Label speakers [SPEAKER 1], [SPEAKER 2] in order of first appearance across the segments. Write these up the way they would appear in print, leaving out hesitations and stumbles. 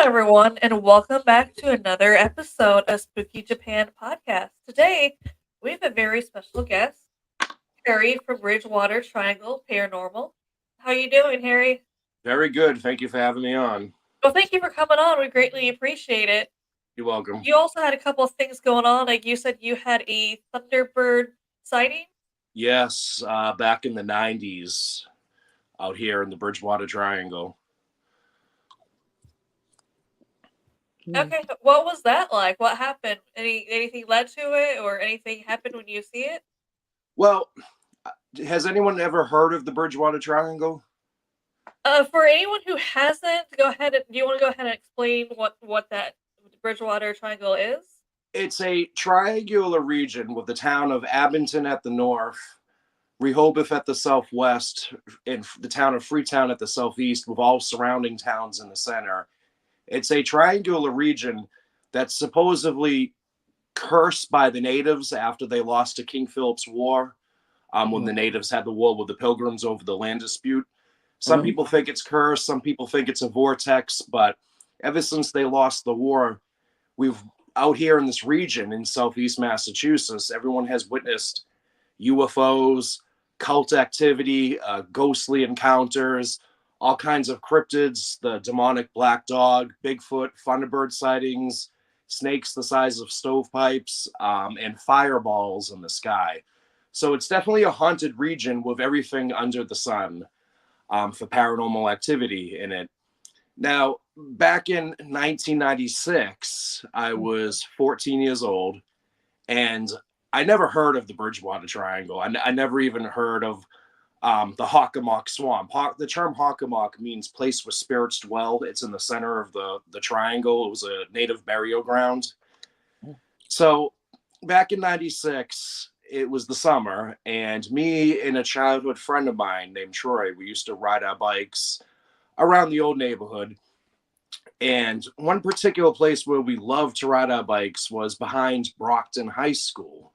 [SPEAKER 1] everyone, and welcome back to another episode of Spooky Japan Podcast. Today, we have a very special guest, Harry from Bridgewater Triangle Paranormal. How you doing, Harry?
[SPEAKER 2] Very good. Thank you for having me on.
[SPEAKER 1] Well, thank you for coming on. We greatly appreciate it.
[SPEAKER 2] You're welcome.
[SPEAKER 1] You also had a couple of things going on. Like you said, you had a Thunderbird sighting.
[SPEAKER 2] Yes, back in the 90s out here in the Bridgewater Triangle.
[SPEAKER 1] Okay, what was that like? What happened? Anything led to it, or anything happened when you see it?
[SPEAKER 2] Well, has anyone ever heard of the Bridgewater Triangle?
[SPEAKER 1] For anyone who hasn't, go ahead. Do you want to go ahead and explain what that Bridgewater Triangle is?
[SPEAKER 2] It's a triangular region with the town of Abington at the north, Rehoboth at the southwest, and the town of Freetown at the southeast, with all surrounding towns in the center. It's a triangular region that's supposedly cursed by the natives after they lost to King Philip's War, when the natives had the war with the Pilgrims over the land dispute. Some people think it's cursed, some people think it's a vortex, but ever since they lost the war, we've out here in this region in southeast Massachusetts, everyone has witnessed UFOs, cult activity, ghostly encounters, all kinds of cryptids, the demonic black dog, Bigfoot, Thunderbird sightings, snakes the size of stovepipes, and fireballs in the sky. So it's definitely a haunted region with everything under the sun, for paranormal activity in it. Now, back in 1996, I was 14 years old, and I never heard of the Bridgewater Triangle. I never even heard of the Hockomock Swamp. The term Hockomock means place where spirits dwell. It's in the center of the triangle. It was a native burial ground. So back in 96, it was the summer, and me and a childhood friend of mine named Troy, we used to ride our bikes around the old neighborhood. And one particular place where we loved to ride our bikes was behind Brockton High School.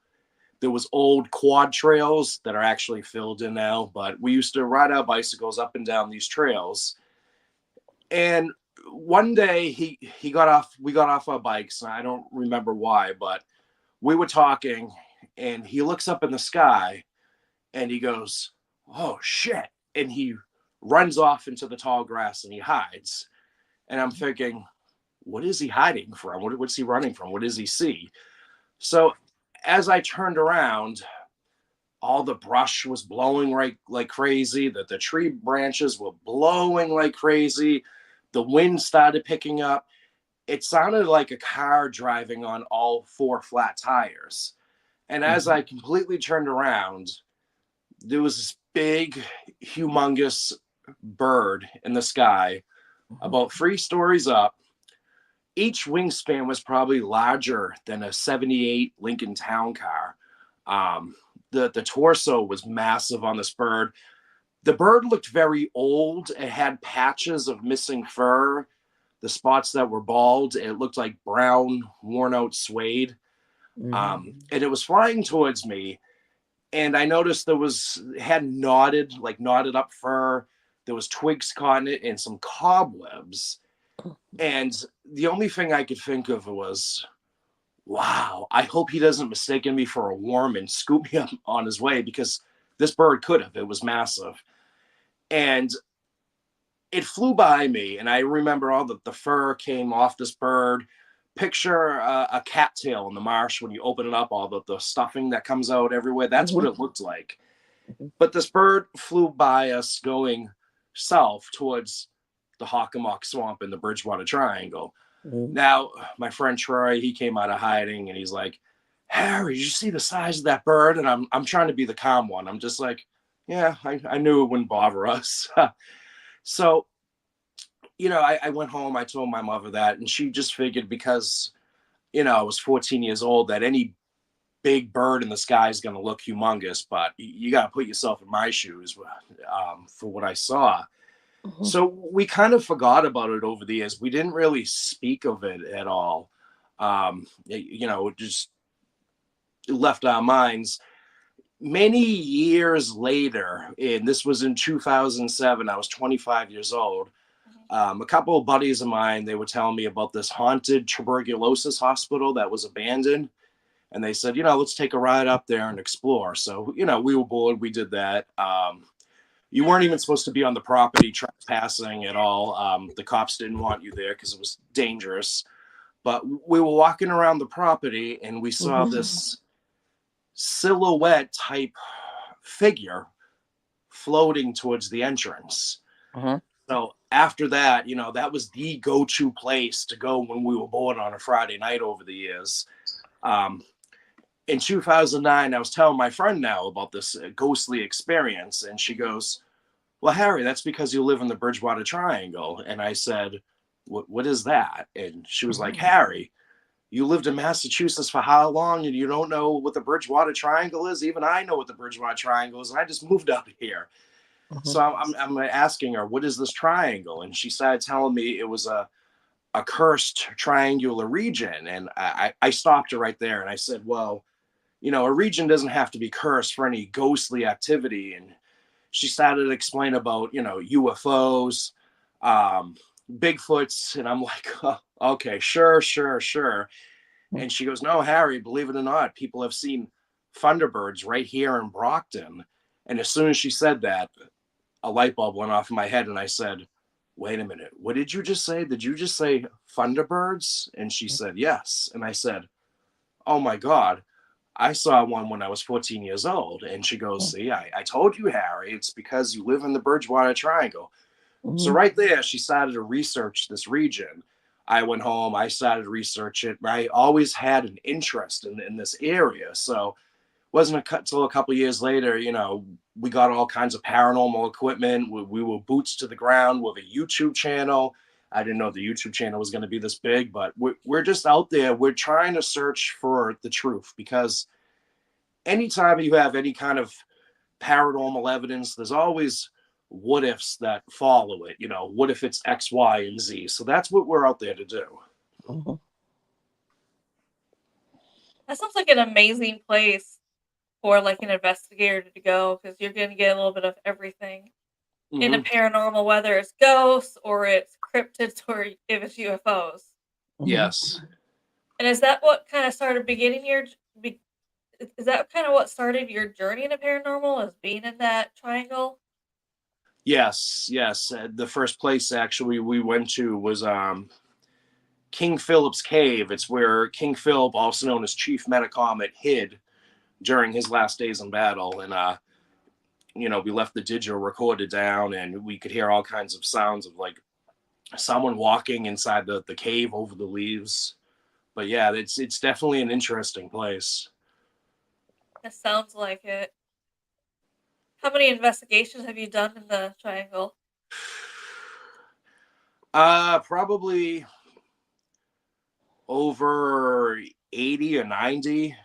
[SPEAKER 2] There was old quad trails that are actually filled in now, but we used to ride our bicycles up and down these trails. And one day we got off our bikes, and I don't remember why, but we were talking, and he looks up in the sky and he goes, "Oh shit." And he runs off into the tall grass and he hides. And I'm thinking, what is he hiding from? What's he running from? What does he see? So as I turned around, all the brush was blowing like crazy, that the tree branches were blowing like crazy. The wind started picking up. It sounded like a car driving on all four flat tires. And as I completely turned around, there was this big, humongous bird in the sky, about 3 stories up. Each wingspan was probably larger than a 78 Lincoln Town Car. The torso was massive on this bird. The bird looked very old. It had patches of missing fur. The spots that were bald, it looked like brown, worn out suede. And it was flying towards me. And I noticed it had knotted up fur. There was twigs caught in it and some cobwebs. And the only thing I could think of was, wow, I hope he doesn't mistake me for a worm and scoop me up on his way, because this bird could have. It was massive. And it flew by me, and I remember all the fur came off this bird. Picture a cattail in the marsh when you open it up, all the stuffing that comes out everywhere. That's what it looked like. But this bird flew by us going south towards the Hockomock Swamp in the Bridgewater Triangle. Now, my friend Troy, he came out of hiding, and he's like, "Harry, did you see the size of that bird?" And I'm trying to be the calm one. I'm just like, yeah, I knew it wouldn't bother us. So, I went home, I told my mother that, and she just figured, because, I was 14 years old, that any big bird in the sky is going to look humongous, but you got to put yourself in my shoes, for what I saw. So we kind of forgot about it over the years. We didn't really speak of it at all. It just left our minds. Many years later, and this was in 2007, I was 25 years old. A couple of buddies of mine, they were telling me about this haunted tuberculosis hospital that was abandoned. And they said, let's take a ride up there and explore. So, we were bored. We did that. You weren't even supposed to be on the property trespassing at all. The cops didn't want you there because it was dangerous. But we were walking around the property and we saw this silhouette type figure floating towards the entrance. So after that, that was the go-to place to go when we were bored on a Friday night over the years. In 2009, I was telling my friend now about this ghostly experience, and she goes, "Well, Harry, that's because you live in the Bridgewater Triangle." And I said, what is that? And she was like, "Harry, you lived in Massachusetts for how long, and you don't know what the Bridgewater Triangle is? Even I know what the Bridgewater Triangle is, and I just moved up here." So I'm asking her, "What is this triangle?" And she started telling me it was a cursed triangular region. And I stopped her right there and I said, "Well, a region doesn't have to be cursed for any ghostly activity." And she started to explain about, UFOs, Bigfoots. And I'm like, "Oh, okay, sure. And she goes, "No, Harry, believe it or not, people have seen Thunderbirds right here in Brockton." And as soon as she said that, a light bulb went off in my head. And I said, "Wait a minute, what did you just say? Did you just say Thunderbirds?" And she said, "Yes." And I said, "Oh my God, I saw one when I was 14 years old." And she goes, "See, I told you, Harry, it's because you live in the Bridgewater Triangle." So right there, she started to research this region. I went home, I started to research it. I always had an interest in this area. So wasn't until a couple of years later, we got all kinds of paranormal equipment. We were boots to the ground with a YouTube channel. I didn't know the YouTube channel was going to be this big, but we're just out there. We're trying to search for the truth, because anytime you have any kind of paranormal evidence, there's always what ifs that follow it. What if it's X, Y, and Z? So that's what we're out there to do.
[SPEAKER 1] That sounds like an amazing place for like an investigator to go, because you're going to get a little bit of everything in a paranormal, whether it's ghosts or it's cryptids or if it's UFOs.
[SPEAKER 2] Yes.
[SPEAKER 1] And is that what kind of started is that kind of what started your journey in a paranormal, is being in that triangle?
[SPEAKER 2] Yes. The first place actually we went to was King Philip's Cave. It's where King Philip, also known as Chief Metacomet, hid during his last days in battle. And we left the digital recorder down, and we could hear all kinds of sounds of like someone walking inside the cave over the leaves. But yeah, it's definitely an interesting place.
[SPEAKER 1] It sounds like it. How many investigations have you done in the triangle?
[SPEAKER 2] Probably over 80 or 90.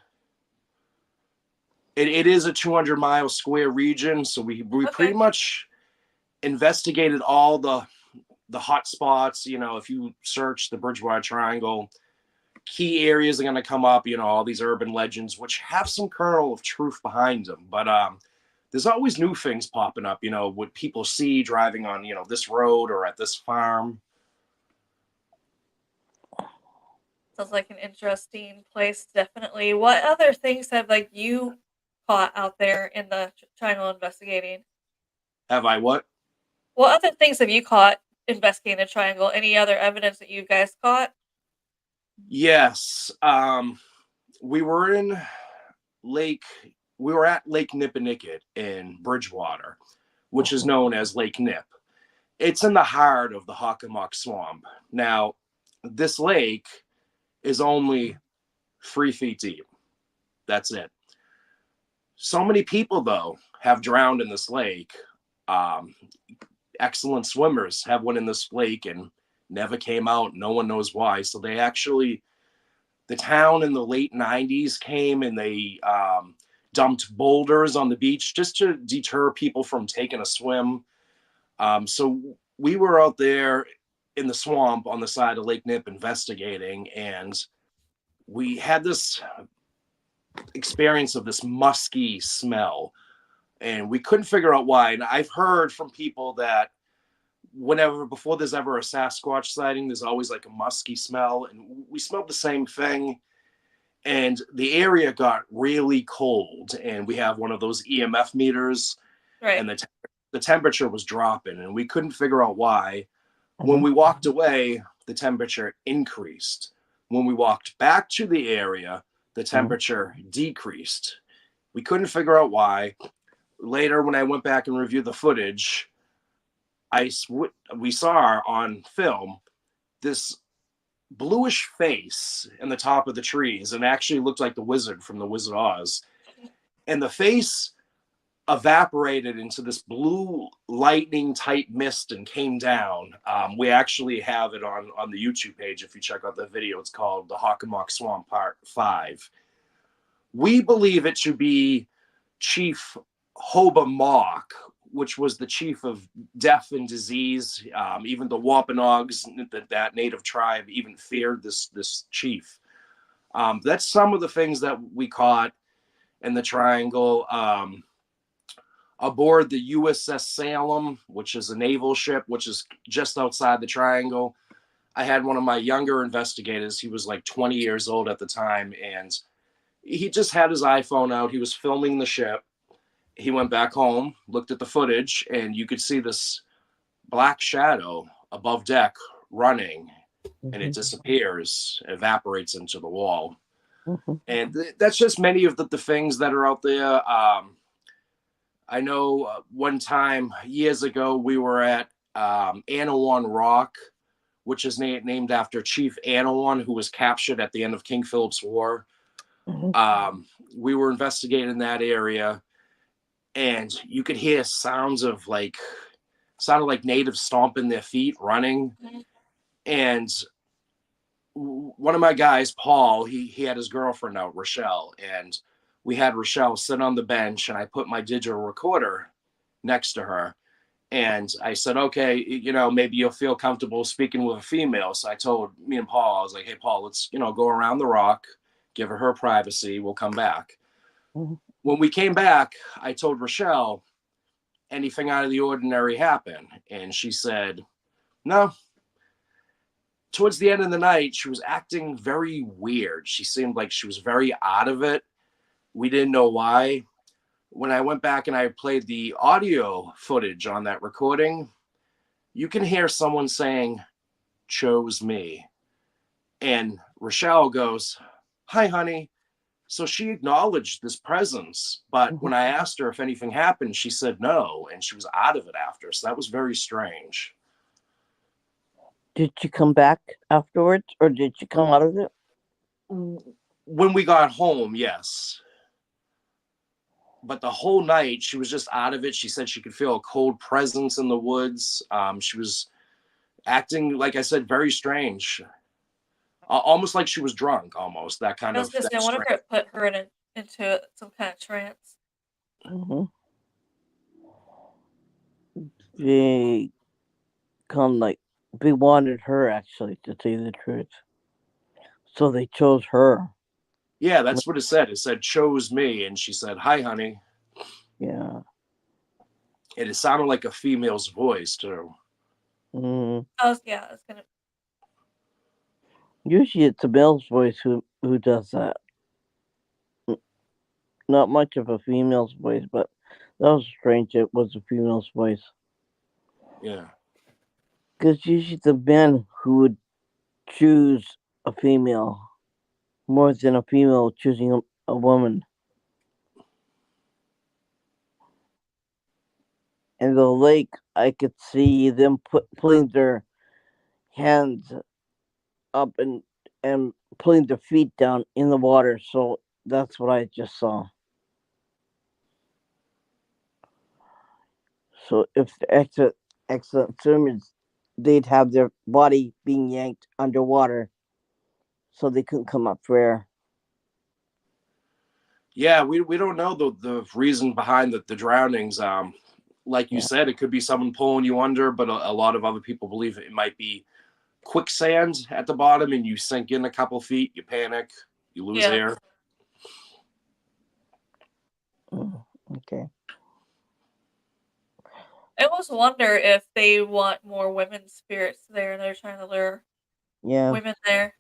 [SPEAKER 2] It is a 200-mile square region, so we pretty much investigated all the hot spots. If you search the Bridgewater Triangle, key areas are going to come up. All these urban legends, which have some kernel of truth behind them. But there's always new things popping up. What people see driving on this road or at this farm.
[SPEAKER 1] Sounds like an interesting place, definitely. What other things have like you caught out there in the triangle investigating?
[SPEAKER 2] Have I what?
[SPEAKER 1] What other things have you caught investigating the triangle? Any other evidence that you guys caught?
[SPEAKER 2] Yes. We were in Lake. We were at Lake Nippanicket in Bridgewater, which is known as Lake Nip. It's in the heart of the Hockomock Swamp. Now, this lake is only 3 feet deep. That's it. So many people, though, have drowned in this lake. Excellent swimmers have went in this lake and never came out. No one knows why. So the town in the late 90s came and they dumped boulders on the beach just to deter people from taking a swim. So we were out there in the swamp on the side of Lake Nip investigating, and we had this experience of this musky smell, and we couldn't figure out why. And I've heard from people that whenever before there's ever a Sasquatch sighting, there's always like a musky smell, and we smelled the same thing. And the area got really cold, and we have one of those EMF meters,
[SPEAKER 1] Right.
[SPEAKER 2] and the temperature was dropping, and we couldn't figure out why. When
[SPEAKER 3] Mhm.
[SPEAKER 2] we walked away, the temperature increased. When we walked back to the area, the temperature decreased. We couldn't figure out why. Later, when I went back and reviewed the footage, we saw on film this bluish face in the top of the trees, and actually looked like the wizard from the Wizard of Oz. And the face evaporated into this blue lightning type mist and came down. We actually have it on the YouTube page. If you check out the video, it's called The Hockomock Swamp Part 5. We believe it to be Chief Hobah, which was the chief of death and disease. Even the Wampanoags, that native tribe, even feared this chief. That's some of the things that we caught in the Triangle. Aboard the USS Salem, which is a naval ship, which is just outside the Triangle, I had one of my younger investigators. He was like 20 years old at the time, and he just had his iPhone out. He was filming the ship. He went back home, looked at the footage, and you could see this black shadow above deck running, and it disappears, evaporates into the wall. And that's just many of the things that are out there. I know one time years ago we were at Anawan Rock, which is named after Chief Anawan, who was captured at the end of King Philip's War. We were investigating that area, and you could hear sounded like natives stomping their feet, running. And one of my guys, Paul, he had his girlfriend out, Rochelle, and we had Rochelle sit on the bench, and I put my digital recorder next to her. And I said, okay, maybe you'll feel comfortable speaking with a female. So I told me and Paul, I was like, hey, Paul, let's, go around the rock, give her privacy. We'll come back. When we came back, I told Rochelle, anything out of the ordinary happened? And she said, no. Towards the end of the night, she was acting very weird. She seemed like she was very out of it. We didn't know why. When I went back and I played the audio footage on that recording, you can hear someone saying, chose me. And Rochelle goes, hi, honey. So she acknowledged this presence. But when I asked her if anything happened, she said no. And she was out of it after. So that was very strange.
[SPEAKER 3] Did you come back afterwards, or did you come out of it?
[SPEAKER 2] When we got home, yes. But the whole night, she was just out of it. She said she could feel a cold presence in the woods. She was acting, like I said, very strange. Almost like she was drunk, almost. That kind
[SPEAKER 1] I
[SPEAKER 2] of...
[SPEAKER 1] was going to say, I wonder if it put her into some kind of trance.
[SPEAKER 3] They they wanted her, actually, to tell you the truth. So they chose her.
[SPEAKER 2] Yeah, that's what it said. It said, chose me. And she said, hi, honey.
[SPEAKER 3] Yeah.
[SPEAKER 2] And it sounded like a female's voice, too.
[SPEAKER 1] I was going to...
[SPEAKER 3] Usually it's a male's voice who does that. Not much of a female's voice, but that was strange. It was a female's voice.
[SPEAKER 2] Yeah.
[SPEAKER 3] Because usually the men who would choose a female more than a female choosing a woman. In the lake, I could see them putting their hands up and putting their feet down in the water. So that's what I just saw. So if the excellent swimmers, they'd have their body being yanked underwater, so they couldn't come up for air.
[SPEAKER 2] Yeah, we don't know the reason behind the drownings. Like you said, it could be someone pulling you under, but a lot of other people believe it might be quicksand at the bottom, and you sink in a couple feet, you panic, you lose air.
[SPEAKER 3] Okay.
[SPEAKER 1] I always wonder if they want more women spirits there and they're trying to lure
[SPEAKER 3] Yeah.
[SPEAKER 1] women there.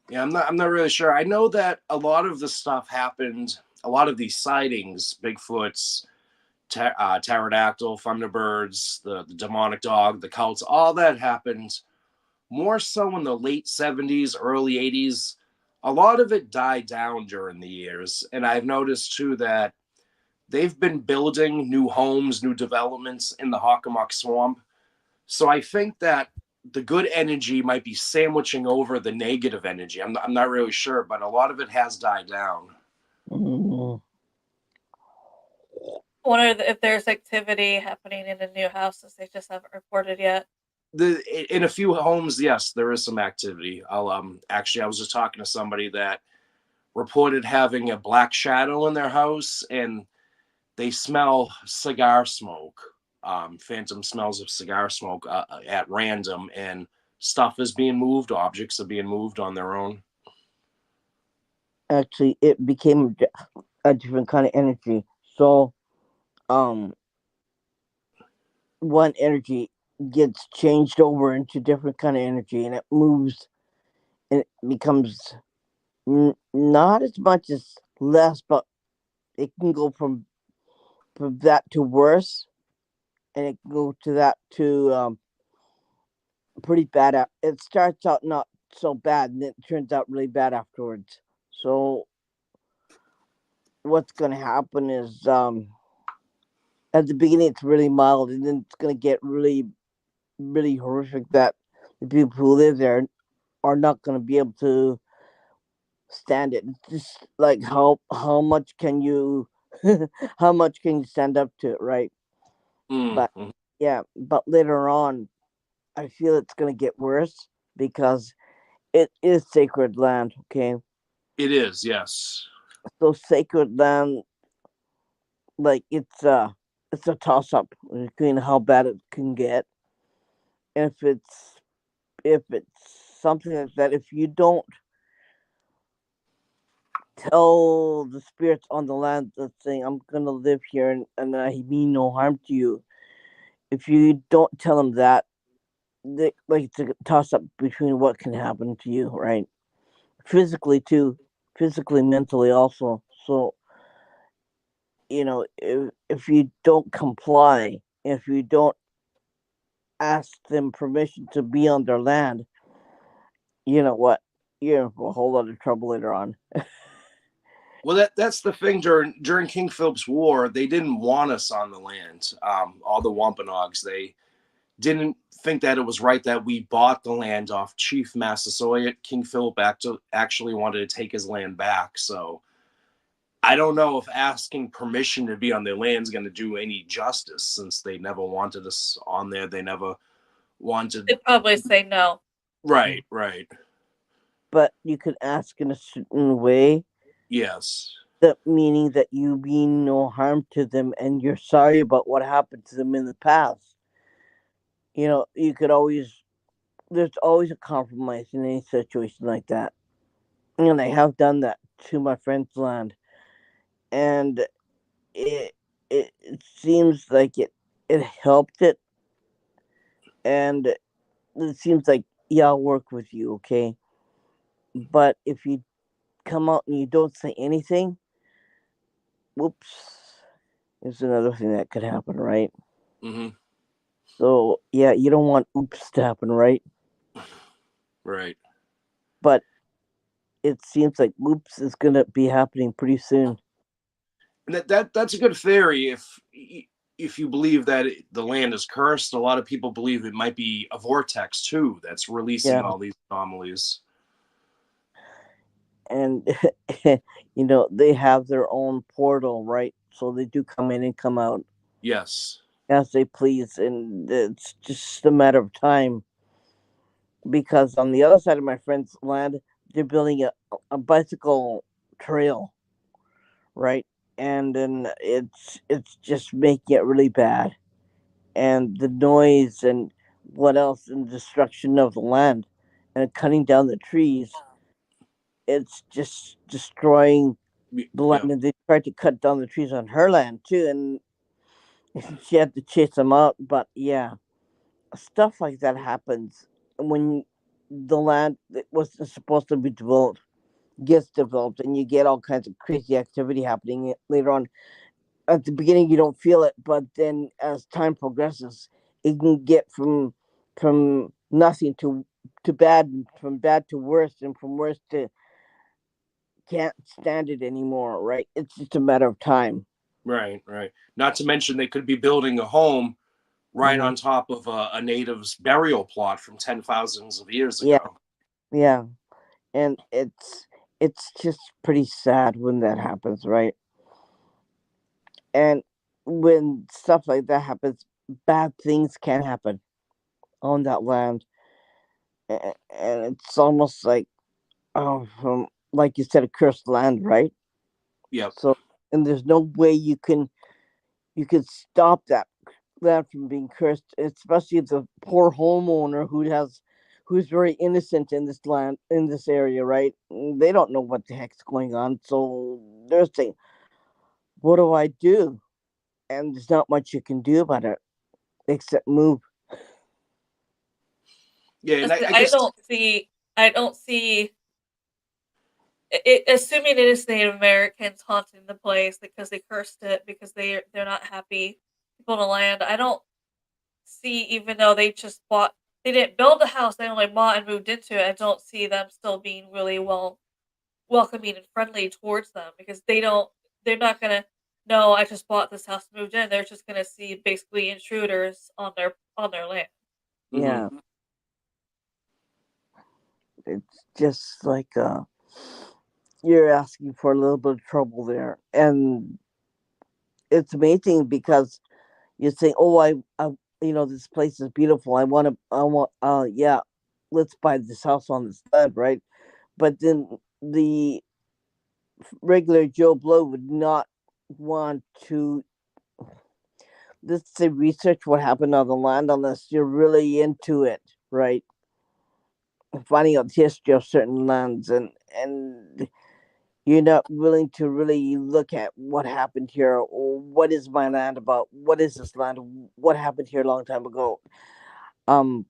[SPEAKER 2] Yeah, I'm not really sure. I know that a lot of the stuff happened. A lot of these sightings, Bigfoots, pterodactyl, thunderbirds, the demonic dog, the cults, all that happened more so in the late 70s, early 80s. A lot of it died down during the years, and I've noticed too that they've been building new homes, new developments in the Hockomock Swamp. So I think that the good energy might be sandwiching over the negative energy. I'm not really sure, but a lot of it has died down.
[SPEAKER 3] Mhm.
[SPEAKER 1] I wonder if there's activity happening in the new houses they just haven't reported yet.
[SPEAKER 2] In a few homes, yes, there is some activity. I'll actually, I was just talking to somebody that reported having a black shadow in their house, and they smell cigar smoke, phantom smells of cigar smoke at random, and stuff is being moved, objects are being moved on their own.
[SPEAKER 3] Actually, it became a different kind of energy. So, um, one energy gets changed over into different kind of energy, and it moves, and it becomes not as much as less, but it can go from that to worse, and it can go to that to pretty bad. It starts out not so bad, and it turns out really bad afterwards. So what's going to happen is at the beginning it's really mild, and then it's going to get really horrific that the people who live there are not going to be able to stand it. It's just like how much can you how much can you stand up to it, right? But
[SPEAKER 2] Mm-hmm.
[SPEAKER 3] yeah, but later on I feel it's going to get worse because it is sacred land, okay?
[SPEAKER 2] It is, yes.
[SPEAKER 3] So sacred land, like it's a toss up between how bad it can get. If it's something like that, if you don't tell the spirits on the land that's saying I'm gonna live here, and I mean no harm to you, if you don't tell them that, like it's a toss up between what can happen to you, right? Physically too, physically, mentally also. So if you don't comply, if you don't ask them permission to be on their land, you know what? You're in for a whole lot of trouble later on.
[SPEAKER 2] Well, that's the thing. During King Philip's War, they didn't want us on the land. All the Wampanoags, they didn't think that it was right that we bought the land off Chief Massasoit. King Philip actually wanted to take his land back. So I don't know if asking permission to be on their land is going to do any justice, since they never wanted us on there. They never wanted.
[SPEAKER 1] They'd probably say no.
[SPEAKER 2] Right, right.
[SPEAKER 3] But you can ask in a certain way,
[SPEAKER 2] Yes.
[SPEAKER 3] that meaning that you mean no harm to them and you're sorry about what happened to them in the past. You could always there's always a compromise in any situation like that. And I have done that to my friend's land. And it it seems like it helped it, and it seems like, yeah, I'll work with you, okay? But if you come out and you don't say anything, whoops, is another thing that could happen, right?
[SPEAKER 2] Hmm.
[SPEAKER 3] So yeah, you don't want oops to happen, right?
[SPEAKER 2] Right.
[SPEAKER 3] But it seems like oops is gonna be happening pretty soon.
[SPEAKER 2] And that's a good theory. If you believe that the land is cursed, a lot of people believe it might be a vortex too that's releasing
[SPEAKER 3] Yeah,
[SPEAKER 2] all these anomalies.
[SPEAKER 3] and they have their own portal, right? So they do come in and come out
[SPEAKER 2] Yes.
[SPEAKER 3] as they please, and it's just a matter of time. Because on the other side of my friend's land, they're building a bicycle trail, right? And then it's just making it really bad, and the noise and what else, and destruction of the land, and cutting down the trees. It's just destroying. the
[SPEAKER 2] Yeah.
[SPEAKER 3] land, and they tried to cut down the trees on her land too, and she had to chase them out. But yeah, stuff like that happens when the land that wasn't supposed to be developed gets developed, and you get all kinds of crazy activity happening later on. At the beginning, you don't feel it, but then as time progresses, it can get from nothing to bad, and from bad to worse, and from worse to can't stand it anymore. Right? It's just a matter of time.
[SPEAKER 2] Right, right. Not to mention they could be building a home right
[SPEAKER 3] Hmm.
[SPEAKER 2] on top of a native's burial plot from 10 thousands of years
[SPEAKER 3] Yeah,
[SPEAKER 2] ago.
[SPEAKER 3] yeah, and it's just pretty sad when that happens, right? And when stuff like that happens, bad things can happen on that land, and it's almost like, oh, from like you said, a cursed land, right?
[SPEAKER 2] Yep.
[SPEAKER 3] So, and there's no way you can stop that land from being cursed, especially the poor homeowner who's very innocent in this land, in this area, right? They don't know what the heck's going on, so they're saying, "What do I do?" And there's not much you can do about it except move.
[SPEAKER 2] Yeah, and I
[SPEAKER 1] I
[SPEAKER 2] guess
[SPEAKER 1] don't see. I don't see it, assuming it is Native Americans haunting the place because they cursed it because they're not happy people in the land. I don't see, even though they didn't build the house, they only bought and moved into it. I don't see them still being really welcoming and friendly towards them because they're not gonna know I just bought this house and moved in. They're just gonna see basically intruders on their land.
[SPEAKER 2] hmm
[SPEAKER 3] Yeah, it's just like you're asking for a little bit of trouble there, and it's amazing because you're saying, "Oh, this place is beautiful. Yeah, let's buy this house on this land, right?" But then the regular Joe Blow would not want to, let's say, research what happened on the land unless you're really into it, right? Finding out the history of certain lands, and you're not willing to really look at what happened here, or what is my land about, what is this land, what happened here a long time ago, um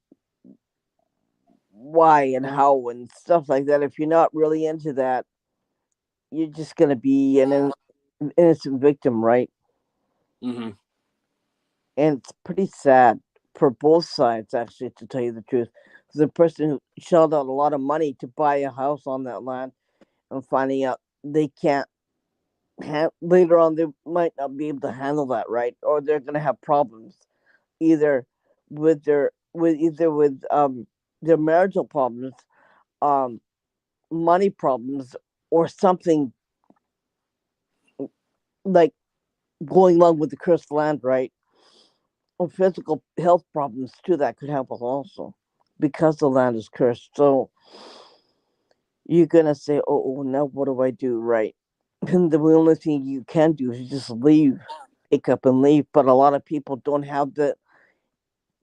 [SPEAKER 3] why and how and stuff like that. If you're not really into that, you're just going to be an innocent victim, right?
[SPEAKER 2] hmm
[SPEAKER 3] And it's pretty sad for both sides, actually, to tell you the truth. For the person who shelled out a lot of money to buy a house on that land and finding out they can't later on, they might not be able to handle that, right? Or they're going to have problems either with their marital problems, um money problems, or something like going along with the cursed land, right? Or physical health problems too that could happen also because the land is cursed. So you're gonna say, "Oh, now what do I do?" Right? And the only thing you can do is just leave, pick up and leave. But a lot of people don't have the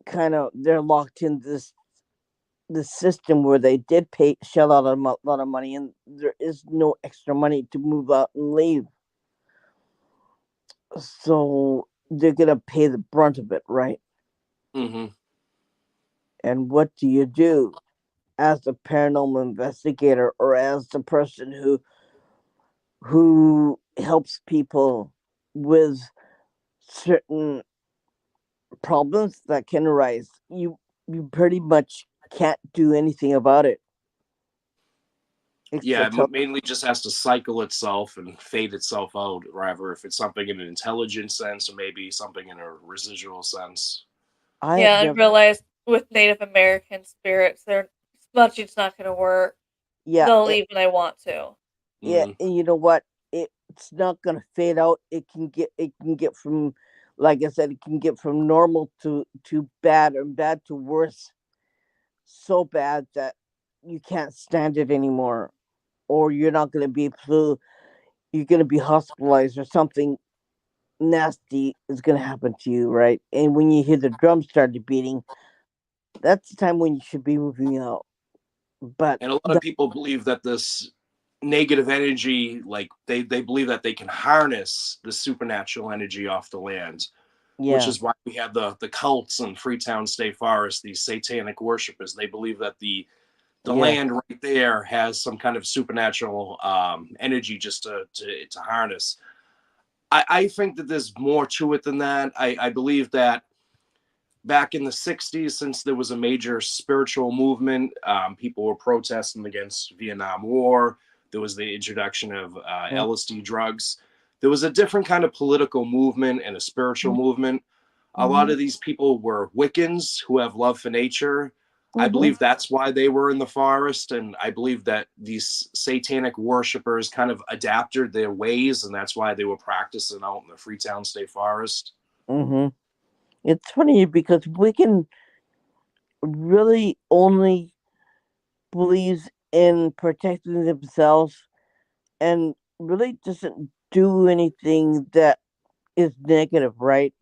[SPEAKER 3] kind of, they're locked in this system where they did pay shell out lot of money, and there is no extra money to move out and leave. So they're gonna pay the brunt of it, right?
[SPEAKER 2] hmm
[SPEAKER 3] And what do you do as a paranormal investigator, or as the person who helps people with certain problems that can arise? You pretty much can't do anything about it
[SPEAKER 2] Yeah,
[SPEAKER 3] except
[SPEAKER 2] it
[SPEAKER 3] help.
[SPEAKER 2] mainly just has to cycle itself and fade itself out, rather if it's something in an intelligent sense or maybe something in a residual sense.
[SPEAKER 3] I
[SPEAKER 1] Yeah,
[SPEAKER 3] have
[SPEAKER 1] I
[SPEAKER 3] never.
[SPEAKER 1] realized with Native American spirits, they're smudging's not gonna work.
[SPEAKER 3] Yeah,
[SPEAKER 1] They'll leave when they want to.
[SPEAKER 3] yeah,
[SPEAKER 2] hmm
[SPEAKER 3] and you know what? It's not gonna fade out. It can get from, like I said, it can get from normal to bad, or bad to worse. So bad that you can't stand it anymore, or you're not gonna be able to. You're gonna be hospitalized, or something nasty is gonna happen to you, right? And when you hear the drums started beating, that's the time when you should be moving out. But
[SPEAKER 2] And a lot of people believe that this negative energy, like they believe that they can harness the supernatural energy off the land, which
[SPEAKER 3] Yeah.
[SPEAKER 2] is why we have the cults in Freetown State Forest, these satanic worshipers. They believe that the
[SPEAKER 3] Yeah.
[SPEAKER 2] land right there has some kind of supernatural energy just to harness. I think that there's more to it than that. I believe that back in the 60s, since there was a major spiritual movement, people were protesting against Vietnam War. There was the introduction of LSD drugs. There was a different kind of political movement and a spiritual movement. A lot of these people were Wiccans who have love for nature. I believe that's why they were in the forest. And I believe that these satanic worshipers kind of adapted their ways, and that's why they were practicing out in the Freetown State Forest.
[SPEAKER 3] Mm-hmm. It's funny because Wiccan really only believes in protecting themselves and really doesn't do anything that is negative, right?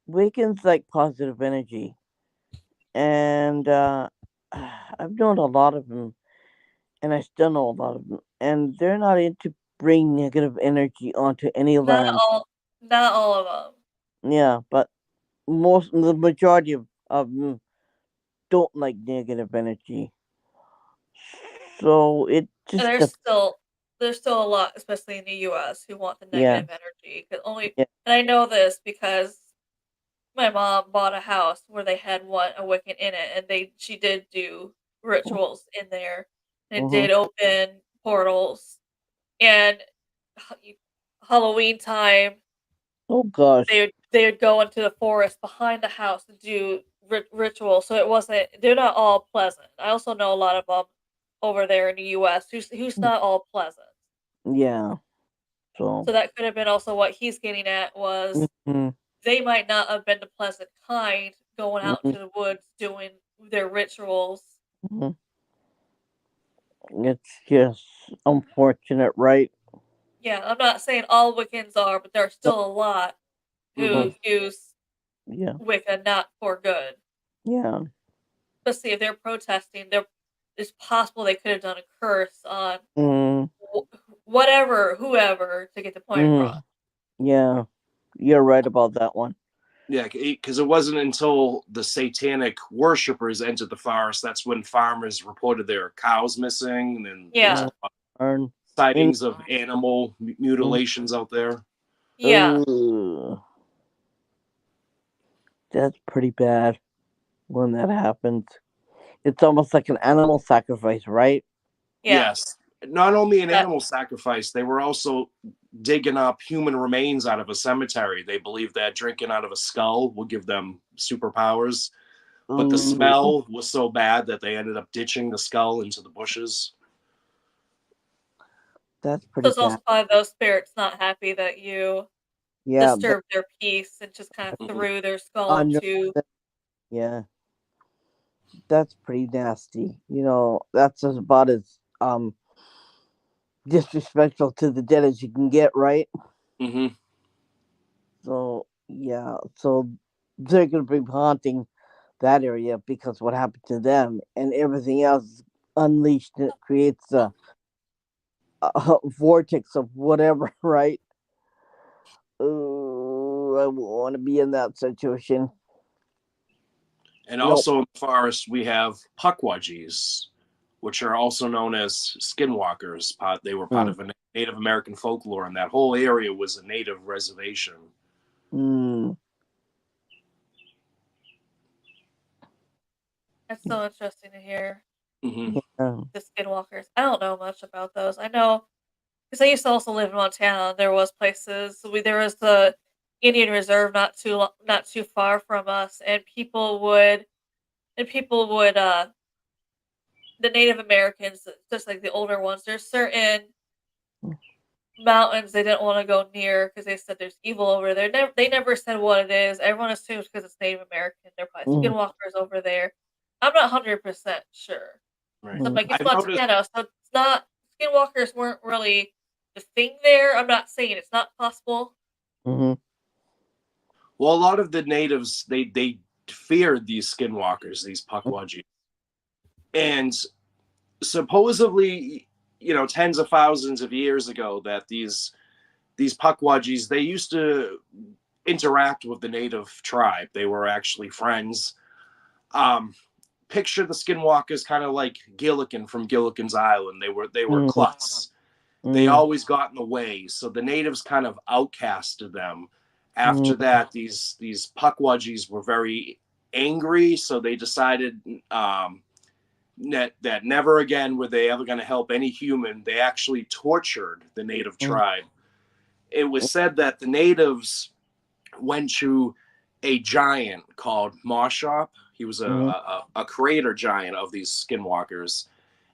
[SPEAKER 3] Wiccans like positive energy, and I've known a lot of them, and I still know a lot of them, and they're not into bring negative energy onto any
[SPEAKER 1] Not
[SPEAKER 3] land.
[SPEAKER 1] all, not all of them.
[SPEAKER 3] Yeah, but the majority of them don't like negative energy. So it
[SPEAKER 1] And
[SPEAKER 3] just
[SPEAKER 1] there's still a lot, especially in the U.S., who want the
[SPEAKER 3] yeah,
[SPEAKER 1] negative energy. 'Cause only,
[SPEAKER 3] yeah.
[SPEAKER 1] and I know this because my mom bought a house where they had a Wiccan in it, and she did do rituals in there, and it
[SPEAKER 3] Mm-hmm.
[SPEAKER 1] did open portals. And Halloween time,
[SPEAKER 3] Oh gosh.
[SPEAKER 1] they would go into the forest behind the house to do rituals. So it wasn't. They're not all pleasant. I also know a lot of them over there in the U.S. who's not all pleasant.
[SPEAKER 3] Yeah. So
[SPEAKER 1] So that could have been also what he's getting at was
[SPEAKER 3] hmm
[SPEAKER 1] they might not have been the pleasant kind going out
[SPEAKER 3] hmm
[SPEAKER 1] into the woods doing their rituals.
[SPEAKER 3] hmm it's just unfortunate, right?
[SPEAKER 1] Yeah, I'm not saying all Wiccans are, but there's
[SPEAKER 3] No,
[SPEAKER 1] still a lot
[SPEAKER 2] Mm-hmm.
[SPEAKER 1] who use
[SPEAKER 3] yeah.
[SPEAKER 1] Wicca not for good.
[SPEAKER 3] Yeah.
[SPEAKER 1] Especially if they're protesting, it's possible they could have done a curse on
[SPEAKER 3] Mm,
[SPEAKER 1] whatever, whoever, to get the point across.
[SPEAKER 3] yeah. You're right about that one.
[SPEAKER 2] Yeah, because it wasn't until the satanic worshippers entered the forest that's when farmers reported their cows missing, and there's
[SPEAKER 1] Yeah,
[SPEAKER 3] Earn in
[SPEAKER 2] sightings of animal mutilations out there.
[SPEAKER 1] yeah,
[SPEAKER 3] that's pretty bad when that happens. It's almost like an animal sacrifice, right?
[SPEAKER 1] yeah.
[SPEAKER 2] Yes, not only an
[SPEAKER 1] That
[SPEAKER 2] animal sacrifice, they were also digging up human remains out of a cemetery. They believed that drinking out of a skull would give them superpowers, but the
[SPEAKER 3] Ooh,
[SPEAKER 2] smell was so bad that they ended up ditching the skull into the bushes.
[SPEAKER 3] that's
[SPEAKER 1] so
[SPEAKER 3] pretty
[SPEAKER 1] it's
[SPEAKER 3] bad.
[SPEAKER 1] also probably those spirits not happy that you
[SPEAKER 3] Yeah,
[SPEAKER 1] disturbed their peace and just kind of
[SPEAKER 2] Mhm.
[SPEAKER 1] threw their skull
[SPEAKER 3] on your
[SPEAKER 1] into.
[SPEAKER 3] yeah, that's pretty nasty. That's about as disrespectful to the dead as you can get, right?
[SPEAKER 2] Mhm.
[SPEAKER 3] So yeah, so they're gonna be haunting that area because what happened to them and everything else unleashed. It creates a vortex of whatever, right? Oh, I won't want to be in that situation.
[SPEAKER 2] And
[SPEAKER 3] Nope.
[SPEAKER 2] also in the forest, we have Pukwudgies, which are also known as skinwalkers. They were part
[SPEAKER 3] Mm.
[SPEAKER 2] of a Native American folklore, and that whole area was a native reservation.
[SPEAKER 3] Mm.
[SPEAKER 1] That's so interesting to hear.
[SPEAKER 2] Hmm.
[SPEAKER 3] Yeah.
[SPEAKER 1] The skinwalkers. I don't know much about those. I know because I used to also live in Montana. There was places. There was the Indian Reserve not too far from us, and people would the Native Americans, just like the older ones. There's certain mountains they didn't want to go near because they said there's evil over there. They never said what it is. Everyone assumes because it's Native American, they're probably
[SPEAKER 3] Mm.
[SPEAKER 1] skinwalkers over there. I'm not 100% sure.
[SPEAKER 2] Right.
[SPEAKER 1] So I'm
[SPEAKER 3] Mm.
[SPEAKER 1] like, it's
[SPEAKER 2] I've noticed.
[SPEAKER 1] Montana, so it's not. Skinwalkers weren't really the thing there. I'm not saying it's not possible.
[SPEAKER 3] Mm-hmm.
[SPEAKER 2] Well, a lot of the natives they feared these skinwalkers, these Pukwudgies, and supposedly tens of thousands of years ago that these Pukwudgies, they used to interact with the native tribe. They were actually friends. Picture the Skinwalkers kind of like Gilligan from Gilligan's Island. They were klutz. They always got in the way, so the natives kind of outcasted them. After that, these Pukwudgies were very angry, so they decided that never again were they ever going to help any human. They actually tortured the native tribe. It was said that the natives went to a giant called Moshop. He was a creator giant of these Skinwalkers,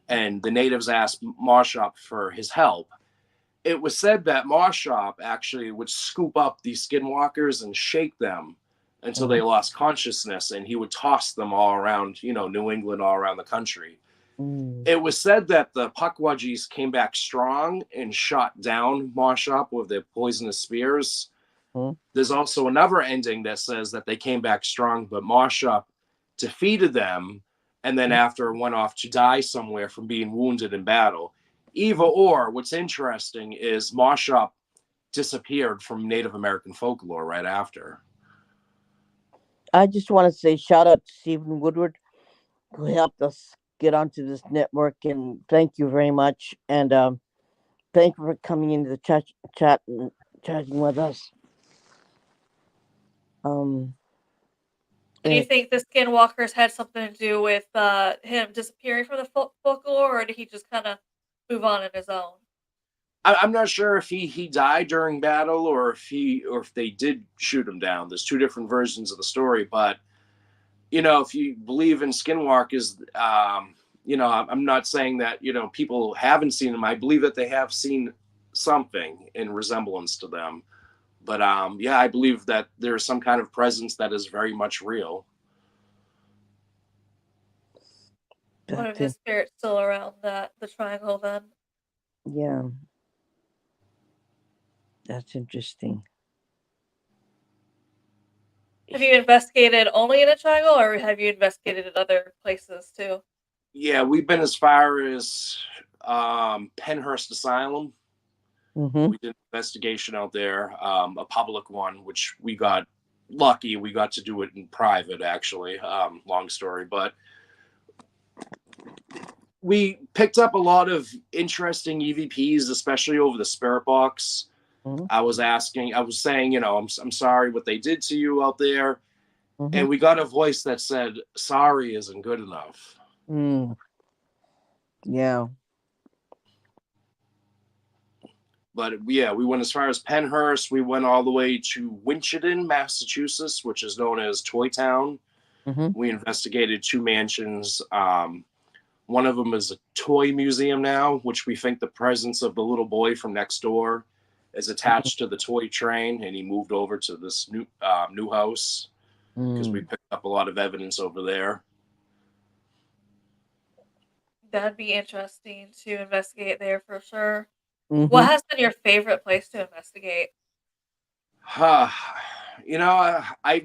[SPEAKER 2] and the natives asked Moshop for his help. It was said that Moshop actually would scoop up these Skinwalkers and shake them until they lost consciousness, and he would toss them all around, New England, all around the country. It was said that the Pukwudgies came back strong and shot down Moshop with their poisonous spears. There's also another ending that says that they came back strong, but Moshop defeated them, and then after went off to die somewhere from being wounded in battle. Either or, what's interesting is Moshop disappeared from Native American folklore right after.
[SPEAKER 3] I just want to say shout out to Stephen Woodward, who helped us get onto this network, and thank you very much. And thank you for coming into the chat and chatting with us.
[SPEAKER 1] Do you think the Skinwalkers had something to do with him disappearing from the folklore, or did he just kind of move on his own?
[SPEAKER 2] I'm not sure if he died during battle or if they did shoot him down. There's two different versions of the story, but if you believe in Skinwalkers, I'm not saying that people haven't seen them. I believe that they have seen something in resemblance to them. But I believe that there's some kind of presence that is very much real.
[SPEAKER 1] What if his spirit's still around the triangle then?
[SPEAKER 3] Yeah. That's interesting.
[SPEAKER 1] Have you investigated only in a triangle, or have you investigated in other places too?
[SPEAKER 2] Yeah, we've been as far as Penhurst Asylum. We did an investigation out there, a public one, which we got lucky. We got to do it in private, actually. Long story, but we picked up a lot of interesting EVPs, especially over the spirit box. I was saying, I'm sorry what they did to you out there. And we got a voice that said, sorry isn't good enough.
[SPEAKER 3] Yeah.
[SPEAKER 2] But yeah, we went as far as Penhurst. We went all the way to Winchendon, Massachusetts, which is known as Toy Town. We investigated two mansions. One of them is a toy museum now, which we think the presence of the little boy from next door is attached to the toy train, and he moved over to this new house because we picked up a lot of evidence over there.
[SPEAKER 1] That'd be interesting to investigate there for sure. What has been your favorite place to investigate?
[SPEAKER 2] I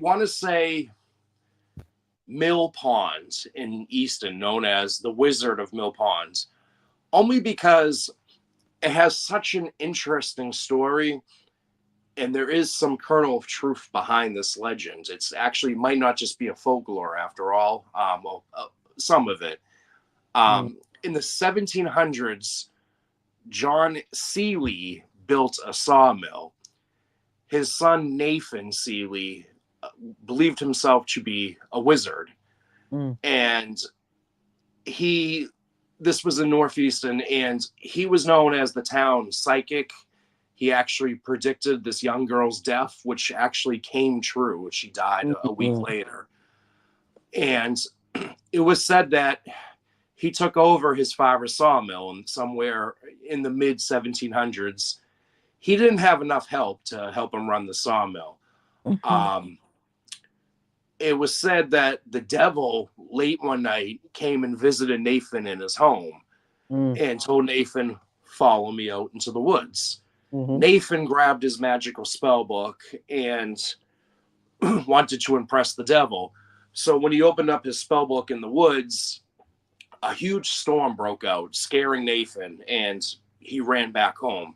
[SPEAKER 2] want to say Mill Pond in Easton, known as the Wizard of Mill Pond, only because it has such an interesting story, and there is some kernel of truth behind this legend. It's actually might not just be a folklore after all. Some of it. In the 1700s, John Seeley built a sawmill. His son Nathan Seeley believed himself to be a wizard, and this was in Northeastern, and he was known as the town psychic. He actually predicted this young girl's death, which actually came true. She died a week later, and it was said that he took over his father's sawmill, and somewhere in the mid 1700s, he didn't have enough help to help him run the sawmill. It was said that the devil late one night came and visited Nathan in his home and told Nathan, follow me out into the woods. Nathan grabbed his magical spell book and wanted to impress the devil. So when he opened up his spell book in the woods, a huge storm broke out, scaring Nathan, and he ran back home.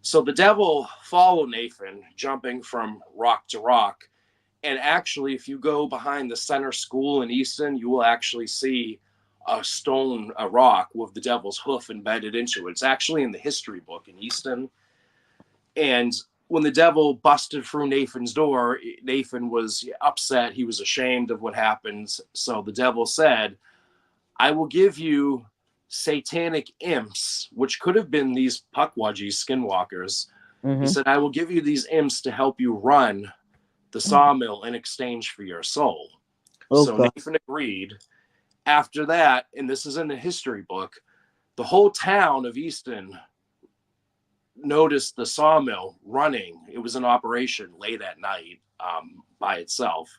[SPEAKER 2] So the devil followed Nathan, jumping from rock to rock. And actually, if you go behind the center school in Easton, you will actually see a rock with the devil's hoof embedded into it. It's actually in the history book in Easton. And when the devil busted through Nathan's door, Nathan was upset. He was ashamed of what happened. So the devil said, I will give you satanic imps, which could have been these Pukwudgie skinwalkers. He said, I will give you these imps to help you run the sawmill in exchange for your soul.
[SPEAKER 3] Oh,
[SPEAKER 2] So
[SPEAKER 3] God.
[SPEAKER 2] Nathan agreed. After that, and this is in the history book, the whole town of Easton noticed the sawmill running. It was in operation late at night by itself.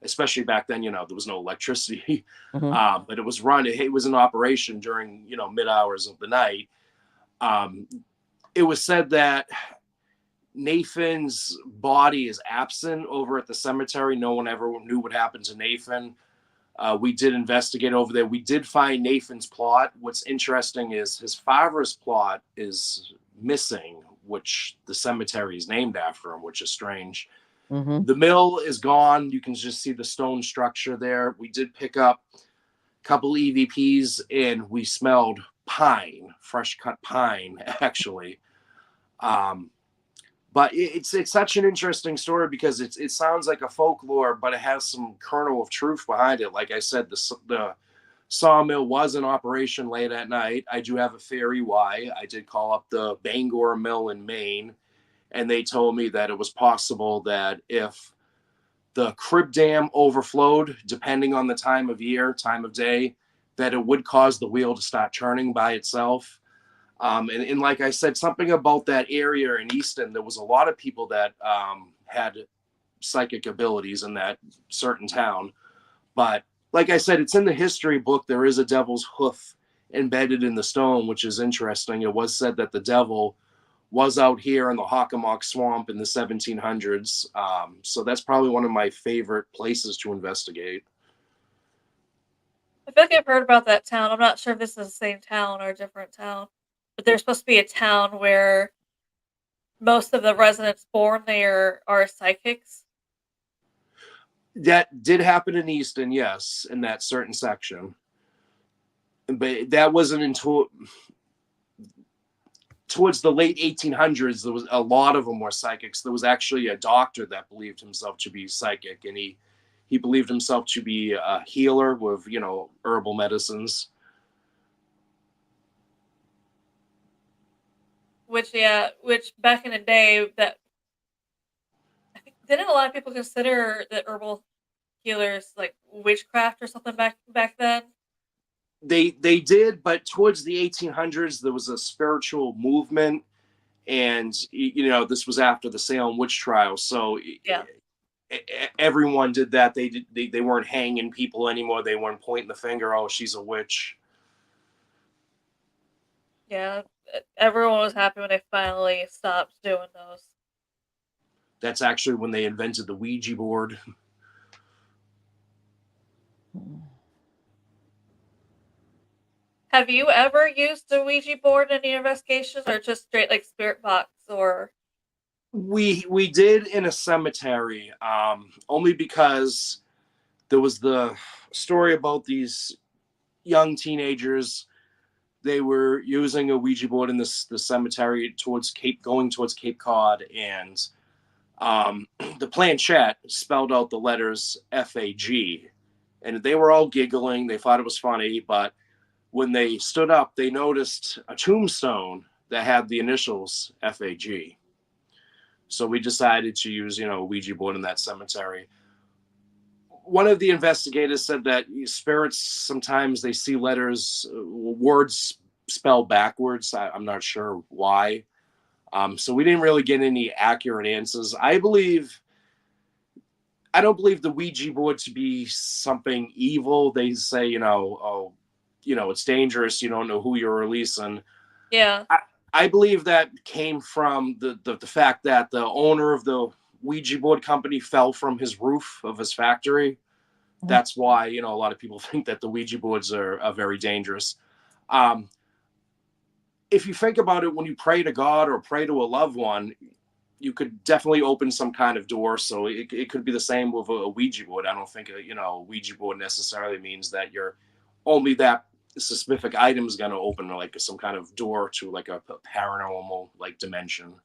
[SPEAKER 2] Especially back then, there was no electricity, but it was running. It was in operation during, mid hours of the night. It was said that Nathan's body is absent over at the cemetery. No one ever knew what happened to Nathan. We did investigate over there. We did find Nathan's plot. What's interesting is his father's plot is missing, which the cemetery is named after him, which is strange. The mill is gone. You can just see the stone structure there. We did pick up a couple EVPs, and we smelled pine, fresh cut pine, actually. But it's such an interesting story because it sounds like a folklore, but it has some kernel of truth behind it. Like I said, the sawmill was in operation late at night. I do have a theory why. I did call up the Bangor Mill in Maine, and they told me that it was possible that if the crib dam overflowed, depending on the time of year, time of day, that it would cause the wheel to start turning by itself. And like I said, something about that area in Easton, there was a lot of people that had psychic abilities in that certain town. But like I said, it's in the history book. There is a devil's hoof embedded in the stone, which is interesting. It was said that the devil was out here in the Hockomock Swamp in the 1700s. So that's probably one of my favorite places to investigate.
[SPEAKER 1] I feel like I've heard about that town. I'm not sure if this is the same town or a different town, but there's supposed to be a town where most of the residents born there are psychics.
[SPEAKER 2] That did happen in Easton, yes, in that certain section. But that wasn't until towards the late 1800s. There was a lot of them were psychics. There was actually a doctor that believed himself to be psychic, and he believed himself to be a healer with herbal medicines.
[SPEAKER 1] Which back in the day, that I think didn't a lot of people consider the herbal healers like witchcraft or something back then?
[SPEAKER 2] They did, but towards the 1800s, there was a spiritual movement, and this was after the Salem witch trials. So
[SPEAKER 1] Yeah.
[SPEAKER 2] Everyone did that. They weren't hanging people anymore. They weren't pointing the finger. Oh, she's a witch.
[SPEAKER 1] Yeah, everyone was happy when they finally stopped doing those.
[SPEAKER 2] That's actually when they invented the Ouija board.
[SPEAKER 1] Have you ever used the Ouija board in your investigations, or just straight like spirit box? Or
[SPEAKER 2] We did in a cemetery, only because there was the story about these young teenagers. They were using a Ouija board in the cemetery going towards Cape Cod, and the planchette spelled out the letters FAG, and they were all giggling. They thought it was funny, but when they stood up, they noticed a tombstone that had the initials FAG. So we decided to use, a Ouija board in that cemetery. One of the investigators said that spirits, sometimes they see words spelled backwards. I'm not sure why. So we didn't really get any accurate answers. I don't believe the Ouija board to be something evil. They say, it's dangerous. You don't know who you're releasing.
[SPEAKER 1] yeah,
[SPEAKER 2] I believe that came from the fact that the owner of the Ouija board company fell from his roof of his factory. That's why, a lot of people think that the Ouija boards are very dangerous. Um, if you think about it, when you pray to God or pray to a loved one, you could definitely open some kind of door. So it could be the same with a Ouija board. I don't think a Ouija board necessarily means that you're only that specific item is going to open like some kind of door to like a paranormal like dimension.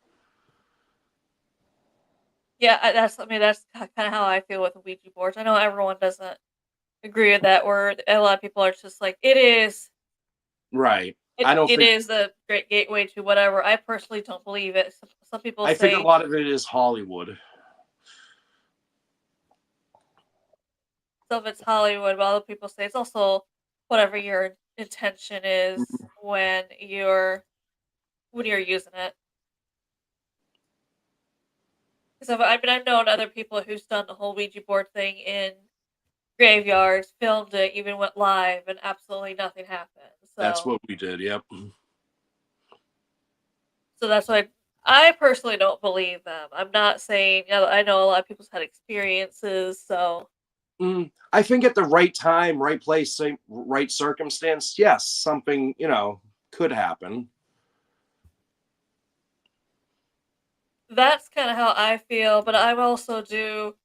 [SPEAKER 1] Yeah, that's kind of how I feel with Ouija boards. I know everyone doesn't agree with that, or a lot of people are just like, it is.
[SPEAKER 2] Right. I don't
[SPEAKER 1] It
[SPEAKER 2] think.
[SPEAKER 1] is a great gateway to whatever. I personally don't believe it. Some people
[SPEAKER 2] I think a
[SPEAKER 1] say
[SPEAKER 2] lot of it is Hollywood.
[SPEAKER 1] some of it's Hollywood, but other people say it's also whatever your intention is when you're using it. Because I've known other people who's done the whole Ouija board thing in graveyards, filmed it, even went live, and absolutely nothing happened.
[SPEAKER 2] That's what we did. Yep.
[SPEAKER 1] So that's why I personally don't believe them. I'm not saying, I know a lot of people's had experiences, so.
[SPEAKER 2] I think at the right time, right place, right circumstance, yes, something, could happen.
[SPEAKER 1] That's kind of how I feel, but I also do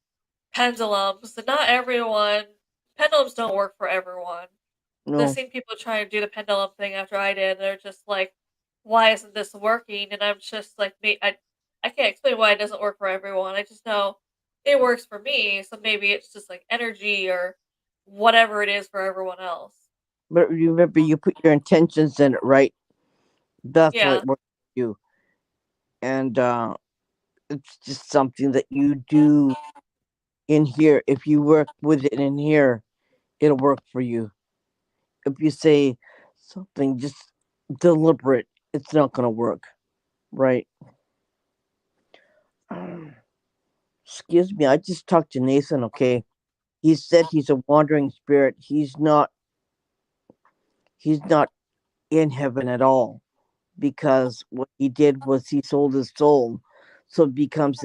[SPEAKER 1] pendulums. Pendulums don't work for everyone.
[SPEAKER 3] No.
[SPEAKER 1] I've seen people try to do the pendulum thing after I did, and they're just like, why isn't this working? And I'm just like, I can't explain why it doesn't work for everyone. I just know it works for me, so maybe it's just like energy or whatever it is for everyone else.
[SPEAKER 3] But remember, you put your intentions in it, right? That's what
[SPEAKER 1] Yeah.
[SPEAKER 3] it works for you. And it's just something that you do in here. If you work with it in here, it'll work for you. If you say something just deliberate, it's not going to work, right? Excuse me, I just talked to Nathan, okay? He said he's a wandering spirit. He's not in heaven at all, because what he did was he sold his soul, so it becomes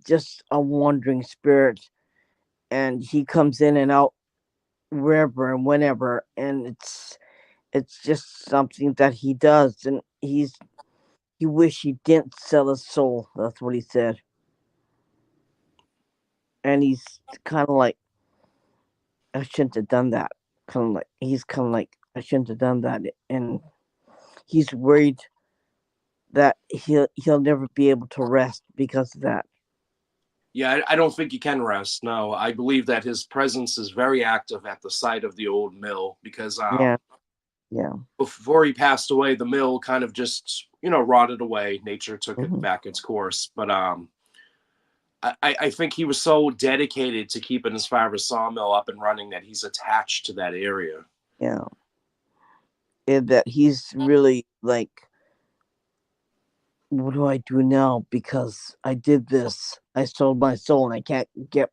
[SPEAKER 3] just a wandering spirit, and he comes in and out wherever and whenever, and it's just something that he does, and he wish he didn't sell his soul. That's what he said. And he's kind of like, I shouldn't have done that. Kind of like, I shouldn't have done that, and he's worried that he'll never be able to rest because of that.
[SPEAKER 2] Yeah, I don't think he can rest. No, I believe that his presence is very active at the site of the old mill because
[SPEAKER 3] Yeah.
[SPEAKER 2] before he passed away, the mill kind of just rotted away. Nature took it
[SPEAKER 3] Hmm.
[SPEAKER 2] back its course, but I think he was so dedicated to keeping his father's sawmill up and running that he's attached to that area.
[SPEAKER 3] Yeah. And that he's really like, what do I do now? Because I did this. I sold my soul, and I can't get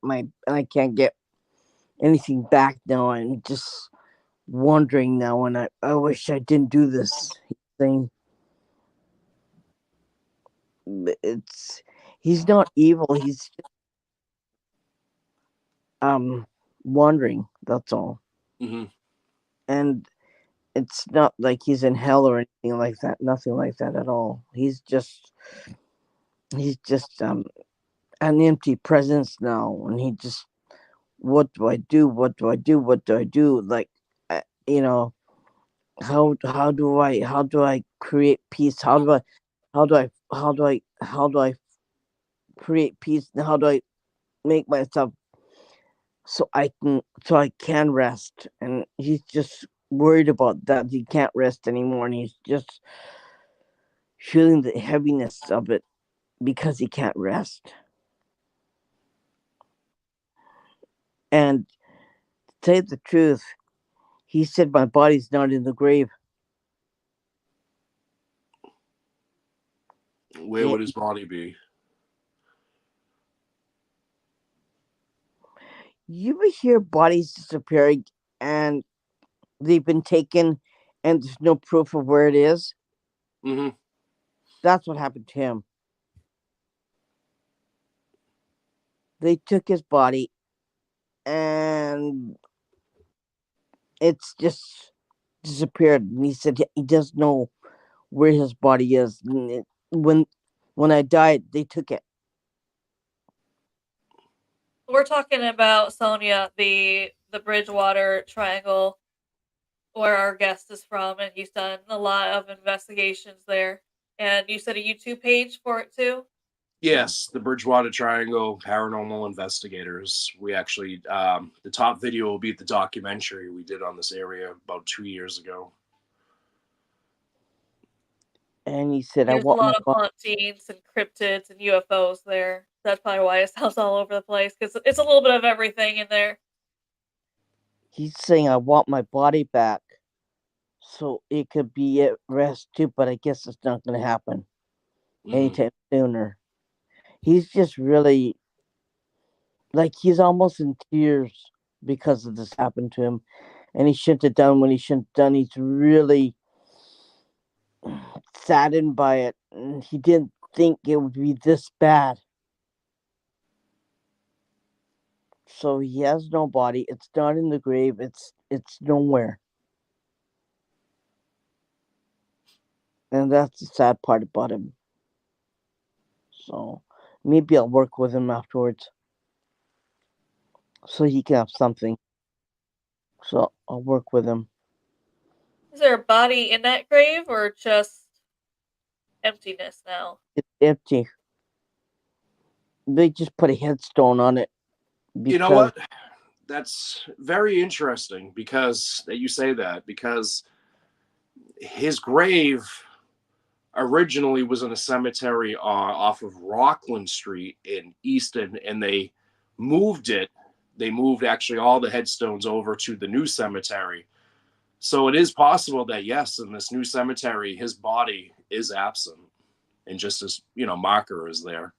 [SPEAKER 3] anything back now. I'm just wondering now, and I wish I didn't do this thing. He's not evil. He's just wandering. That's all.
[SPEAKER 2] Hmm.
[SPEAKER 3] And it's not like he's in hell or anything like that. Nothing like that at all. He's just an empty presence now, and he just, what do I do? What do I do? What do I do? Like, you know, how do I create peace? How do I create peace? And how do I make myself so I can rest? And he's just worried about that. He can't rest anymore, and he's just feeling the heaviness of it because he can't rest. And to tell you the truth, he said my body's not in the grave.
[SPEAKER 2] Where would his body be?
[SPEAKER 3] You ever hear bodies disappearing and they've been taken and there's no proof of where it is?
[SPEAKER 2] Hmm.
[SPEAKER 3] That's what happened to him. They took his body and it's just disappeared. And he said he doesn't know where his body is. And when I died, they took it.
[SPEAKER 1] We're talking about Sonia, the Bridgewater Triangle, where our guest is from, and he's done a lot of investigations there. And you said a YouTube page for it too?
[SPEAKER 2] Yes, the Bridgewater Triangle Paranormal Investigators. We actually, the top video will be the documentary we did on this area about 2 years ago.
[SPEAKER 3] And he said, I
[SPEAKER 1] There's a
[SPEAKER 3] want my
[SPEAKER 1] lot of
[SPEAKER 3] body.
[SPEAKER 1] hauntings and cryptids and UFOs there. That's probably why it sounds all over the place, because it's a little bit of everything in there.
[SPEAKER 3] He's saying, I want my body back so it could be at rest too, but I guess it's not going to happen anytime sooner. He's just really, like, he's almost in tears because of this happened to him. And he shouldn't have done what he shouldn't have done. He's really saddened by it. And he didn't think it would be this bad. So he has no body. It's not in the grave. It's nowhere. And that's the sad part about him. So maybe I'll work with him afterwards. So he can have something. So I'll work with him.
[SPEAKER 1] Is there a body in that grave or just emptiness now?
[SPEAKER 3] It's empty. They just put a headstone on it.
[SPEAKER 2] You know what? That's very interesting because that you say that, because his grave originally was in a cemetery off of Rockland Street in Easton, and they moved it. They moved actually all the headstones over to the new cemetery. So it is possible that, yes, in this new cemetery, his body is absent and just his, marker is there.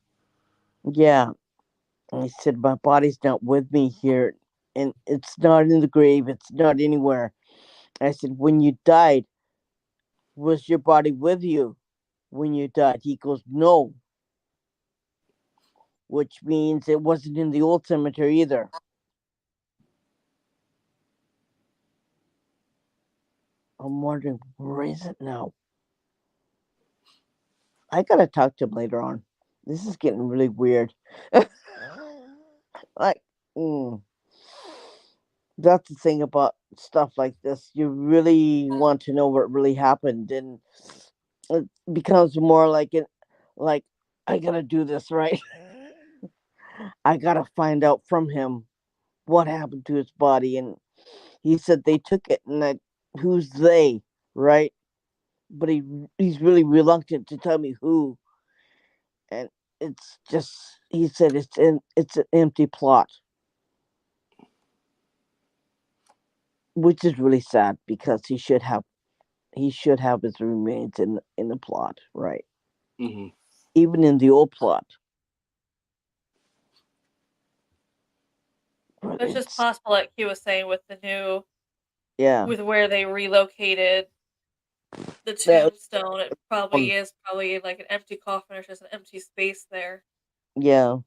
[SPEAKER 3] Yeah. And he said, my body's not with me here. And it's not in the grave. It's not anywhere. I said, when you died, was your body with you when you died? He goes, no. Which means it wasn't in the old cemetery either. I'm wondering, where is it now? I gotta talk to him later on. This is getting really weird. Like, that's the thing about stuff like this. You really want to know what really happened, and it becomes more like it. Like, I gotta do this right. I gotta find out from him what happened to his body, and he said they took it, and who's they, right? But he's really reluctant to tell me who, and it's just, he said it's an empty plot, which is really sad because he should have his remains in the plot, right?
[SPEAKER 2] Mm-hmm.
[SPEAKER 3] Even in the old plot.
[SPEAKER 1] It's just possible, like he was saying, with the new,
[SPEAKER 3] yeah,
[SPEAKER 1] with where they relocated the tombstone, it probably is like an empty coffin or just an empty space there.
[SPEAKER 3] Yeah.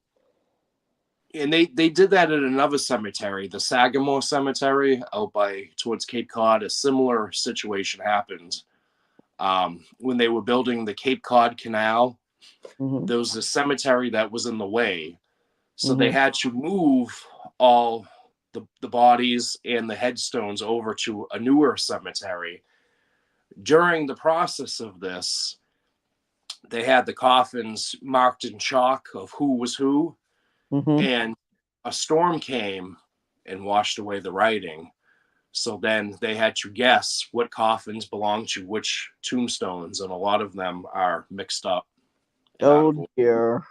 [SPEAKER 2] And they did that at another cemetery, the Sagamore Cemetery out by towards Cape Cod. A similar situation happened when they were building the Cape Cod Canal.
[SPEAKER 3] Mm-hmm.
[SPEAKER 2] There was a cemetery that was in the way, so
[SPEAKER 3] Mm-hmm.
[SPEAKER 2] they had to move all the bodies and the headstones over to a newer cemetery. During the process of this, they had the coffins marked in chalk of who was who.
[SPEAKER 3] Mm-hmm.
[SPEAKER 2] And a storm came and washed away the writing. So then they had to guess what coffins belong to which tombstones, and a lot of them are mixed up.
[SPEAKER 3] Oh dear.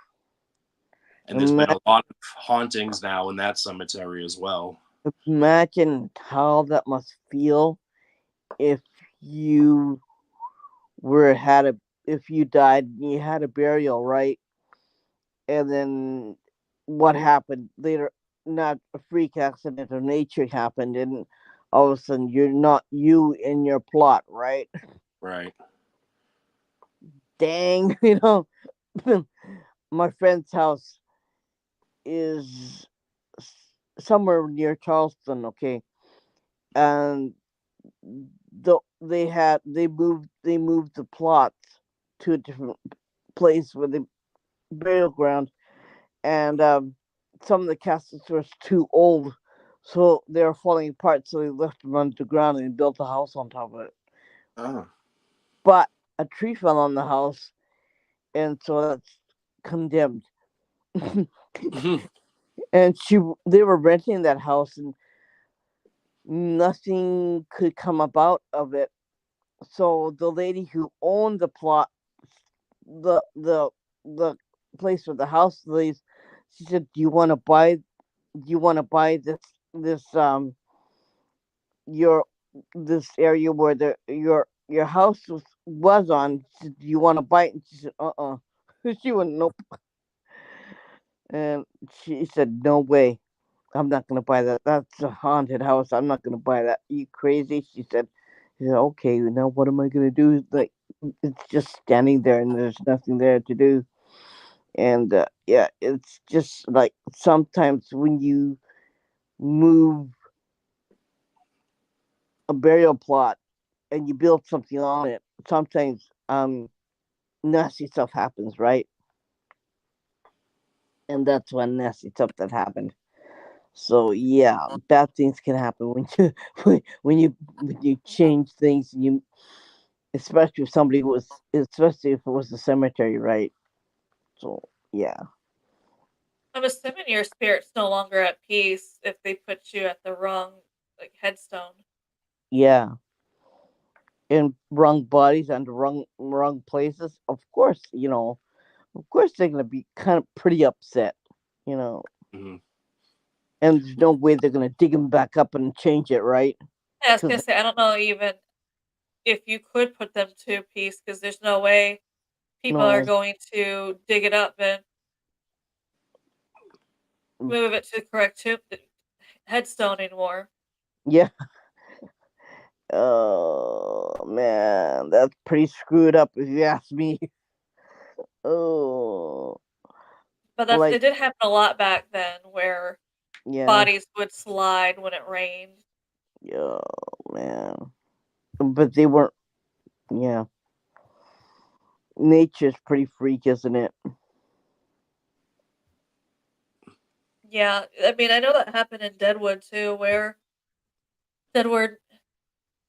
[SPEAKER 2] And there's been a lot of hauntings now in that cemetery as well.
[SPEAKER 3] Imagine how that must feel if you if you died and you had a burial, right? And then what happened later, not a freak accident of nature happened, and all of a sudden you're not you in your plot, right?
[SPEAKER 2] Right.
[SPEAKER 3] Dang, my friend's house is somewhere near Charleston, okay, and they moved the plots to a different place where the burial ground, and some of the caskets were too old, so they were falling apart. So they left them underground and built a house on top of it.
[SPEAKER 2] Oh.
[SPEAKER 3] But a tree fell on the house, and so that's condemned. And they were renting that house, and nothing could come about of it. So the lady who owned the plot, the place where the house lays, she said, "Do you want to buy? Do you want to buy this your this area where your house was on? She said, do you want to buy it?" And she said, She went, "Nope." And she said, "No way. I'm not gonna buy that. That's a haunted house. I'm not gonna buy that. You crazy?" She said, "Okay, now what am I gonna do?" Like, it's just standing there and there's nothing there to do. And yeah, it's just like sometimes when you move a burial plot and you build something on it, sometimes nasty stuff happens, right? And that's one nasty stuff that happened. So yeah, bad things can happen when you when you change things. You, especially if somebody was, especially if it was a cemetery, right? So yeah,
[SPEAKER 1] I'm assuming your spirit's no longer at peace if they put you at the wrong like headstone.
[SPEAKER 3] yeah, in wrong bodies and wrong places. Of course, of course they're gonna be kind of pretty upset, you know.
[SPEAKER 2] Mhm.
[SPEAKER 3] And there's no way they're gonna dig them back up and change it, right?
[SPEAKER 1] Yeah, I was gonna
[SPEAKER 3] Because
[SPEAKER 1] say I don't know even if you could put them to peace because there's no way people are
[SPEAKER 3] no,
[SPEAKER 1] going to dig it up and move it to the correct headstone anymore.
[SPEAKER 3] yeah. Oh man, that's pretty screwed up if you ask me. Oh,
[SPEAKER 1] But
[SPEAKER 3] like
[SPEAKER 1] it did happen a lot back then where
[SPEAKER 3] yeah,
[SPEAKER 1] bodies would slide when it rained.
[SPEAKER 3] yeah, man. But they weren't. Yeah, nature's pretty freak, isn't it?
[SPEAKER 1] Yeah, I mean I know that happened in Deadwood too, where Deadwood,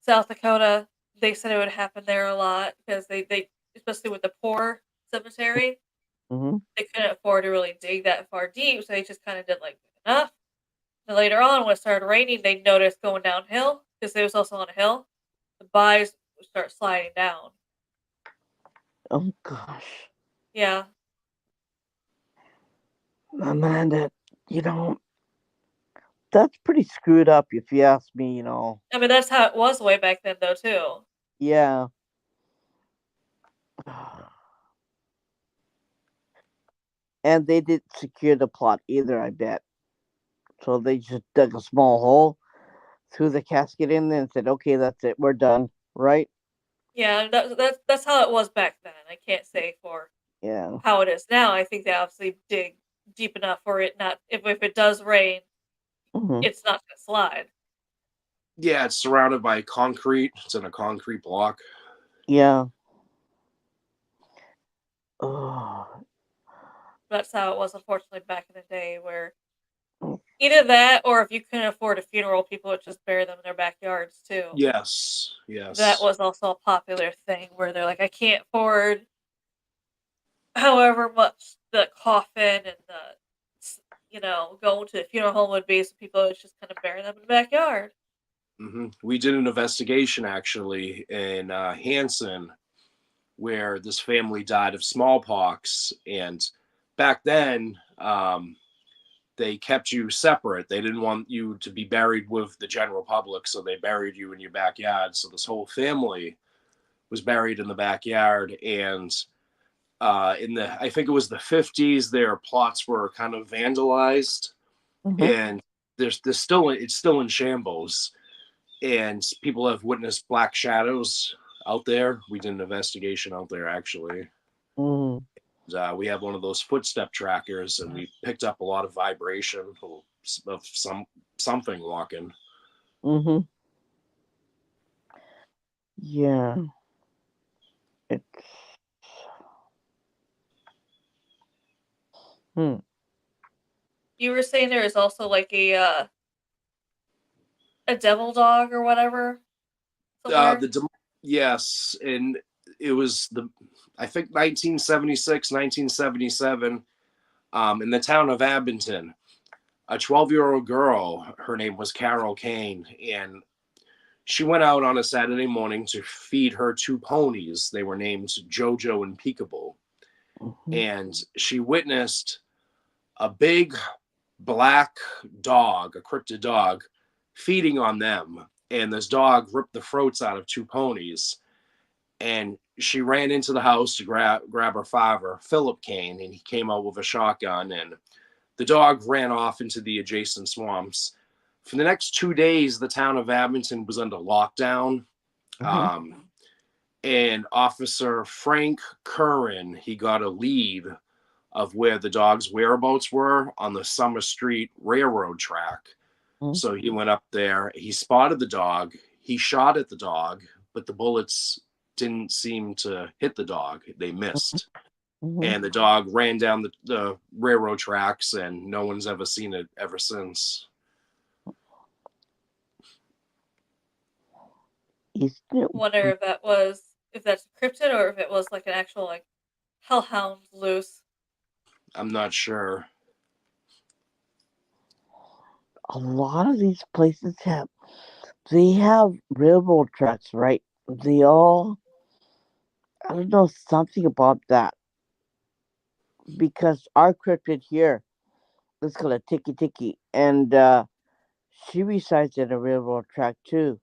[SPEAKER 1] South Dakota, they said it would happen there a lot because they especially with the poor cemetery,
[SPEAKER 3] Hmm.
[SPEAKER 1] they couldn't afford to really dig that far deep, so they just kind of did like enough. And later on, when it started raining, they noticed going downhill because it was also on a hill. The bodies would start sliding down.
[SPEAKER 3] Oh gosh,
[SPEAKER 1] Yeah,
[SPEAKER 3] Amanda, you know that's pretty screwed up if you ask me.
[SPEAKER 1] I mean that's how it was way back then, though too.
[SPEAKER 3] Yeah. And they didn't secure the plot either, I bet. So they just dug a small hole, threw the casket in there, and said, "Okay, that's it. We're done." Right?
[SPEAKER 1] Yeah, that's how it was back then. I can't say for
[SPEAKER 3] Yeah.
[SPEAKER 1] how it is now. I think they obviously dig deep enough for it not if it does rain,
[SPEAKER 3] Hmm.
[SPEAKER 1] it's not gonna slide.
[SPEAKER 2] Yeah, it's surrounded by concrete. It's in a concrete block.
[SPEAKER 3] Yeah. Oh.
[SPEAKER 1] That's how it was, unfortunately, back in the day, where either that or if you couldn't afford a funeral, people would just bury them in their backyards too.
[SPEAKER 2] Yes,
[SPEAKER 1] That
[SPEAKER 2] yes.
[SPEAKER 1] was also a popular thing where they're like, I can't afford however much the coffin and going to the funeral home would be, so people would just kind of bury them in the backyard.
[SPEAKER 2] We did an investigation actually in Hanson where this family died of smallpox. And back then, they kept you separate. They didn't want you to be buried with the general public, so they buried you in your backyard. So this whole family was buried in the backyard. And in the, I think it was the 50s, their plots were kind of vandalized,
[SPEAKER 3] Hmm.
[SPEAKER 2] and there's still it's still in shambles, and people have witnessed black shadows out there. We did an investigation out there actually.
[SPEAKER 3] Hmm.
[SPEAKER 2] We have one of those footstep trackers, and we picked up a lot of vibration, of something walking.
[SPEAKER 3] Mm-hmm. Yeah. It's hmm.
[SPEAKER 1] You were saying there is also like a devil dog or whatever somewhere.
[SPEAKER 2] Yes, and it was I think 1976, 1977, in the town of Abington. A 12-year-old girl, her name was Carol Kane, and she went out on a Saturday morning to feed her two ponies. They were named Jojo and Peekaboo.
[SPEAKER 3] Mhm.
[SPEAKER 2] And she witnessed a big black dog, a cryptid dog, feeding on them. And this dog ripped the throats out of two ponies. And she ran into the house to grab her father, Philip Kane, and he came out with a shotgun. And the dog ran off into the adjacent swamps. For the next 2 days, the town of Abington was under lockdown.
[SPEAKER 3] Mhm.
[SPEAKER 2] And Officer Frank Curran, he got a lead of where the dog's whereabouts were on the Summer Street railroad track.
[SPEAKER 3] Mhm.
[SPEAKER 2] So he went up there, he spotted the dog, he shot at the dog, but the bullets didn't seem to hit the dog. They missed.
[SPEAKER 3] Mhm.
[SPEAKER 2] And the dog ran down the railroad tracks, and no one's ever seen it ever since.
[SPEAKER 3] Isn't it
[SPEAKER 1] Wonder if that's a cryptid or if it was like an actual like hellhound loose.
[SPEAKER 2] I'm not sure.
[SPEAKER 3] a lot of these places have railroad tracks, right? They all I don't know something about that because our cryptid here is called a Tiki Tiki, and she resides at a railroad track too.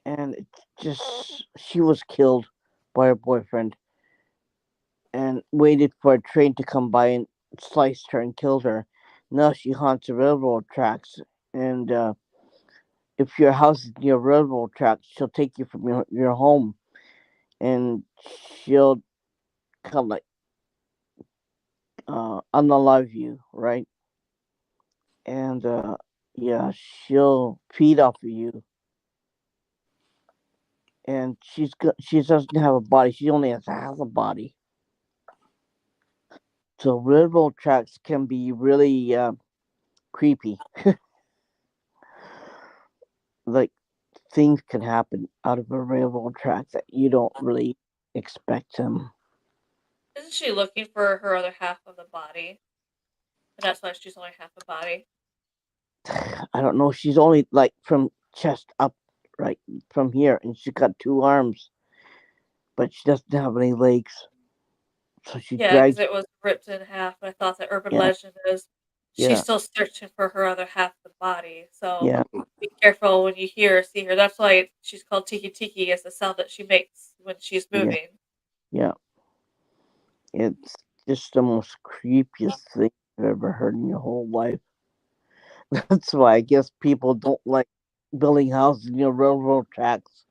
[SPEAKER 3] And it's just she was killed by her boyfriend and waited for a train to come by and sliced her and killed her. Now she haunts the railroad tracks, and if your house is near railroad tracks, she'll take you from your home, and she'll kind of like unalive you, right? And yeah, she'll feed off of you, and she doesn't have a body. She only has half a body. So railroad tracks can be really creepy. Like things can happen out of a railroad track that you don't really expect them.
[SPEAKER 1] Isn't she looking for her other half of the body? And that's why she's only half a body.
[SPEAKER 3] I don't know. She's only like from chest up, right from here, and she's got two arms, but she doesn't have any legs. So she
[SPEAKER 1] Yeah, because
[SPEAKER 3] drags.
[SPEAKER 1] it was ripped in half. And I thought the urban
[SPEAKER 3] Yeah,
[SPEAKER 1] legend is she's
[SPEAKER 3] yeah,
[SPEAKER 1] still searching for her other half of the body. So
[SPEAKER 3] yeah,
[SPEAKER 1] be careful when you hear or see her. That's why she's called Tiki Tiki, is the sound that she makes when she's
[SPEAKER 3] yeah,
[SPEAKER 1] moving.
[SPEAKER 3] yeah. It's just the most creepiest thing you've ever heard in your whole life. That's why I guess people don't like building houses near railroad tracks,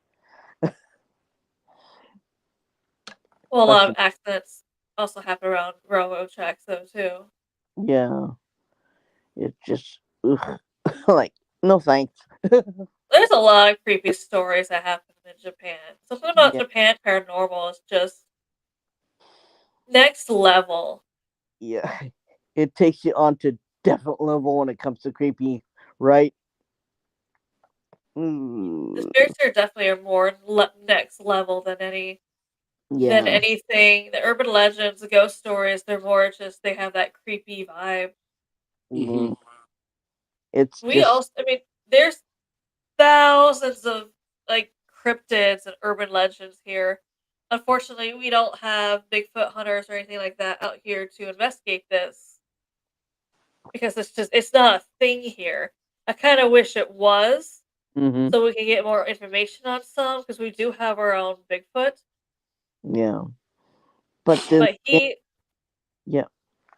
[SPEAKER 1] Well, a lot of
[SPEAKER 3] especially.
[SPEAKER 1] accidents also happen around railroad tracks, though, too.
[SPEAKER 3] Yeah, it's just ugh. Like no thanks.
[SPEAKER 1] There's a lot of creepy stories that happen in Japan. Something about
[SPEAKER 3] Yeah,
[SPEAKER 1] Japan paranormal is just next level.
[SPEAKER 3] yeah. It takes you on to different level when it comes to creepy, right?
[SPEAKER 1] The
[SPEAKER 3] Mm,
[SPEAKER 1] spirits are definitely are more next level than
[SPEAKER 3] yeah.
[SPEAKER 1] anything. The urban legends, the ghost stories, they're more just they have that creepy vibe.
[SPEAKER 2] Mm-hmm.
[SPEAKER 3] Mm, it's
[SPEAKER 1] We
[SPEAKER 3] just
[SPEAKER 1] also, I mean, there's thousands of like cryptids and urban legends here. Unfortunately, we don't have Bigfoot hunters or anything like that out here to investigate this because it's not a thing here. I kind of wish it was
[SPEAKER 3] hmm
[SPEAKER 1] so we can get more information on some because we do have our own Bigfoot,
[SPEAKER 3] yeah. But then
[SPEAKER 1] but
[SPEAKER 3] again, yeah,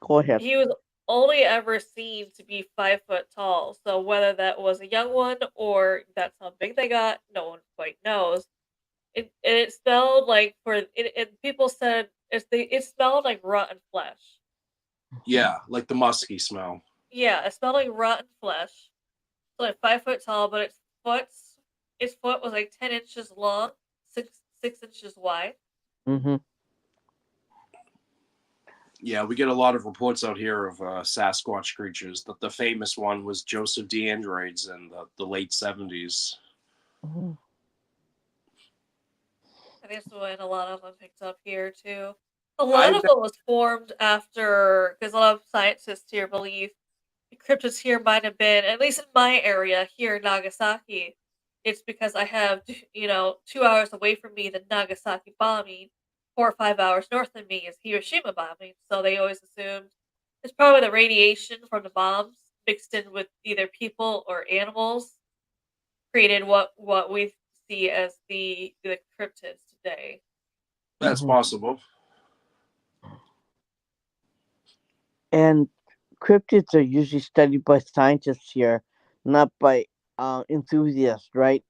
[SPEAKER 3] go ahead.
[SPEAKER 1] he was only ever seen to be 5 foot tall. So whether that was a young one or that's how big they got, no one quite knows. It smelled like people said it smelled like rotten flesh.
[SPEAKER 2] Yeah, like the musky smell.
[SPEAKER 1] Yeah, it smelled like rotten flesh. It's like 5 foot tall, but its foot was like 10 inches long, six inches wide.
[SPEAKER 3] Mm-hmm.
[SPEAKER 2] Yeah, we get a lot of reports out here of Sasquatch creatures. The famous one was Joseph D. Androids in the late 70s.
[SPEAKER 3] Mm-hmm.
[SPEAKER 1] I think that's when a lot of them picked up here too. A lot
[SPEAKER 2] I've
[SPEAKER 1] of it was formed after, because a lot of scientists here believe the cryptids here might have been, at least in my area here in Nagasaki. It's because I have, 2 hours away from me, the Nagasaki bombing, 4 or 5 hours north of me is Hiroshima bombing. So they always assumed it's probably the radiation from the bombs mixed in with either people or animals created what we see as the cryptids today.
[SPEAKER 2] That's
[SPEAKER 3] Mm-hmm.
[SPEAKER 2] possible.
[SPEAKER 3] And cryptids are usually studied by scientists here, not by enthusiasts, right?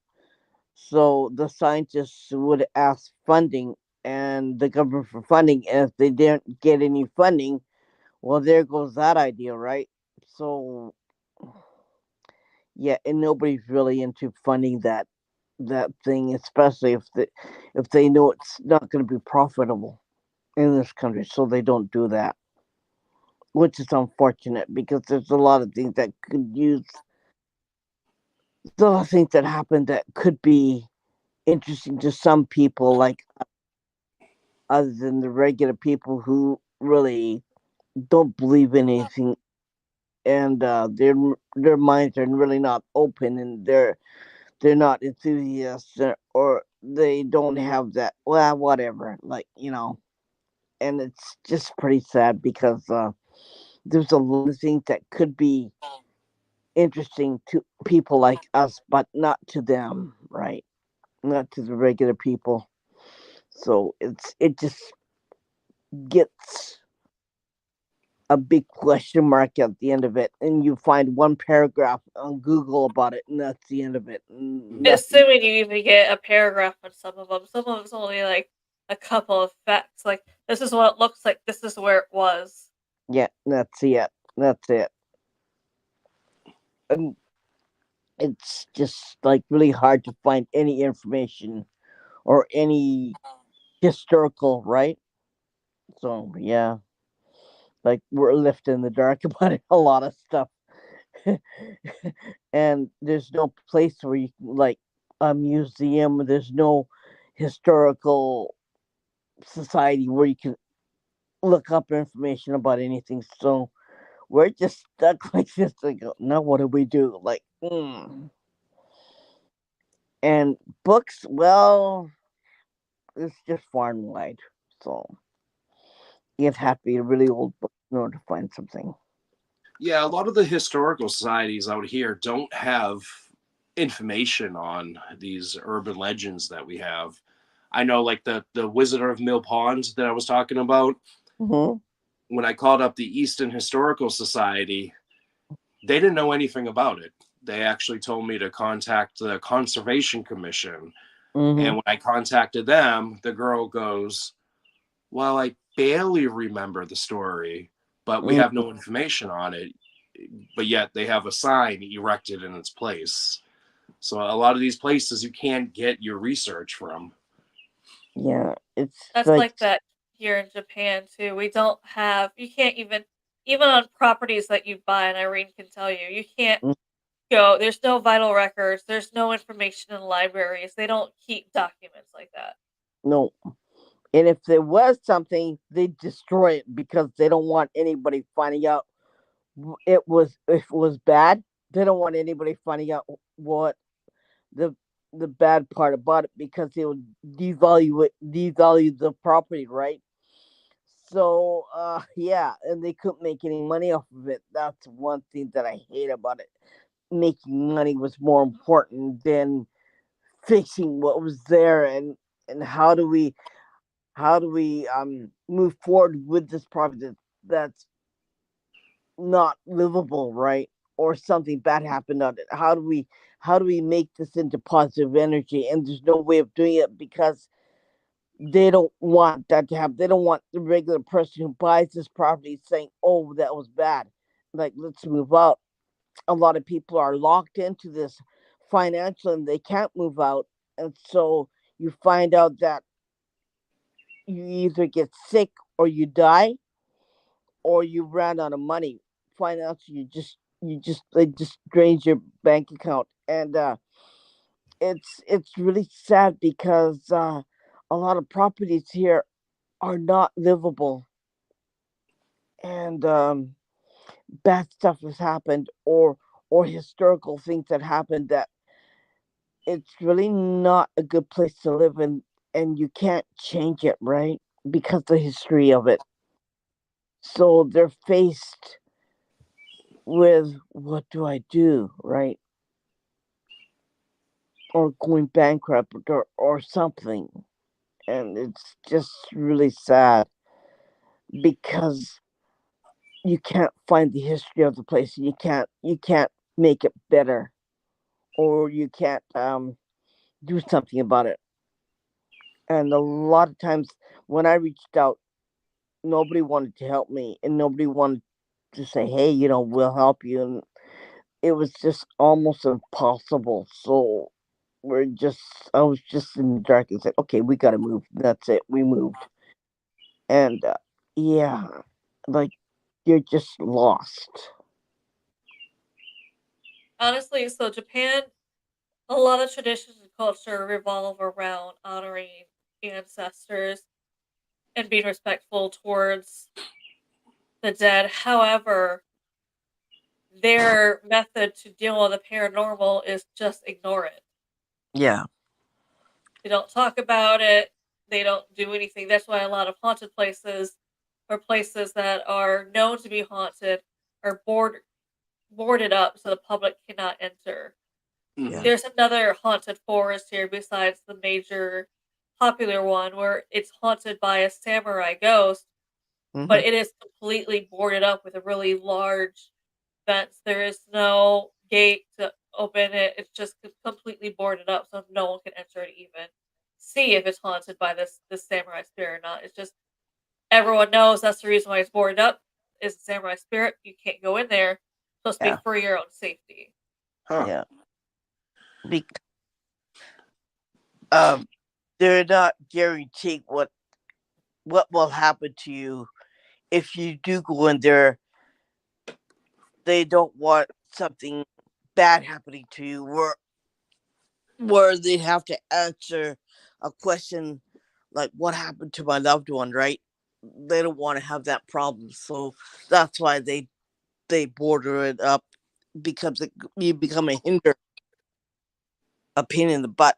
[SPEAKER 3] So the scientists would ask funding and the government for funding, and if they didn't get any funding, well, there goes that idea, right? So yeah, and nobody's really into funding that thing, especially if they know it's not going to be profitable in this country, so they don't do that, which is unfortunate because there's a lot of things that could use. There's a lot of things that happen that could be interesting to some people, like other than the regular people who really don't believe in anything, and their minds are really not open, and they're not enthusiasts, or they don't have that, well, whatever, like, and it's just pretty sad because there's a lot of things that could be interesting to people like us, but not to them, right? Not to the regular people. So it just gets a big question mark at the end of it, and you find one paragraph on Google about it, and that's the end of it. Nothing.
[SPEAKER 1] Assuming you even get a paragraph on some of them. Some of them's only like a couple of facts. Like this is what it looks like. This is where it was.
[SPEAKER 3] Yeah, that's it. That's it. And it's just like really hard to find any information or any historical, right? So yeah, like we're left in the dark about a lot of stuff. And there's no place where you can, like a museum, there's no historical society where you can look up information about anything. So we're just stuck like this. Like, now what do we do? Like, and books, well, it's just far and wide. So you'd have to be a really old book in order to find something.
[SPEAKER 2] Yeah, a lot of the historical societies out here don't have information on these urban legends that we have. I know, like the Wizard of Mill Pond that I was talking about.
[SPEAKER 3] Mm-hmm.
[SPEAKER 2] When I called up the Easton Historical Society, they didn't know anything about it. They actually told me to contact the Conservation Commission.
[SPEAKER 3] Mm-hmm.
[SPEAKER 2] And when I contacted them, the girl goes, "Well, I barely remember the story, but we have no information on it." But yet they have a sign erected in its place. So a lot of these places you can't get your research from.
[SPEAKER 3] Yeah, it's
[SPEAKER 1] That's
[SPEAKER 3] like,
[SPEAKER 1] like that here in Japan too. We don't have. You can't even on properties that you buy. And Irene can tell you, you can't
[SPEAKER 3] mm,
[SPEAKER 1] go. There's no vital records. There's no information in libraries. They don't keep documents like that.
[SPEAKER 3] no. And if there was something, they destroy it because they don't want anybody finding out it was, if it was bad. They don't want anybody finding out what the the bad part about it, because it will devalue the property, right? So yeah, and they couldn't make any money off of it. That's one thing that I hate about it. Making money was more important than fixing what was there, and how do we move forward with this project that's not livable, right? Or something bad happened on it. How do we make this into positive energy? And there's no way of doing it because they don't want that to happen. They don't want the regular person who buys this property saying, "Oh, that was bad." like, let's move out. A lot of people are locked into this financial and they can't move out. And so you find out that you either get sick or you die or you ran out of money. Financially, you just they just drains your bank account. And it's really sad because a lot of properties here are not livable, and bad stuff has happened, or historical things that happened, that it's really not a good place to live in, and you can't change it, right? Because the history of it. So they're faced with, what do I do, right? Or going bankrupt, or something. And it's just really sad because you can't find the history of the place. You can't make it better, or you can't do something about it. And a lot of times when I reached out, nobody wanted to help me, and nobody wanted to say, hey, we'll help you. And it was just almost impossible. So I was just in the dark and said, okay, we got to move. That's it. We moved. And yeah, like, you're just lost.
[SPEAKER 1] Honestly, so Japan, a lot of traditions and culture revolve around honoring ancestors and being respectful towards the dead. However, their method to deal with the paranormal is just ignore it.
[SPEAKER 3] Yeah.
[SPEAKER 1] They don't talk about it. They don't do anything. That's why a lot of haunted places, or places that are known to be haunted, are boarded up so the public cannot enter.
[SPEAKER 3] Yeah.
[SPEAKER 1] There's another haunted forest here besides the major popular one where it's haunted by a samurai ghost,
[SPEAKER 3] Hmm.
[SPEAKER 1] but it is completely boarded up with a really large fence. There is no gate to open it. It's just completely boarded up, so no one can enter it even see if it's haunted by this samurai spirit or not. It's just everyone knows that's the reason why it's boarded up. Is the samurai spirit? You can't go in there. It's supposed to
[SPEAKER 3] Yeah.
[SPEAKER 1] be for your own safety.
[SPEAKER 2] Huh.
[SPEAKER 3] Yeah. Be- um, they're not guaranteeing what will happen to you if you do go in there. They don't want something bad happening to you, where they'd have to answer a question like, what happened to my loved one, right? They don't want to have that problem. So that's why they border it up, because you become a pain in the butt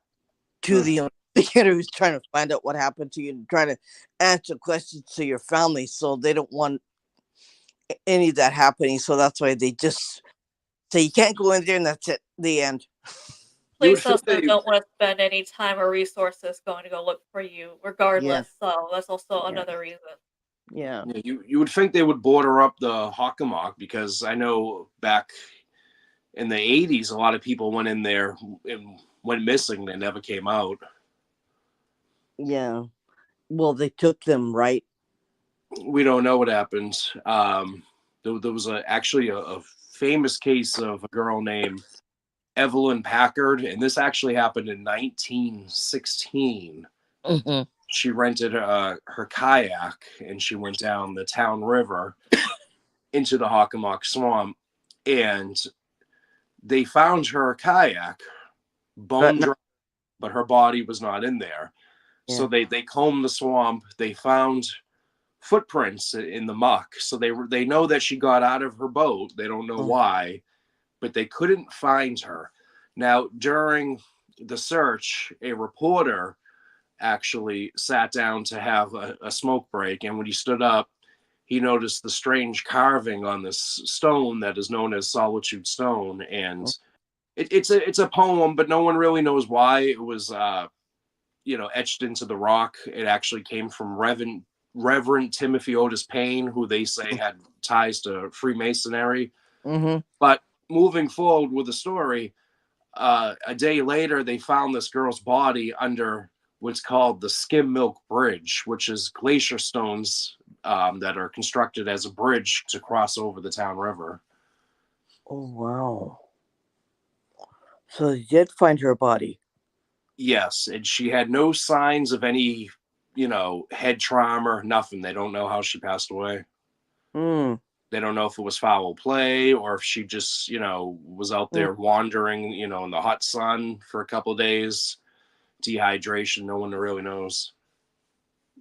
[SPEAKER 3] to
[SPEAKER 2] Hmm.
[SPEAKER 3] the investigator who's trying to find out what happened to you and trying to answer questions to your family. So they don't want any of that happening. So that's why they just say you can't go in there, and that's it. The end.
[SPEAKER 2] You would
[SPEAKER 1] Police
[SPEAKER 2] think
[SPEAKER 1] also
[SPEAKER 2] they
[SPEAKER 1] don't want to spend any time or resources going to go look for you,
[SPEAKER 3] Yeah.
[SPEAKER 1] regardless. So that's also
[SPEAKER 3] Yeah.
[SPEAKER 1] another reason.
[SPEAKER 3] Yeah.
[SPEAKER 2] Yeah, you would think they would border up the Hockomock, because I know back in the 80s a lot of people went in there and went missing. They never came out.
[SPEAKER 3] Yeah. Well, they took them, right?
[SPEAKER 2] We don't know what happened. There was actually a famous case of a girl named Evelyn Packard, and this actually happened in 1916.
[SPEAKER 3] Hmm.
[SPEAKER 2] She rented her kayak and she went down the town river into the Hockomock Swamp, and they found her kayak
[SPEAKER 3] But
[SPEAKER 2] bone
[SPEAKER 3] no,
[SPEAKER 2] dry, but her body was not in there. So
[SPEAKER 3] yeah.
[SPEAKER 2] they combed the swamp. They found footprints in the muck. So they know that she got out of her boat. They don't know
[SPEAKER 3] Oh,
[SPEAKER 2] why, but they couldn't find her. Now, during the search, a reporter actually sat down to have a smoke break, and when he stood up, he noticed the strange carving on this stone that is known as Solitude Stone. And
[SPEAKER 3] oh,
[SPEAKER 2] it's a poem, but no one really knows why it was etched into the rock. It actually came from Reverend Timothy Otis Payne, who they say had ties to Freemasonry.
[SPEAKER 3] mm-hmm.
[SPEAKER 2] But moving forward with the story, a day later, they found this girl's body under what's called the Skim Milk Bridge, which is glacier stones that are constructed as a bridge to cross over the town river.
[SPEAKER 3] Oh wow. So they did find her body.
[SPEAKER 2] Yes, and she had no signs of any, head trauma, nothing. They don't know how she passed away.
[SPEAKER 3] Hmm.
[SPEAKER 2] They don't know if it was foul play or if she just, was out there wandering, in the hot sun for a couple of days. Dehydration, no one really knows.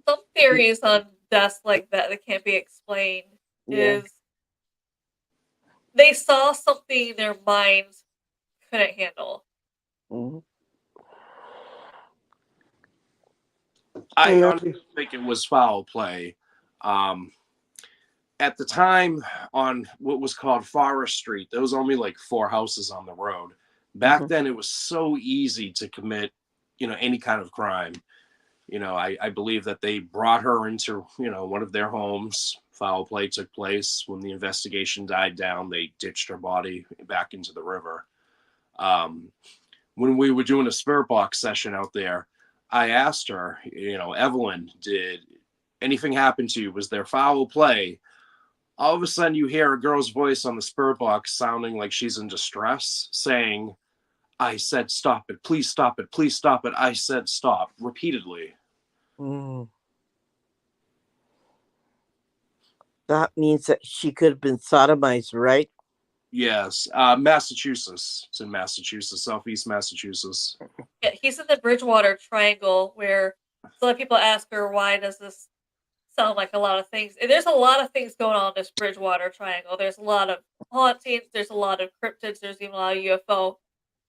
[SPEAKER 1] Some theories on deaths like that can't be explained
[SPEAKER 3] Yeah.
[SPEAKER 1] is they saw something their minds couldn't handle.
[SPEAKER 3] Hmm.
[SPEAKER 2] I
[SPEAKER 3] Yeah.
[SPEAKER 2] honestly think it was foul play. Um, at the time, on what was called Forest Street, there was only like 4 houses on the road. Back then, it was so easy to commit, any kind of crime. I believe that they brought her into, one of their homes. Foul play took place. When the investigation died down, they ditched her body back into the river. When we were doing a spirit box session out there, I asked her, Evelyn, did anything happen to you? Was there foul play? All of a sudden, you hear a girl's voice on the spirit box sounding like she's in distress, saying, I said, stop it. Please stop it. Please stop it. I said, stop, repeatedly.
[SPEAKER 3] Mm. That means that she could have been sodomized, right?
[SPEAKER 2] Yes. Massachusetts. It's in Massachusetts, Southeast Massachusetts.
[SPEAKER 1] Yeah, he's in the Bridgewater Triangle where a lot of people ask her, why does this sound like a lot of things? And there's a lot of things going on in this Bridgewater Triangle. There's a lot of hauntings, there's a lot of cryptids, there's even a lot of UFO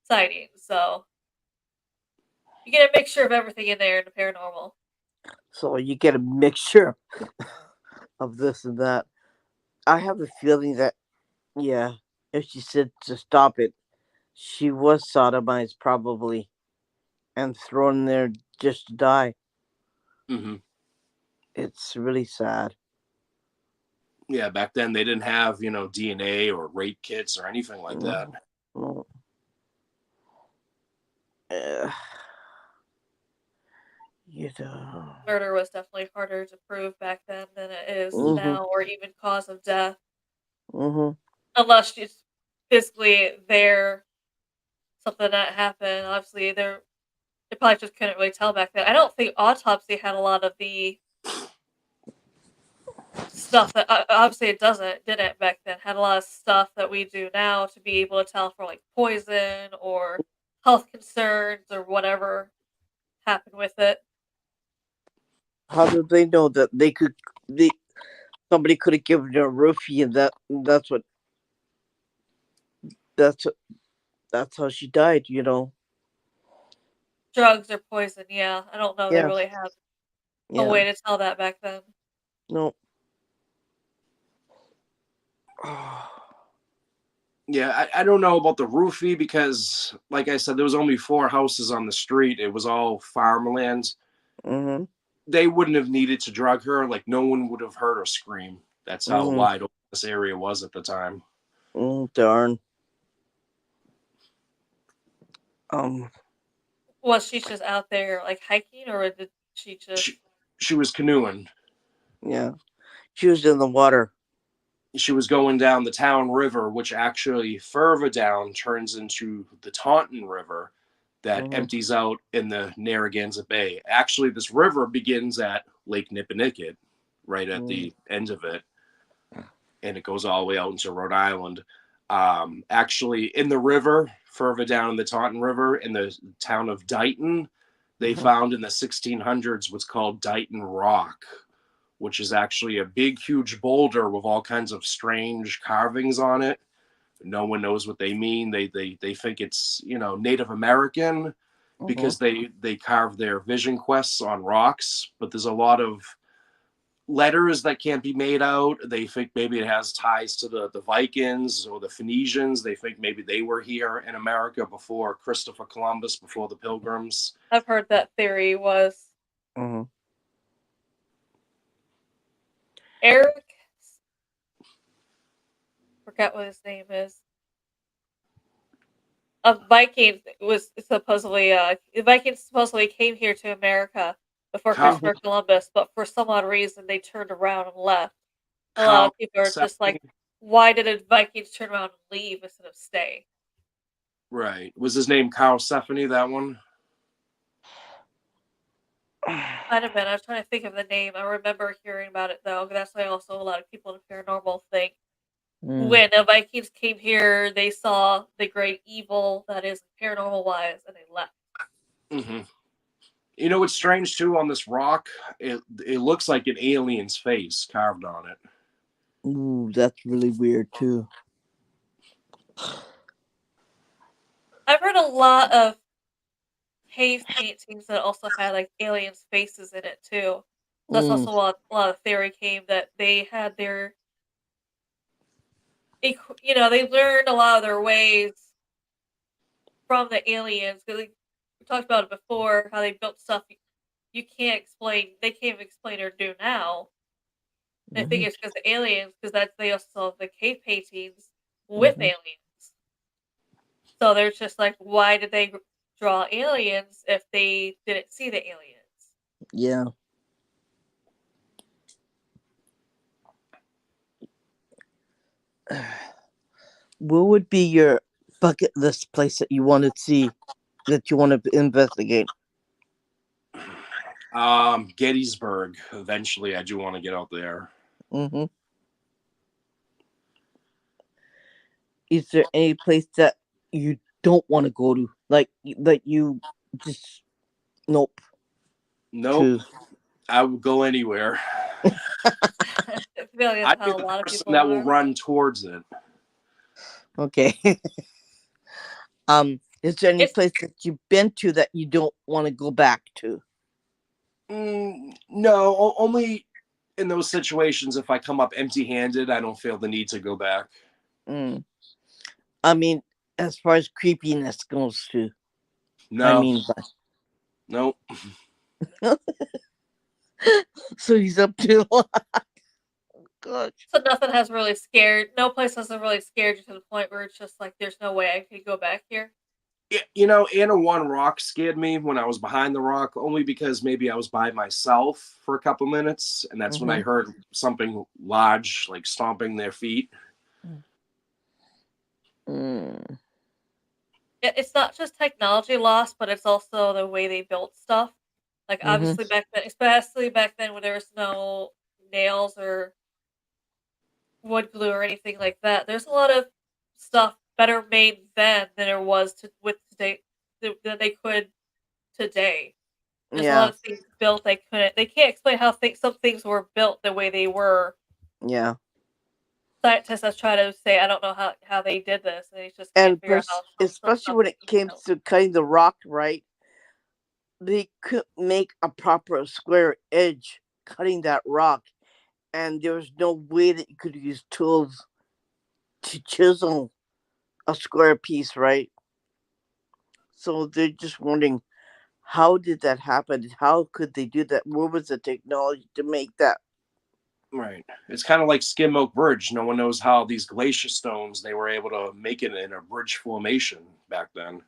[SPEAKER 1] sightings. So you get a mixture of everything in there in the paranormal.
[SPEAKER 3] So you get a mixture of this and that. I have a feeling that, yeah, if she said to stop it, she was sodomized probably and thrown there just to die.
[SPEAKER 2] Mm-hmm.
[SPEAKER 3] It's really sad.
[SPEAKER 2] Yeah, back then they didn't have, DNA or rape kits or anything like that.
[SPEAKER 3] No. Uh, you know.
[SPEAKER 1] Murder was definitely harder to prove back then than it is
[SPEAKER 3] Mhm.
[SPEAKER 1] now, or even cause of death,
[SPEAKER 3] Mhm.
[SPEAKER 1] unless she's physically there, something that happened. Obviously, they probably just couldn't really tell back then. I don't think autopsy had a lot of the stuff that obviously didn't back then. Had a lot of stuff that we do now to be able to tell for like poison or health concerns or whatever happened with it.
[SPEAKER 3] How do they know that somebody could have given her a roofie and that's that's how she died,
[SPEAKER 1] Drugs or poison, yeah. I don't know. They
[SPEAKER 3] Yeah.
[SPEAKER 1] really had a
[SPEAKER 3] Yeah.
[SPEAKER 1] way to tell that back then.
[SPEAKER 3] No.
[SPEAKER 2] Yeah, I don't know about the roofie because, like I said, there was only 4 houses on the street. It was all farmland.
[SPEAKER 3] Mhm.
[SPEAKER 2] They wouldn't have needed to drug her. Like, no one would have heard her scream. That's how
[SPEAKER 3] Mhm.
[SPEAKER 2] wide open this area was at the time.
[SPEAKER 3] Darn. Um.
[SPEAKER 1] Was she just out there like hiking, or did she just?
[SPEAKER 2] She was canoeing.
[SPEAKER 3] Yeah. She was in the water.
[SPEAKER 2] She was going down the town river, which actually further down turns into the Taunton River that empties out in the Narragansett Bay. Actually, this river begins at Lake Nipponicket, right at the end of it, and it goes all the way out into Rhode Island. Actually, in the river, further down in the Taunton River, in the town of Dighton, they found in the 1600s what's called Dighton Rock, which is actually a big, huge boulder with all kinds of strange carvings on it. No one knows what they mean. They think it's Native American because they carve their vision quests on rocks, but there's a lot of letters that can't be made out. They think maybe it has ties to the Vikings or the Phoenicians. They think maybe they were here in America before Christopher Columbus, before the Pilgrims.
[SPEAKER 1] I've heard that theory was Eric. Forgot what his name is. A Viking was supposedly Vikings supposedly came here to America before
[SPEAKER 2] Carl
[SPEAKER 1] Christopher Columbus, but for some odd reason they turned around and left. A lot of people are just like,
[SPEAKER 2] Stephanie?
[SPEAKER 1] why did Vikings turn around and leave instead of stay?
[SPEAKER 2] Right. Was his name Carl Stephanie, that one?
[SPEAKER 1] Might have been. I was trying to think of the name. I remember hearing about it though. That's why also a lot of people in paranormal think
[SPEAKER 3] Mm.
[SPEAKER 1] when the Vikings came here, they saw the great evil that is paranormal wise, and they left.
[SPEAKER 2] Mm-hmm. You know what's strange too on this rock? It looks like an alien's face carved on it.
[SPEAKER 3] Ooh, that's really weird too.
[SPEAKER 1] I've read a lot of cave paintings that also had like aliens' faces in it too. So that's
[SPEAKER 3] Mm.
[SPEAKER 1] also a lot of theory came that they had their, they learned a lot of their ways from the aliens because we talked about it before how they built stuff you can't explain. They can't even explain or do now. And I think
[SPEAKER 3] Mhm.
[SPEAKER 1] it's because the aliens, because they also saw the cave paintings with
[SPEAKER 3] Mhm.
[SPEAKER 1] aliens. So they're just like, why did they draw aliens if they didn't see the aliens?
[SPEAKER 3] Yeah. What would be your bucket list place that you want to see, that you want to investigate?
[SPEAKER 2] Gettysburg. Eventually, I do want to get out there.
[SPEAKER 3] Mm-hmm. Is there any place that you don't want to go to, like that you just nope
[SPEAKER 2] Nope.
[SPEAKER 3] to?
[SPEAKER 2] I would go anywhere.
[SPEAKER 1] I feel like that's
[SPEAKER 2] I'd be
[SPEAKER 1] how a
[SPEAKER 2] the
[SPEAKER 1] lot of
[SPEAKER 2] person
[SPEAKER 1] people
[SPEAKER 2] that will
[SPEAKER 1] are.
[SPEAKER 2] run towards it.
[SPEAKER 3] Okay. Is there any
[SPEAKER 1] It's
[SPEAKER 3] place that you've been to that you don't want to go back to?
[SPEAKER 2] No, only in those situations if I come up empty-handed, I don't feel the need to go back.
[SPEAKER 3] Mm. I mean, as far as creepiness goes too. I
[SPEAKER 2] No,
[SPEAKER 3] mean,
[SPEAKER 2] nope.
[SPEAKER 3] so he's up to a lot. Gosh.
[SPEAKER 1] so nothing has really scared. No place hasn't really scared you to the point where it's just like, there's no way I could go back here.
[SPEAKER 2] You know, Anna One Rock scared me when I was behind the rock, only because maybe I was by myself for a couple minutes, and that's when I
[SPEAKER 3] Mm-hmm.
[SPEAKER 2] heard something large, like stomping their feet.
[SPEAKER 3] Mm.
[SPEAKER 1] It's not just technology loss, but it's also the way they built stuff. Like
[SPEAKER 3] Mm-hmm.
[SPEAKER 1] obviously back then, especially back then when there was no nails or wood glue or anything like that. There's a lot of stuff better made then than there was with today than they could today. There's a lot
[SPEAKER 3] Yeah.
[SPEAKER 1] of things built they couldn't. They can't explain how some things were built the way they were.
[SPEAKER 3] Yeah.
[SPEAKER 1] Scientists have tried to say, I don't know how they did this, and they just can't
[SPEAKER 3] And
[SPEAKER 1] figure out how some
[SPEAKER 3] especially
[SPEAKER 1] stuff
[SPEAKER 3] when it
[SPEAKER 1] is
[SPEAKER 3] came
[SPEAKER 1] built.
[SPEAKER 3] to cutting the rock, right? They couldn't make a proper square edge cutting that rock, and there was no way that you could use tools to chisel a square piece, right? So they're just wondering, how did that happen? How could they do that? Where was the technology to make that?
[SPEAKER 2] Right. It's kind of like Skim Oak Bridge. No one knows how these glacier stones they were able to make it in a bridge formation back then.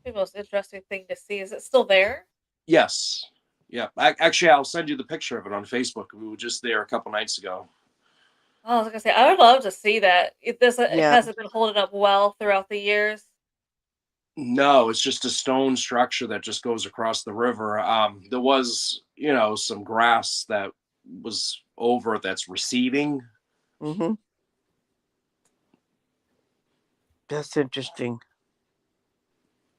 [SPEAKER 1] The most interesting thing to see is it still there?
[SPEAKER 2] Yes. Yeah. Actually, I'll send you the picture of it on Facebook. We were just there a couple nights ago.
[SPEAKER 1] Oh, I was gonna say I would love to see that. It
[SPEAKER 3] Yeah.
[SPEAKER 1] hasn't been holding up well throughout the years.
[SPEAKER 2] No, it's just a stone structure that just goes across the river. There was, some grass that was over that's receding.
[SPEAKER 3] Mm-hmm. That's interesting.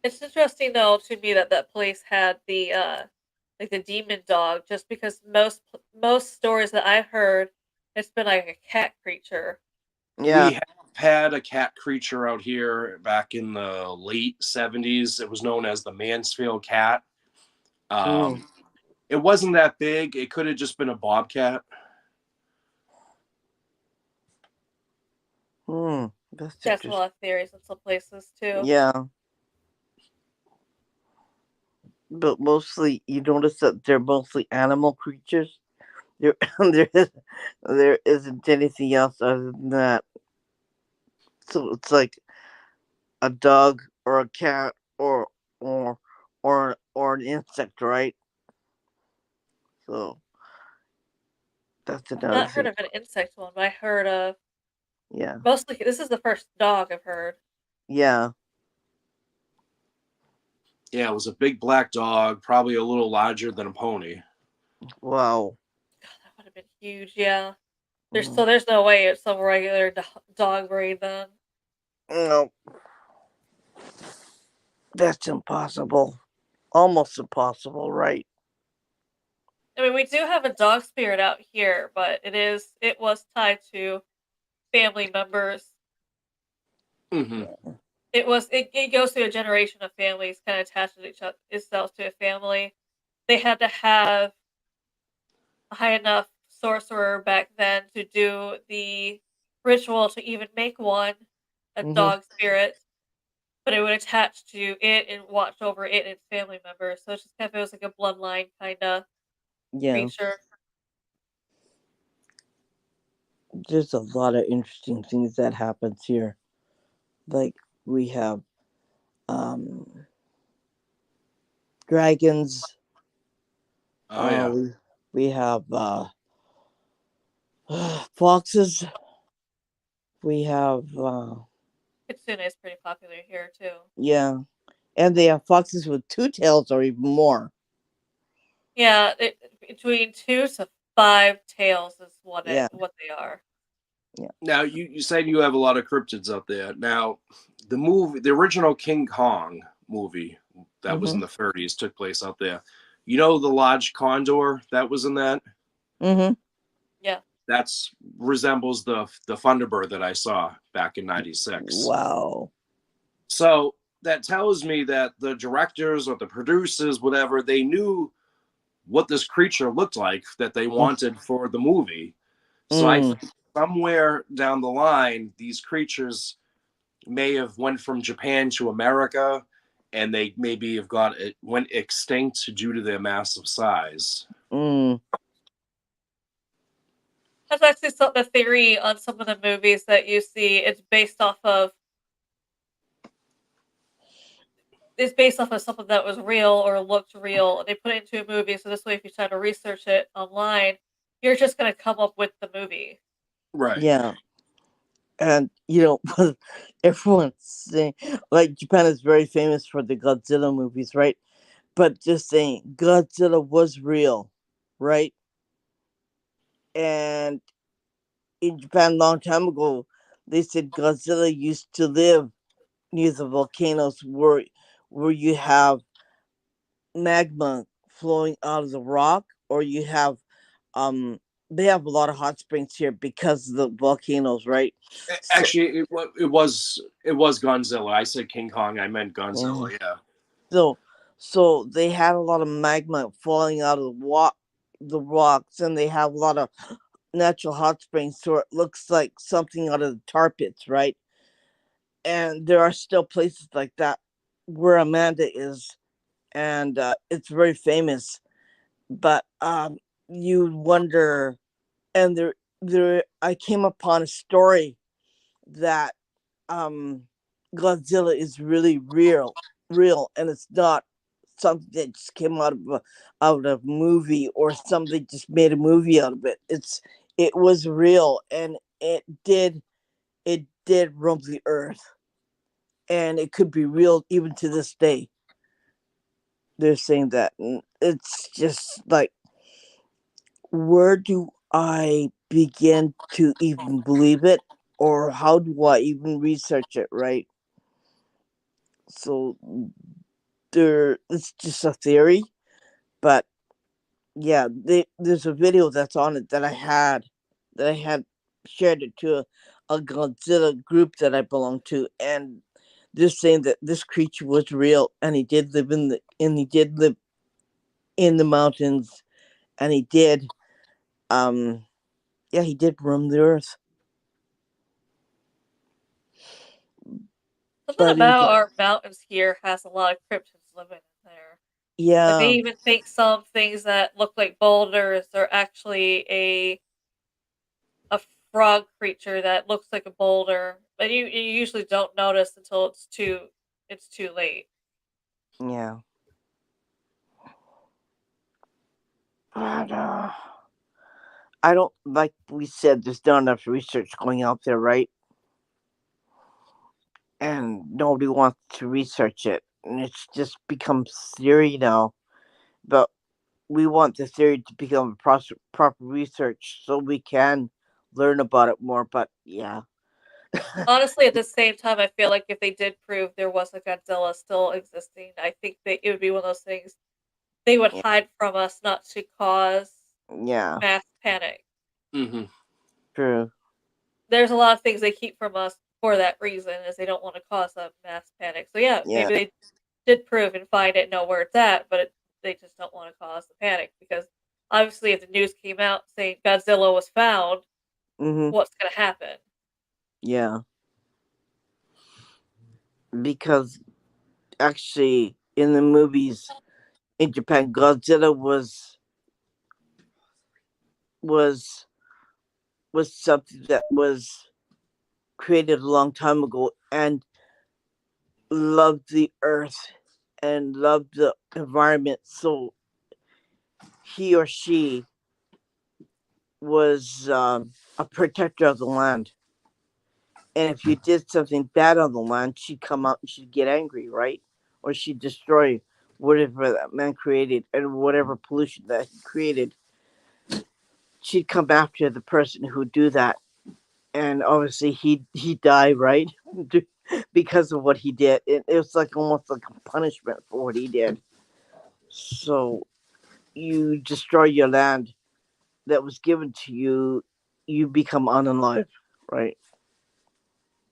[SPEAKER 1] It's interesting though to me that that place had the like the demon dog, just because most stories that I've heard, it's been like a cat creature.
[SPEAKER 3] Yeah.
[SPEAKER 2] We have had a cat creature out here back in the late 70s. It was known as the Mansfield cat.
[SPEAKER 3] Mm.
[SPEAKER 2] Um, it wasn't that big. It could have just been a bobcat.
[SPEAKER 3] That's
[SPEAKER 1] That's a
[SPEAKER 3] interesting.
[SPEAKER 1] lot of theories in some places too.
[SPEAKER 3] Yeah. But mostly, you notice that they're mostly animal creatures. There, there isn't anything else other than that. So it's like a dog or a cat or or or an insect, right? So that's
[SPEAKER 1] I've
[SPEAKER 3] another
[SPEAKER 1] not heard
[SPEAKER 3] thing.
[SPEAKER 1] of an insect one, but I heard of
[SPEAKER 3] Yeah,
[SPEAKER 1] mostly. This is the first dog I've heard.
[SPEAKER 3] yeah.
[SPEAKER 2] Yeah, it was a big black dog, probably a little larger than a pony.
[SPEAKER 3] Wow.
[SPEAKER 1] God, that would have been huge. Yeah.
[SPEAKER 3] Mm.
[SPEAKER 1] There's no way it's some regular dog breed then.
[SPEAKER 3] No, that's impossible. Almost impossible, right?
[SPEAKER 1] I mean, we do have a dog spirit out here, but it was tied to family members.
[SPEAKER 2] Hmm.
[SPEAKER 1] It goes through a generation of families, kind of attaches itself to a family. They had to have a high enough sorcerer back then to do the ritual to even make one, a
[SPEAKER 3] Hmm.
[SPEAKER 1] dog spirit, but it would attach to it and watch over it and its family members. So it's just kind of feels like a bloodline kind of
[SPEAKER 3] Yeah,
[SPEAKER 1] creature.
[SPEAKER 3] there's a lot of interesting things that happens here. Like we have um dragons.
[SPEAKER 2] Oh yeah.
[SPEAKER 3] We have foxes. We have
[SPEAKER 1] Kitsune is pretty popular here too.
[SPEAKER 3] yeah, and they have foxes with two tails or even more.
[SPEAKER 1] Yeah, between 2 to 5 tails is
[SPEAKER 3] Yeah,
[SPEAKER 1] what they are.
[SPEAKER 3] yeah.
[SPEAKER 2] Now you said you have a lot of cryptids out there. Now, the original King Kong movie that was in
[SPEAKER 3] Mhm.
[SPEAKER 2] the 30s took place out there. You know the large condor that was in that?
[SPEAKER 3] Mhm.
[SPEAKER 1] Yeah.
[SPEAKER 2] That's resembles the Thunderbird that I saw back in '96.
[SPEAKER 3] Wow.
[SPEAKER 2] So that tells me that the directors or the producers, whatever, they knew what this creature looked like that they wanted for the movie. So I
[SPEAKER 3] Mm.
[SPEAKER 2] think somewhere down the line, these creatures may have went from Japan to America, and they maybe have went extinct due to their massive size.
[SPEAKER 3] Mm.
[SPEAKER 1] That's actually the theory on some of the movies that you see. It's based off of something that was real or looked real. They put it into a movie, so this way, if you try to research it online, you're just gonna come up with the movie.
[SPEAKER 2] Right.
[SPEAKER 3] Yeah. And everyone's saying like Japan is very famous for the Godzilla movies, right? But just saying Godzilla was real, right? And in Japan, a long time ago, they said Godzilla used to live near the volcanoes where you have magma flowing out of the rock, or you have um they have a lot of hot springs here because of the volcanoes, right? So
[SPEAKER 2] Actually, it was Godzilla. I said King Kong. I meant
[SPEAKER 3] mhm.
[SPEAKER 2] Godzilla. Yeah.
[SPEAKER 3] so so they had a lot of magma falling out of the rocks, and they have a lot of natural hot springs, so it looks like something out of the tar pits, right? And there are still places like that where Amanda is, and it's very famous. But you wonder, and there I came upon a story that um Godzilla is really real, and it's not something that just came out of a movie, or somebody just made a movie out of it. It was real, and it did roam the earth, and it could be real even to this day. They're saying that, and it's just like, where do I begin to even believe it, or how do I even research it, right? So it's just a theory, but yeah, there's a video that's on it that I had shared it to a Godzilla group that I belong to, and they're saying that this creature was real, and he did live in the mountains, and he did um yeah, he did roam the earth.
[SPEAKER 1] Something
[SPEAKER 3] But
[SPEAKER 1] about our mountains here has a lot of cryptids living in there. Like they
[SPEAKER 3] yeah,
[SPEAKER 1] even think some things that look like boulders are actually a frog creature that looks like a boulder, but you usually don't notice until it's too late.
[SPEAKER 3] yeah. But I don't, like we said, there's not enough research going out there, right? And nobody wants to research it. And it's just become theory now. But we want the theory to become proper research so we can learn about it more. But yeah,
[SPEAKER 1] Honestly, at the same time, I feel like if they did prove there was a Godzilla still existing, I think that it would be one of those things they would
[SPEAKER 3] yeah,
[SPEAKER 1] hide from us not to cause
[SPEAKER 3] yeah,
[SPEAKER 1] mass panic.
[SPEAKER 2] Hmm.
[SPEAKER 3] true.
[SPEAKER 1] There's a lot of things they keep from us for that reason, is they don't want to cause a mass panic. So yeah,
[SPEAKER 3] Yeah,
[SPEAKER 1] maybe they did prove and find it, know where it's at, but they just don't want to cause the panic because obviously, if the news came out saying Godzilla was found,
[SPEAKER 3] mm-hmm,
[SPEAKER 1] what's going to happen?
[SPEAKER 3] yeah. Because actually, in the movies in Japan, Godzilla was was something that was created a long time ago and loved the earth and loved the environment. So he or she was a protector of the land. And if you did something bad on the land, she'd come out and she'd get angry, right? Or she'd destroy whatever that man created and whatever pollution that he created. She'd come after the person who do that. And obviously he died, right? Because of what he did. It was like almost like a punishment for what he did. So you destroy your land that was given to you, you become unalive, right?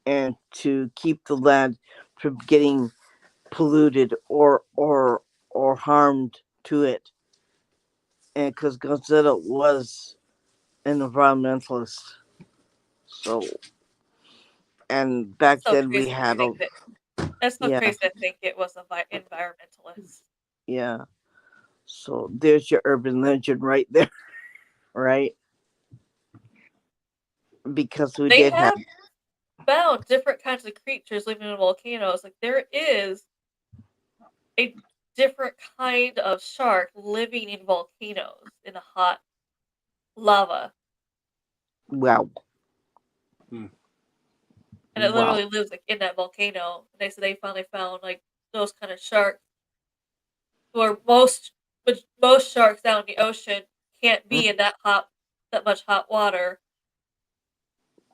[SPEAKER 3] And to keep the land from getting polluted or harmed to it, and because Godzilla was an environmentalist, so and back
[SPEAKER 1] So
[SPEAKER 3] then we
[SPEAKER 1] crazy to
[SPEAKER 3] had a
[SPEAKER 1] think that. That's so
[SPEAKER 3] yeah,
[SPEAKER 1] crazy to think it was a environmentalist.
[SPEAKER 3] yeah. So there's your urban legend right there, right? Because we
[SPEAKER 1] They
[SPEAKER 3] did have
[SPEAKER 1] have found different kinds of creatures living in volcanoes. Like there is a different kind of shark living in volcanoes in the hot lava,
[SPEAKER 3] wow,
[SPEAKER 1] and it
[SPEAKER 3] wow,
[SPEAKER 1] literally lives like in that volcano. They said they finally found like those kind of sharks, where most sharks out in the ocean can't
[SPEAKER 3] mm,
[SPEAKER 1] be in that much hot water.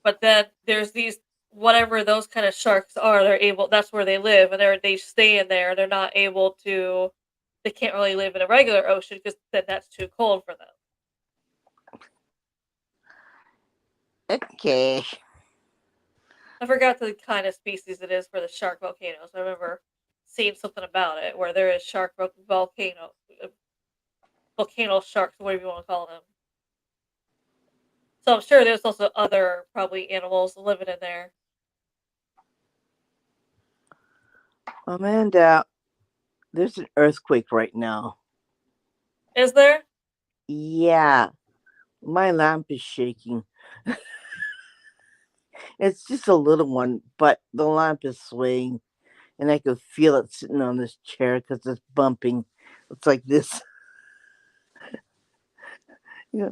[SPEAKER 1] But then there's these whatever those kind of sharks are. They're able. That's where they live, and they stay in there. They're not able to. They can't really live in a regular ocean because then that's too cold for them.
[SPEAKER 3] okay,
[SPEAKER 1] I forgot the kind of species it is for the shark volcanoes. I remember seeing something about it where there is volcano sharks, whatever you want to call them. So I'm sure there's also other probably animals living in there.
[SPEAKER 3] Amanda. There's an earthquake right now.
[SPEAKER 1] Is there?
[SPEAKER 3] Yeah, my lamp is shaking. It's just a little one, but the lamp is swaying, and I could feel it sitting on this chair because it's bumping. It's like this. Yeah.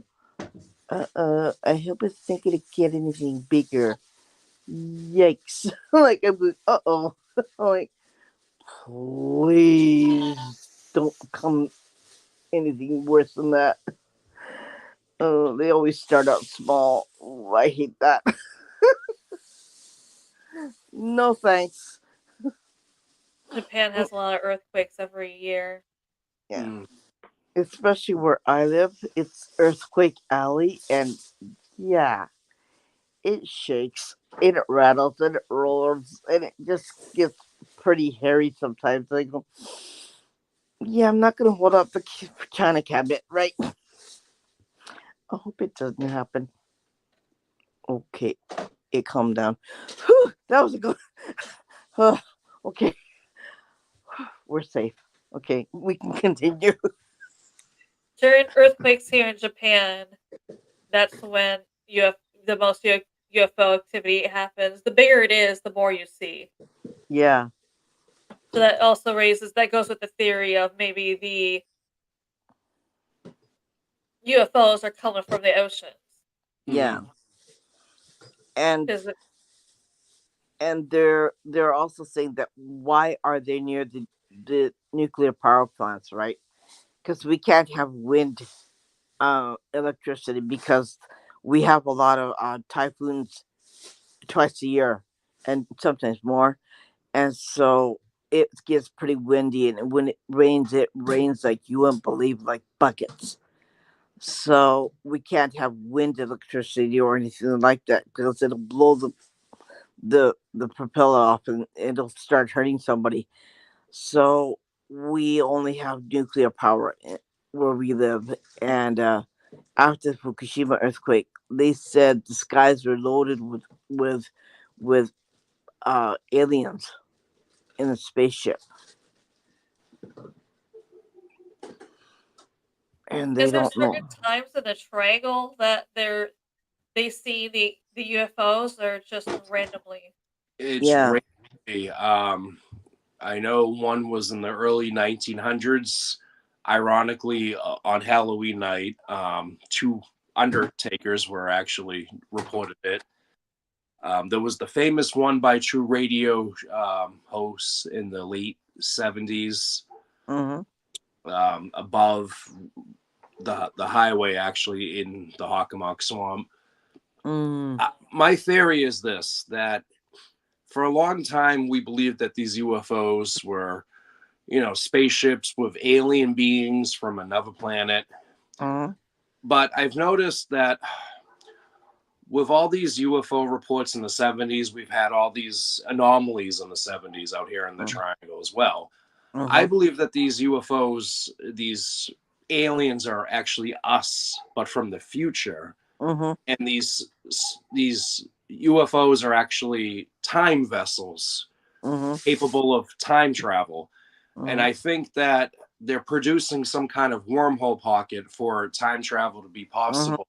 [SPEAKER 3] I hope it's not gonna get anything bigger. Yikes! Like I'm like, oh. Like, please don't come anything worse than that. Oh, they always start out small. Oh, I hate that. No thanks.
[SPEAKER 1] Japan has a lot of earthquakes every year.
[SPEAKER 3] Yeah.
[SPEAKER 2] Mm.
[SPEAKER 3] Especially where I live, it's Earthquake Alley, and yeah, it shakes and it rattles and it roars and it just gets pretty hairy sometimes. I go, yeah, I'm not gonna hold up the china cabinet, right? I hope it doesn't happen. Okay, it calmed down. Whew, that was a good. Uh, okay, we're safe. Okay, we can continue.
[SPEAKER 1] During earthquakes here in Japan, that's when the most UFO activity happens. The bigger it is, the more you see.
[SPEAKER 3] Yeah,
[SPEAKER 1] So that goes with the theory of maybe UFOs are coming from the oceans.
[SPEAKER 3] Yeah. And
[SPEAKER 1] 'Cause
[SPEAKER 3] they're also saying that why are they near the nuclear power plants, right? Because we can't have wind electricity because we have a lot of typhoons twice a year and sometimes more, and so it gets pretty windy, and when it rains like you wouldn't believe, like buckets. So we can't have wind electricity or anything like that because it'll blow the propeller off and it'll start hurting somebody. So we only have nuclear power where we live. And after the Fukushima earthquake, they said the skies were loaded with aliens in a spaceship, and they
[SPEAKER 1] is there
[SPEAKER 3] don't know.
[SPEAKER 1] certain times in the triangle that they see the UFOs, or just randomly?
[SPEAKER 2] It's
[SPEAKER 3] Yeah.
[SPEAKER 2] crazy. I know one was in the early 1900s. Ironically, on Halloween night, two undertakers were actually reported it. There was the famous one by True Radio hosts in the late 70s,
[SPEAKER 3] Hmm.
[SPEAKER 2] above the highway, actually in the Hockomock Swamp.
[SPEAKER 3] Mm.
[SPEAKER 2] My theory is this: that for a long time we believed that these UFOs were, spaceships with alien beings from another planet.
[SPEAKER 3] Hmm.
[SPEAKER 2] But I've noticed that with all these UFO reports in the 70s, we've had all these anomalies in the 70s out here in the Triangle as well. I
[SPEAKER 3] Hmm.
[SPEAKER 2] believe that these UFOs, these aliens, are actually us, but from the future.
[SPEAKER 3] Hmm.
[SPEAKER 2] And these UFOs are actually time vessels
[SPEAKER 3] Hmm.
[SPEAKER 2] capable of time travel. And
[SPEAKER 3] Hmm.
[SPEAKER 2] I think that they're producing some kind of wormhole pocket for time travel to be possible.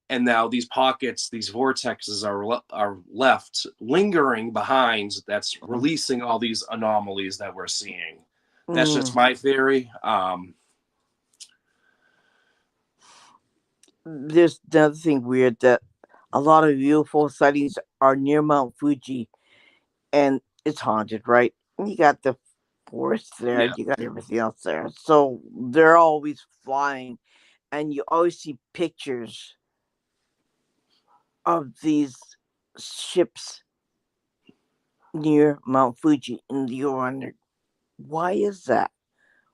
[SPEAKER 2] And now these pockets, these vortexes are left lingering behind. That's releasing all these anomalies that we're seeing. That's just my theory.
[SPEAKER 3] There's another thing weird that a lot of UFO sightings are near Mount Fuji, and it's haunted, right? And you got the forest there,
[SPEAKER 2] Yeah.
[SPEAKER 3] you got everything else there. So they're always flying, and you always see pictures of these ships near Mount Fuji, and you wonder, why is that?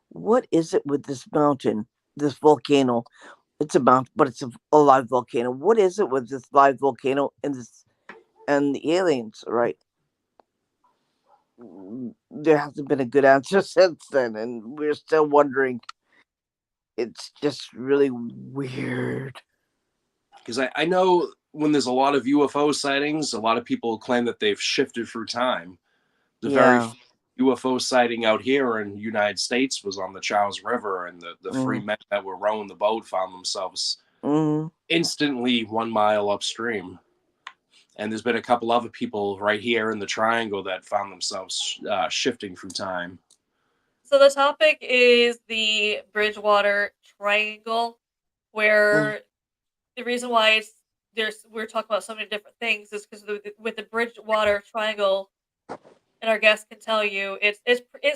[SPEAKER 3] What is it with this mountain, this volcano? It's a mountain, but it's a live volcano. What is it with this live volcano and this and the aliens, right? There hasn't been a good answer since then, and we're still wondering. It's just really weird.
[SPEAKER 2] Because I know when there's a lot of UFO sightings, a lot of people claim that they've shifted through time. The very
[SPEAKER 3] Yeah.
[SPEAKER 2] UFO sighting out here in the United States was on the Charles River, and the three
[SPEAKER 3] Mm.
[SPEAKER 2] men that were rowing the boat found themselves
[SPEAKER 3] Mm.
[SPEAKER 2] instantly 1 mile upstream. And there's been a couple other people right here in the Triangle that found themselves shifting through time.
[SPEAKER 1] So the topic is the Bridgewater Triangle,
[SPEAKER 3] Mm.
[SPEAKER 1] where the reason why we're talking about so many different things is because with the Bridgewater Triangle, and our guest can tell you, it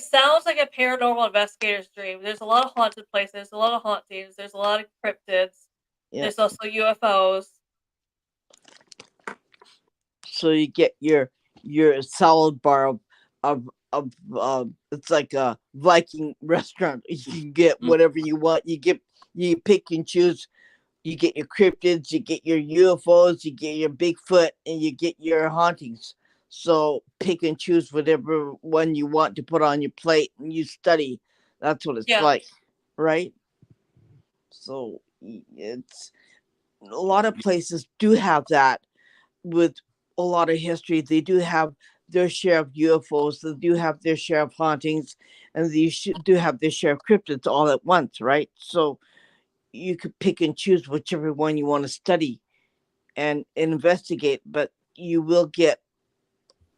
[SPEAKER 1] sounds like a paranormal investigator's dream. There's a lot of haunted places, a lot of hauntings. There's a lot of cryptids.
[SPEAKER 3] Yeah.
[SPEAKER 1] There's also UFOs.
[SPEAKER 3] So you get your salad bar of it's like a Viking restaurant. You can get whatever you want. You pick and choose. You get your cryptids, you get your UFOs, you get your Bigfoot, and you get your hauntings. So pick and choose whatever one you want to put on your plate, and you study. That's what it's
[SPEAKER 1] Yeah.
[SPEAKER 3] like, right? So it's a lot of places do have that with a lot of history. They do have their share of UFOs, they do have their share of hauntings, and they do have their share of cryptids all at once, right? So you could pick and choose whichever one you want to study and investigate, but you will get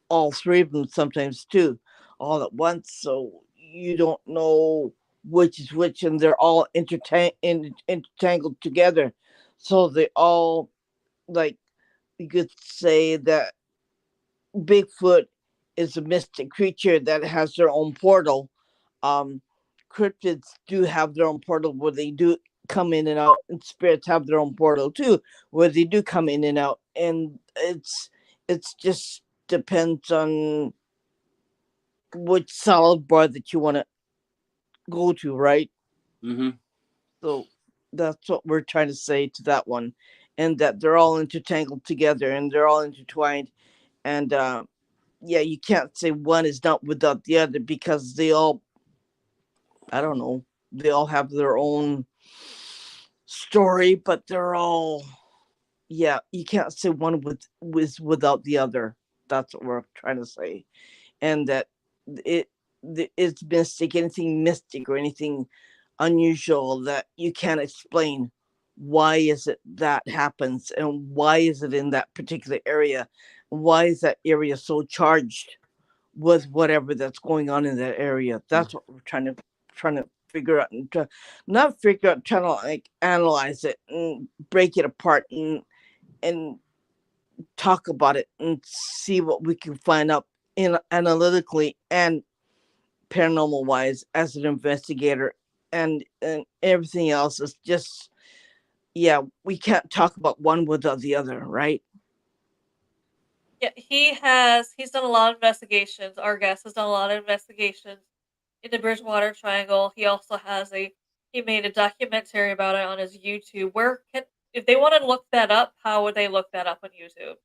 [SPEAKER 3] all three of them sometimes too, all at once. So you don't know which is which, and they're all intertangled together. So they all, like, you could say that Bigfoot is a mystic creature that has their own portal. Um, Cryptids do have their own portal where they do come in and out, and spirits have their own portal too, where they do come in and out. And it's just depends on which solid bar that you want to go to, right?
[SPEAKER 2] Mm-hmm.
[SPEAKER 3] So that's what we're trying to say to that one, and that they're all intertangled together and they're all intertwined. And yeah, you can't say one is not without the other because they all, I don't know, they all have their own story, but they're all, yeah, you can't say one with without the other. That's what we're trying to say. And that it it's mystic, anything mystic or anything unusual that you can't explain. Why is it that happens, and why is it in that particular area? Why is that area so charged with whatever that's going on in that area? That's what we're trying to figure out, and not figure out, trying to like analyze it and break it apart and talk about it and see what we can find out in analytically and paranormal wise as an investigator. And everything else is just, yeah, we can't talk about one without the other, right?
[SPEAKER 1] Yeah, he's done a lot of investigations. Our guest has done a lot of investigations in the Bridgewater Triangle. He made a documentary about it on his YouTube. If they want to look that up, how would they look that up on YouTube?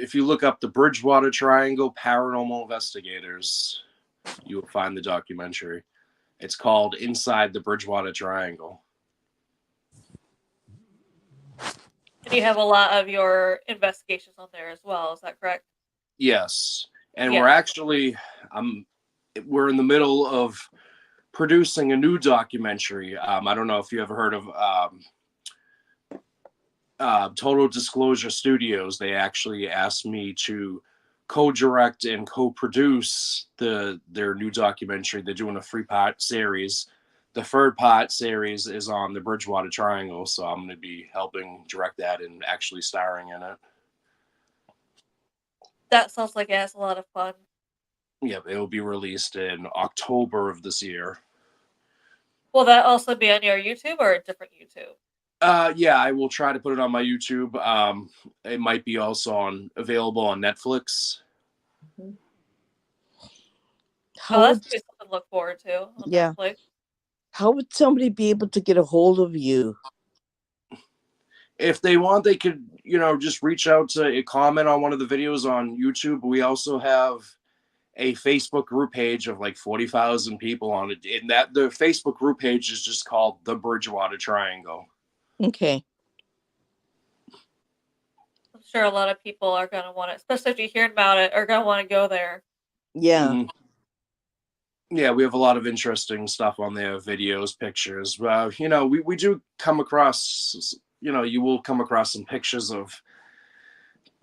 [SPEAKER 2] If you look up the Bridgewater Triangle Paranormal Investigators, you will find the documentary. It's called Inside the Bridgewater Triangle.
[SPEAKER 1] And you have a lot of your investigations on there as well. Is that correct?
[SPEAKER 2] Yes, and
[SPEAKER 1] Yeah.
[SPEAKER 2] we're actually we're in the middle of producing a new documentary. I don't know if you ever heard of Total Disclosure Studios. They actually asked me to co-direct and co-produce their new documentary. They're doing a 3-part series. The 3rd part series is on the Bridgewater Triangle, so I'm going to be helping direct that and actually starring in it.
[SPEAKER 1] That sounds like it has a lot of fun.
[SPEAKER 2] Yeah, it will be released in October of this year.
[SPEAKER 1] Will that also be on your YouTube or a different YouTube?
[SPEAKER 2] Yeah, I will try to put it on my YouTube. It might be also available on Netflix.
[SPEAKER 3] How
[SPEAKER 1] That's
[SPEAKER 3] would,
[SPEAKER 1] gonna be something to look forward to on
[SPEAKER 3] yeah,
[SPEAKER 1] Netflix.
[SPEAKER 3] how would somebody be able to get a hold of you?
[SPEAKER 2] If they want, they could, just reach out to comment on one of the videos on YouTube. We also have a Facebook group page of like 40,000 people on it. And that the Facebook group page is just called the Bridgewater Triangle.
[SPEAKER 3] Okay.
[SPEAKER 1] I'm sure a lot of people are gonna want it, especially if you hear about it, are gonna want to go there.
[SPEAKER 3] Yeah.
[SPEAKER 2] Mhm. Yeah, we have a lot of interesting stuff on there, videos, pictures. We do come across, you will come across some pictures of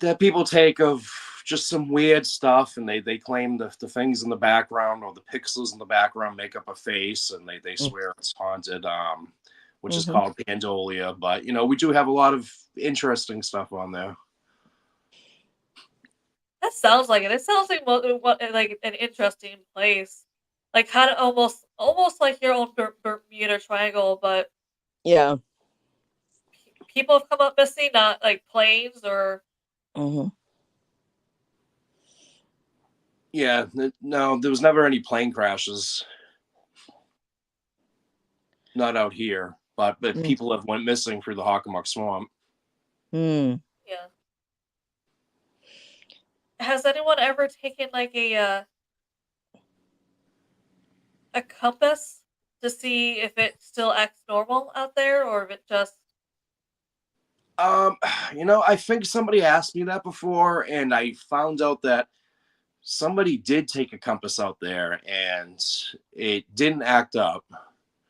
[SPEAKER 2] that people take of just some weird stuff, and they claim the things in the background or the pixels in the background make up a face, and they swear it's haunted, which is called Pandolia. But, we do have a lot of interesting stuff on there.
[SPEAKER 1] That sounds like it. It sounds like like an interesting place, like kind of almost like your own Bermuda Triangle, but
[SPEAKER 3] Yeah.
[SPEAKER 1] people have come up missing, not like planes or.
[SPEAKER 3] Mm-hmm.
[SPEAKER 2] Yeah, no, there was never any plane crashes. Not out here, but people have went missing through the Hockomock Swamp.
[SPEAKER 3] Mm.
[SPEAKER 1] Yeah. Has anyone ever taken like a compass to see if it still acts normal out there, or if it just?
[SPEAKER 2] I think somebody asked me that before, and I found out that somebody did take a compass out there, and it didn't act up.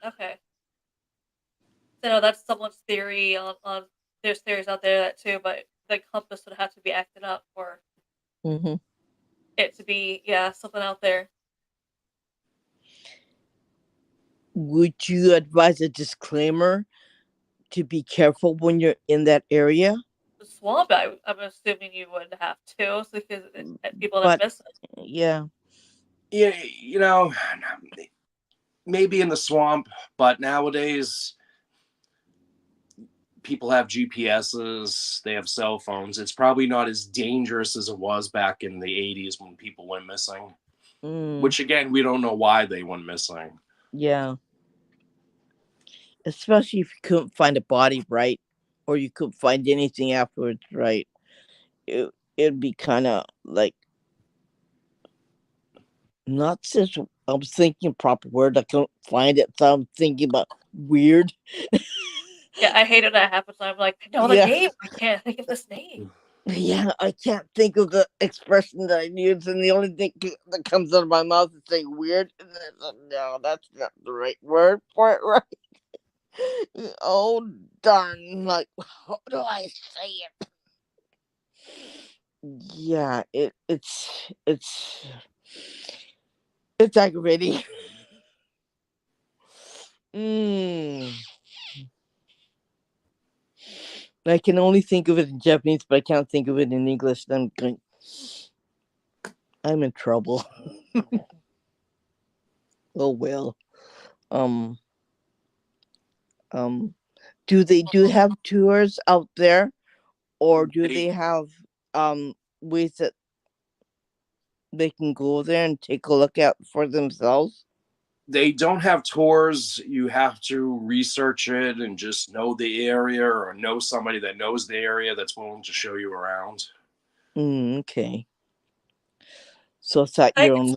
[SPEAKER 1] Okay. So that's someone's theory on there's theories out there that too, but the compass would have to be acting up for it to be something out there.
[SPEAKER 3] would you advise a disclaimer to be careful when you're in that area?
[SPEAKER 1] The swamp, I'm assuming you would have to, so because people that
[SPEAKER 3] But
[SPEAKER 1] miss it.
[SPEAKER 3] yeah,
[SPEAKER 2] Yeah, maybe in the swamp, but nowadays people have GPSs, they have cell phones. It's probably not as dangerous as it was back in the 80s when people went missing.
[SPEAKER 3] mm,
[SPEAKER 2] Which again, we don't know why they went missing.
[SPEAKER 3] yeah. Especially if you couldn't find a body, right? Or you couldn't find anything afterwards, right? It'd be kind of like not such. I was thinking proper word. I couldn't find it, so I'm thinking about weird.
[SPEAKER 1] Yeah, I hate it that happens. I'm like, I know the
[SPEAKER 3] Yeah.
[SPEAKER 1] name. I can't think of this name.
[SPEAKER 3] Yeah, I can't think of the expression that I use, and the only thing that comes out of my mouth is saying weird. And then it's like, no, that's not the right word for it, right? Oh, darn. Like, how do I say it? Yeah, it's aggravating. Mm. I can only think of it in Japanese, but I can't think of it in English. I'm in trouble. Oh well. Um. Um. Do they have tours out there, or do
[SPEAKER 2] They
[SPEAKER 3] they have ways that they can go there and take a look at for themselves?
[SPEAKER 2] they don't have tours. You have to research it and just know the area or know somebody that knows the area that's willing to show you around.
[SPEAKER 3] Okay. So it's at
[SPEAKER 1] I
[SPEAKER 3] your
[SPEAKER 1] could,
[SPEAKER 3] own.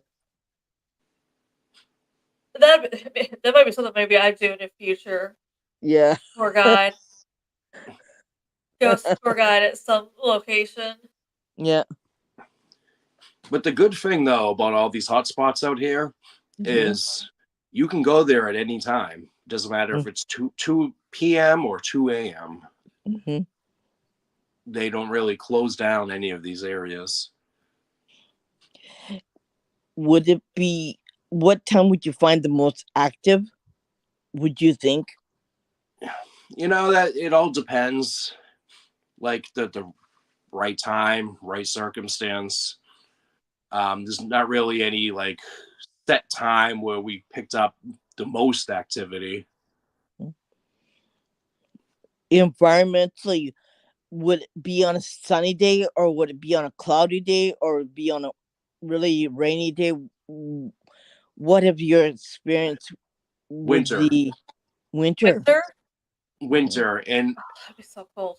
[SPEAKER 1] that might be something maybe I do in the future.
[SPEAKER 3] Yeah.
[SPEAKER 1] Tour guide, ghost tour guide at some location.
[SPEAKER 3] Yeah.
[SPEAKER 2] But the good thing though about all these hotspots out here
[SPEAKER 3] Mhm.
[SPEAKER 2] is you can go there at any time. Doesn't matter if it's 2 p.m. or 2 a.m.
[SPEAKER 3] Mhm.
[SPEAKER 2] They don't really close down any of these areas.
[SPEAKER 3] Would it be? What time would you find the most active? Would you think?
[SPEAKER 2] That it all depends. Like the right time, right circumstance. There's not really any like set time where we picked up the most activity.
[SPEAKER 3] Environmentally, would it be on a sunny day, or would it be on a cloudy day, or would it be on a really rainy day? What have your experience with
[SPEAKER 2] Winter,
[SPEAKER 3] the winter?
[SPEAKER 1] Winter?
[SPEAKER 3] Mhm.
[SPEAKER 2] winter, and
[SPEAKER 1] That'd be so cold.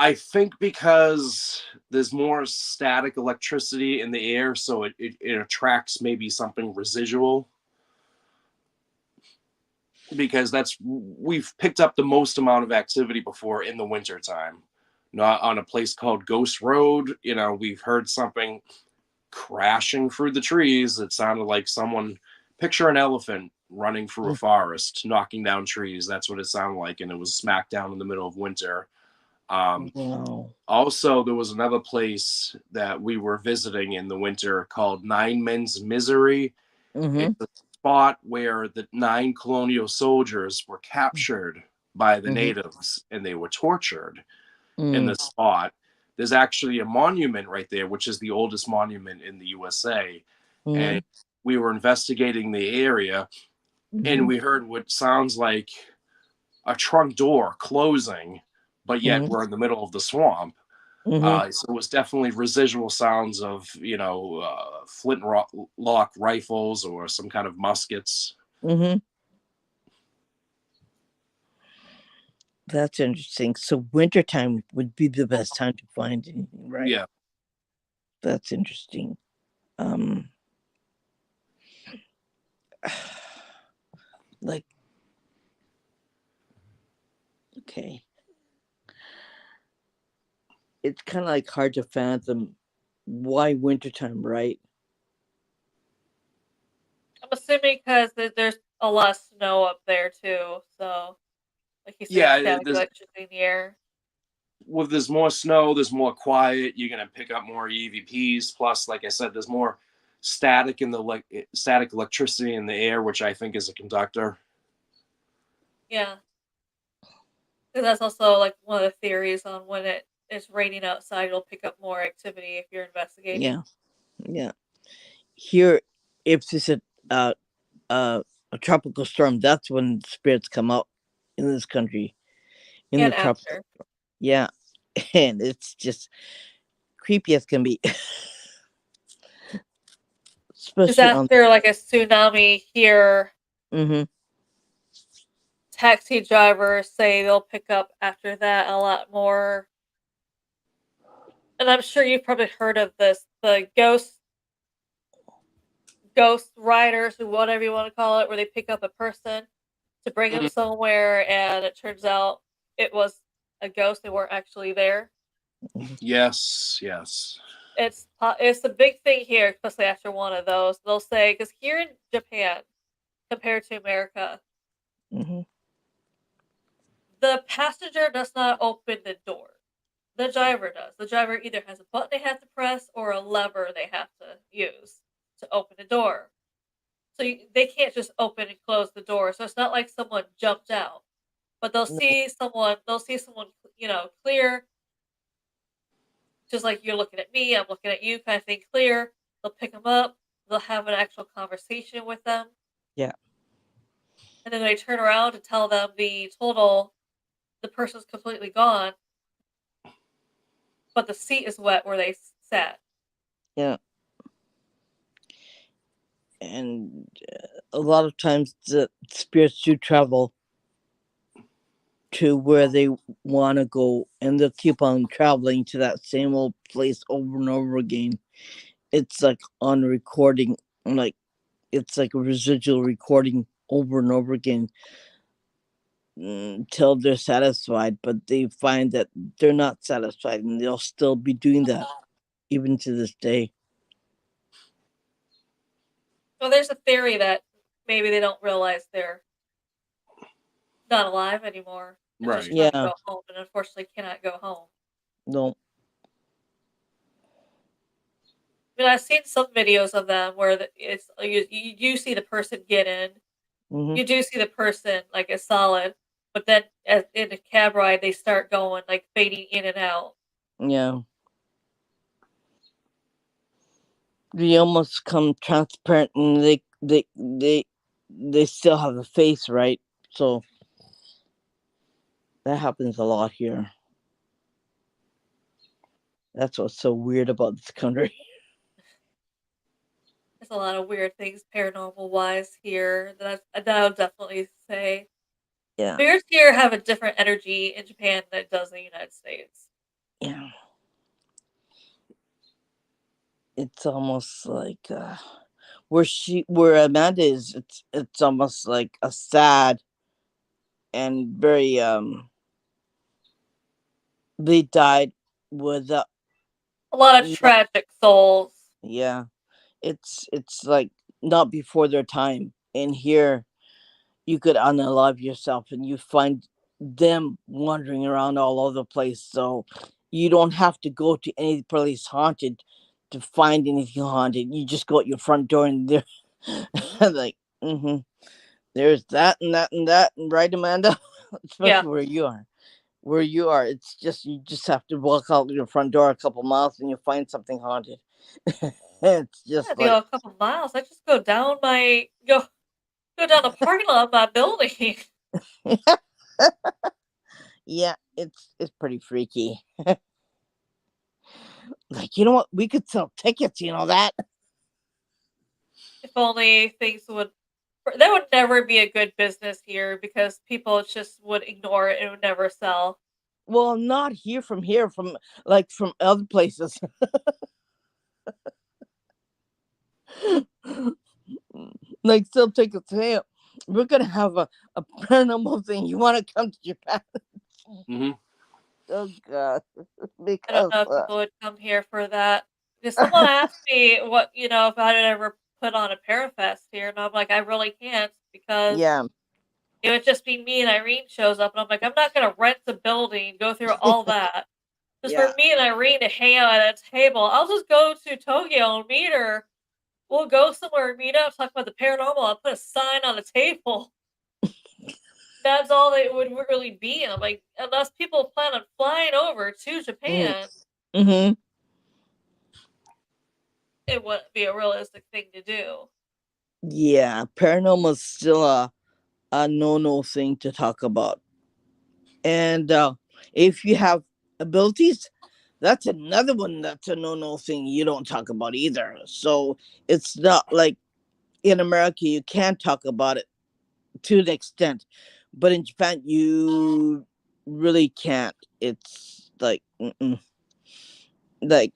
[SPEAKER 2] I think because there's more static electricity in the air, so it attracts maybe something residual. Because we've picked up the most amount of activity before in the winter time. Not on a place called Ghost Road, we've heard something crashing through the trees. It sounded like someone picture an elephant running through a forest, knocking down trees. That's what it sounded like, and it was smack down in the middle of winter.
[SPEAKER 3] Wow.
[SPEAKER 2] Also, there was another place that we were visiting in the winter called Nine Men's Misery.
[SPEAKER 3] Mm-hmm.
[SPEAKER 2] It's a spot where the 9 colonial soldiers were captured by the
[SPEAKER 3] Mm-hmm.
[SPEAKER 2] natives and they were tortured in
[SPEAKER 3] Mm-hmm.
[SPEAKER 2] this spot. There's actually a monument right there, which is the oldest monument in the USA. And we were investigating the area
[SPEAKER 3] Mm-hmm.
[SPEAKER 2] and we heard what sounds like a trunk door closing, but yet
[SPEAKER 3] Mm-hmm.
[SPEAKER 2] we're in the middle of the swamp.
[SPEAKER 3] Mm-hmm.
[SPEAKER 2] So it was definitely residual sounds of, flint lock rifles or some kind of muskets.
[SPEAKER 3] Mm-hmm. That's interesting. So wintertime would be the best time to find anything, right?
[SPEAKER 2] Yeah.
[SPEAKER 3] That's interesting. Um like okay. It's kind of like hard to fathom why wintertime, right?
[SPEAKER 1] I'm assuming because there's a lot of snow up there too. So, like you said,
[SPEAKER 2] Yeah.
[SPEAKER 1] static electricity in the air.
[SPEAKER 2] There's more snow, there's more quiet. You're going to pick up more EVPs. Plus, like I said, there's more static in the static electricity in the air, which I think is a conductor.
[SPEAKER 1] Yeah. 'Cause that's also like one of the theories on when it's raining outside, you'll pick up more activity if you're investigating.
[SPEAKER 3] Yeah, yeah. Here, if it's uh, a tropical storm, that's when spirits come out in this country. In the
[SPEAKER 1] And
[SPEAKER 3] tropical,
[SPEAKER 1] after.
[SPEAKER 3] yeah, and it's just creepy as can be,
[SPEAKER 1] Because
[SPEAKER 3] especially on.
[SPEAKER 1] after like a tsunami here,
[SPEAKER 3] Mm-hmm.
[SPEAKER 1] taxi drivers say they'll pick up after that a lot more. And I'm sure you've probably heard of this, the ghost riders or whatever you want to call it, where they pick up a person to bring them
[SPEAKER 2] Mhm.
[SPEAKER 1] somewhere, and it turns out it was a ghost. They weren't actually there.
[SPEAKER 2] Yes, yes.
[SPEAKER 1] It's a big thing here, especially after one of those. They'll say because here in Japan, compared to America,
[SPEAKER 3] Mm-hmm.
[SPEAKER 1] the passenger does not open the door. The driver does. The driver either has a button they have to press or a lever they have to use to open the door. So they can't just open and close the door. So it's not like someone jumped out, but they'll
[SPEAKER 3] No,
[SPEAKER 1] see someone. They'll see someone, clear, just like you're looking at me. I'm looking at you, kind of thing. Clear. They'll pick them up. They'll have an actual conversation with them,
[SPEAKER 3] yeah,
[SPEAKER 1] and then they turn around to tell them the person's completely gone, but the seat is wet where they sat.
[SPEAKER 3] yeah, and a lot of times the spirits do travel to where they want to go, and they'll keep on traveling to that same old place over and over again. It's like on recording, like it's like a residual recording over and over again until they're satisfied, but they find that they're not satisfied and they'll still be doing that even to this day.
[SPEAKER 1] Well, there's a theory that maybe they don't realize they're not alive anymore and just
[SPEAKER 2] Right.
[SPEAKER 1] trying to
[SPEAKER 3] Yeah,
[SPEAKER 1] go home, and unfortunately cannot go home.
[SPEAKER 3] no,
[SPEAKER 1] I mean, I've seen some videos of them where it's you do see the person get in.
[SPEAKER 3] hmm,
[SPEAKER 1] You do see the person like is solid, but then in the cab ride they start going like fading in and out.
[SPEAKER 3] yeah, they almost come transparent, and they still have a face, right? So that happens a lot here. That's what's so weird about this country.
[SPEAKER 1] There's a lot of weird things paranormal wise here that I'll definitely say.
[SPEAKER 3] Yeah,
[SPEAKER 1] Spirits here have a different energy in Japan than it does in the United States.
[SPEAKER 3] yeah. It's almost like where Amanda is. It's almost like a sad and very They died without.
[SPEAKER 1] A lot of
[SPEAKER 3] Not,
[SPEAKER 1] tragic souls.
[SPEAKER 3] yeah, it's like not before their time. And here you could unalive yourself and you find them wandering around all over the place. So you don't have to go to any place haunted to find anything haunted. You just go at your front door and they're like, mm-hmm, there's that and that and that, and right, Amanda?
[SPEAKER 1] Yeah.
[SPEAKER 3] Especially where you are. Where you are, it's just you just have to walk out your front door a couple miles and you find something haunted. It's
[SPEAKER 1] Yeah,
[SPEAKER 3] just
[SPEAKER 1] to go
[SPEAKER 3] like,
[SPEAKER 1] a couple miles. I just go down the parking lot of my building.
[SPEAKER 3] yeah, it's pretty freaky. Like, you know what? We could sell tickets, you know that?
[SPEAKER 1] If only things would. That would never be a good business here because people just would ignore it and would never sell.
[SPEAKER 3] Well, not here, from like from other places. Like, sell tickets. Hey, we're gonna have a paranormal thing. You want to come to Japan?
[SPEAKER 2] Hmm.
[SPEAKER 3] Oh God,
[SPEAKER 1] I don't
[SPEAKER 3] because
[SPEAKER 1] know if people would come here for that. Because someone asked me if I'd ever put on a Parafest here, and I'm like, I really can't because
[SPEAKER 3] yeah,
[SPEAKER 1] it would just be me and Irene shows up, and I'm like, I'm not gonna rent the building, go through all that. Just
[SPEAKER 3] yeah,
[SPEAKER 1] for me and Irene to hang out at a table. I'll just go to Tokyo and meet her. We'll go somewhere and meet up, talk about the paranormal. I'll put a sign on the table. that's all it would really be. I'm like, unless people plan on flying over to Japan,
[SPEAKER 3] Mm-hmm.
[SPEAKER 1] it wouldn't be a realistic thing to do.
[SPEAKER 3] Yeah, paranormal is still a no thing to talk about. And if you have abilities, that's another one that's a no thing you don't talk about either. So it's not like in America you can talk about it to an extent, but in Japan you really can't. It's like, like,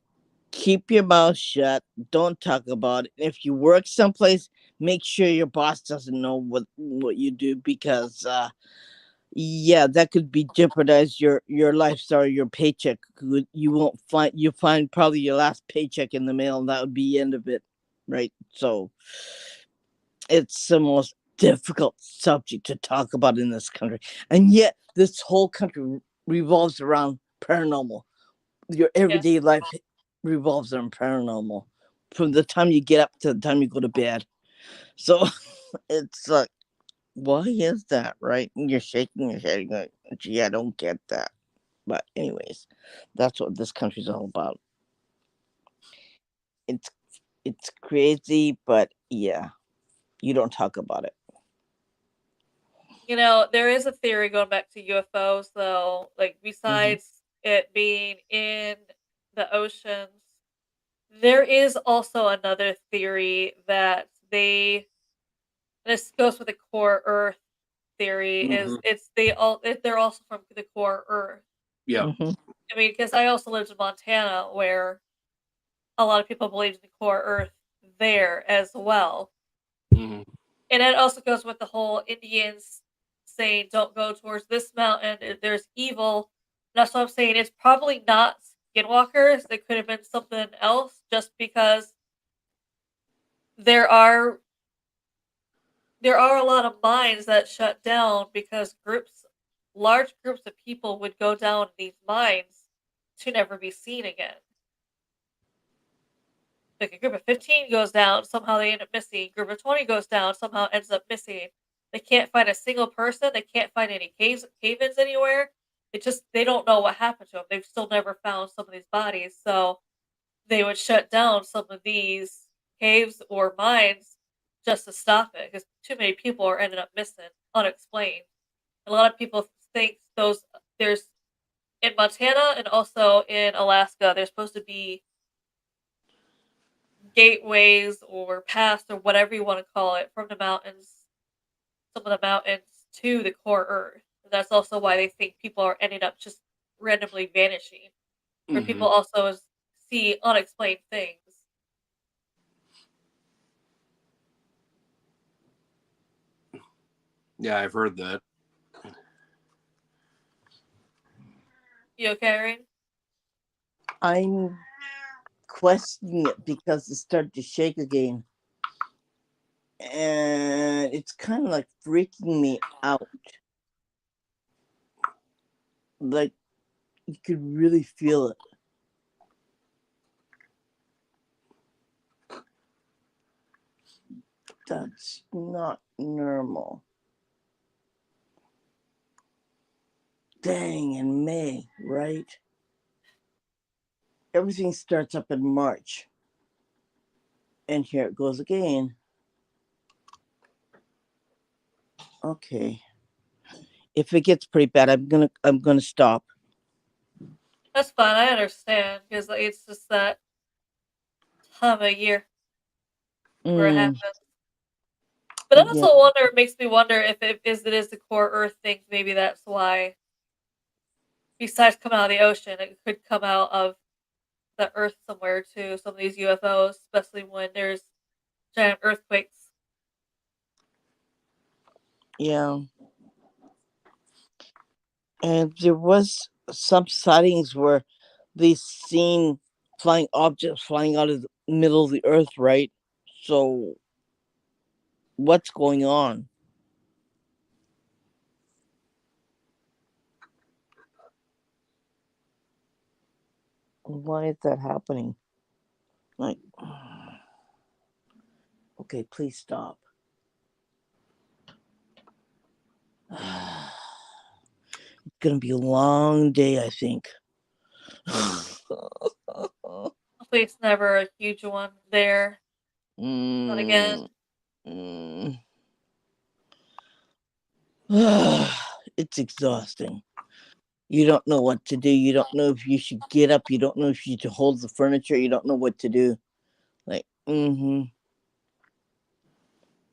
[SPEAKER 3] keep your mouth shut. Don't talk about it. If you work someplace, make sure your boss doesn't know what you do, because yeah, that could be jeopardize your lifestyle, your paycheck. You won't find, you find probably your last paycheck in the mail, and that would be the end of it, right? So it's the most difficult subject to talk about in this country, and yet this whole country revolves around paranormal. Your
[SPEAKER 1] Yeah.
[SPEAKER 3] everyday life revolves around paranormal, from the time you get up to the time you go to bed. So it's like, why is that, right? And you're shaking your head, you're like, gee, I don't get that. But anyways, that's what this country's all about. It's it's crazy, but yeah, you don't talk about it.
[SPEAKER 1] You know, there is a theory going back to UFOs, though. Like,
[SPEAKER 3] Hmm.
[SPEAKER 1] besides it being in the oceans, there is also another theory that this goes with the core Earth theory.
[SPEAKER 2] Hmm.
[SPEAKER 1] Is they're also from the core Earth.
[SPEAKER 2] Yeah.
[SPEAKER 3] Hmm.
[SPEAKER 1] I mean, because I also lived in Montana, where a lot of people believed in the core Earth there as well.
[SPEAKER 2] Hmm.
[SPEAKER 1] And it also goes with the whole Indians saying, "Don't go towards this mountain. There's evil." That's what I'm saying. It's probably not skinwalkers. It could have been something else. Just because there are there are a lot of mines that shut down because large groups of people would go down these mines to never be seen again. Like a group of 15 goes down, somehow they end up missing. A group of 20 goes down, somehow ends up missing. They can't find a single person. They can't find any cave-ins anywhere. They don't know what happened to them. They've still never found some of these bodies. So they would shut down some of these caves or mines just to stop it because too many people are ended up missing, unexplained. A lot of people think there's in Montana and also in Alaska, there's supposed to be gateways or paths or whatever you want to call it from the mountains, some of the mountains to the core Earth. That's also why they think people are ending up just randomly vanishing, where
[SPEAKER 2] Hmm.
[SPEAKER 1] people also see unexplained things.
[SPEAKER 2] Yeah, I've heard that.
[SPEAKER 1] You okay, Irene?
[SPEAKER 3] I'm questioning it because it started to shake again, and it's kind of like freaking me out. Like, you could really feel it. That's not normal. Dang, in May, right? Everything starts up in March. And here it goes again. Okay. If it gets pretty bad, I'm gonna stop.
[SPEAKER 1] That's fine. I understand because it's just that time of year where it
[SPEAKER 3] Mm,
[SPEAKER 1] happens. But I
[SPEAKER 3] yeah,
[SPEAKER 1] also wonder. It makes me wonder if it is the core Earth thing. Maybe that's why. Besides coming out of the ocean, it could come out of the Earth somewhere too. Some of these UFOs, especially when there's giant earthquakes.
[SPEAKER 3] yeah. And there was some sightings where they seen flying objects flying out of the middle of the earth, right? So what's going on? Why is that happening? Like, okay, please stop. gonna be a long day, I think.
[SPEAKER 1] Hopefully it's never a huge one there. Not again.
[SPEAKER 3] Mm. It's exhausting. You don't know what to do. You don't know if you should get up. You don't know if you should hold the furniture. You don't know what to do. Like, oh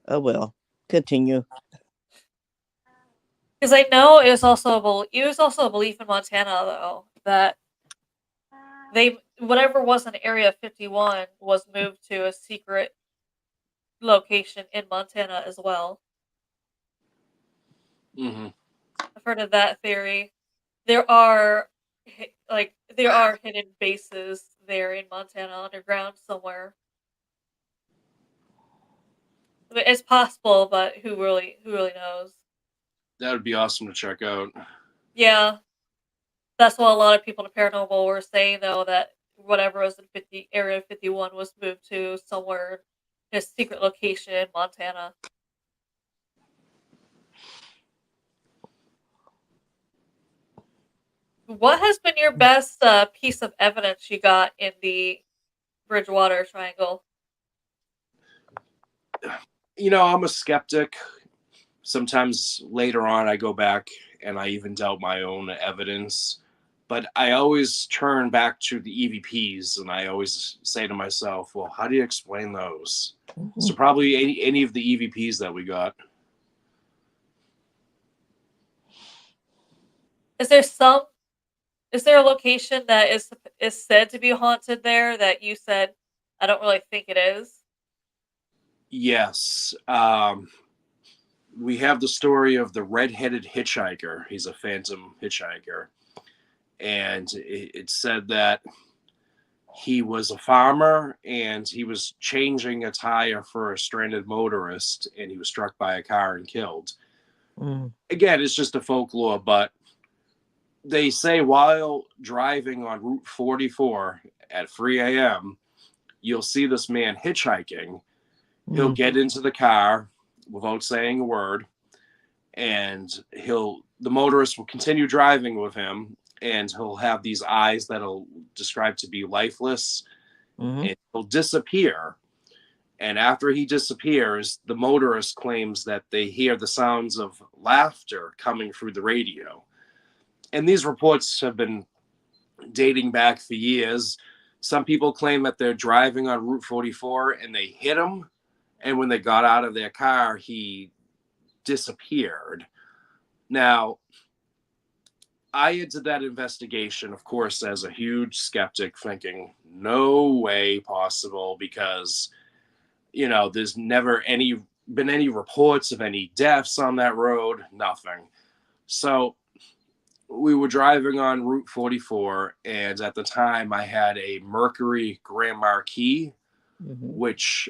[SPEAKER 3] well. Continue.
[SPEAKER 1] Because I know it was also a belief in Montana though that whatever was in Area 51 was moved to a secret location in Montana as well.
[SPEAKER 2] Mm-hmm.
[SPEAKER 1] I've heard of that theory. There are hidden bases there in Montana underground somewhere. It's possible, but who really knows?
[SPEAKER 2] That would be awesome to check out.
[SPEAKER 1] Yeah, that's what a lot of people in paranormal were saying though, that whatever was in Area 51 was moved to somewhere in a secret location in Montana. What has been your best piece of evidence you got in the Bridgewater Triangle?
[SPEAKER 2] I'm a skeptic. Sometimes later on, I go back and I even doubt my own evidence. But I always turn back to the EVPs and I always say to myself, well, how do you explain those? So probably any of the EVPs that we got.
[SPEAKER 1] Is there a location that is said to be haunted there that you said I don't really think it is?
[SPEAKER 2] Yes. We have the story of the red-headed hitchhiker. He's a phantom hitchhiker. And it said that he was a farmer and he was changing a tire for a stranded motorist and he was struck by a car and killed. Again, it's just a folklore, but they say while driving on Route 44 at 3 a.m., you'll see this man hitchhiking. He'll get into the car without saying a word, and the motorist will continue driving with him, and he'll have these eyes that'll describe to be lifeless, and he'll disappear. And after he disappears, the motorist claims that they hear the sounds of laughter coming through the radio. And these reports have been dating back for years. Some people claim that they're driving on Route 44 and they hit him, and when they got out of their car, he disappeared. Now, I did that investigation, of course, as a huge skeptic, thinking, no way possible, because, there's never been any reports of any deaths on that road, nothing. So we were driving on Route 44, and at the time I had a Mercury Grand Marquis, which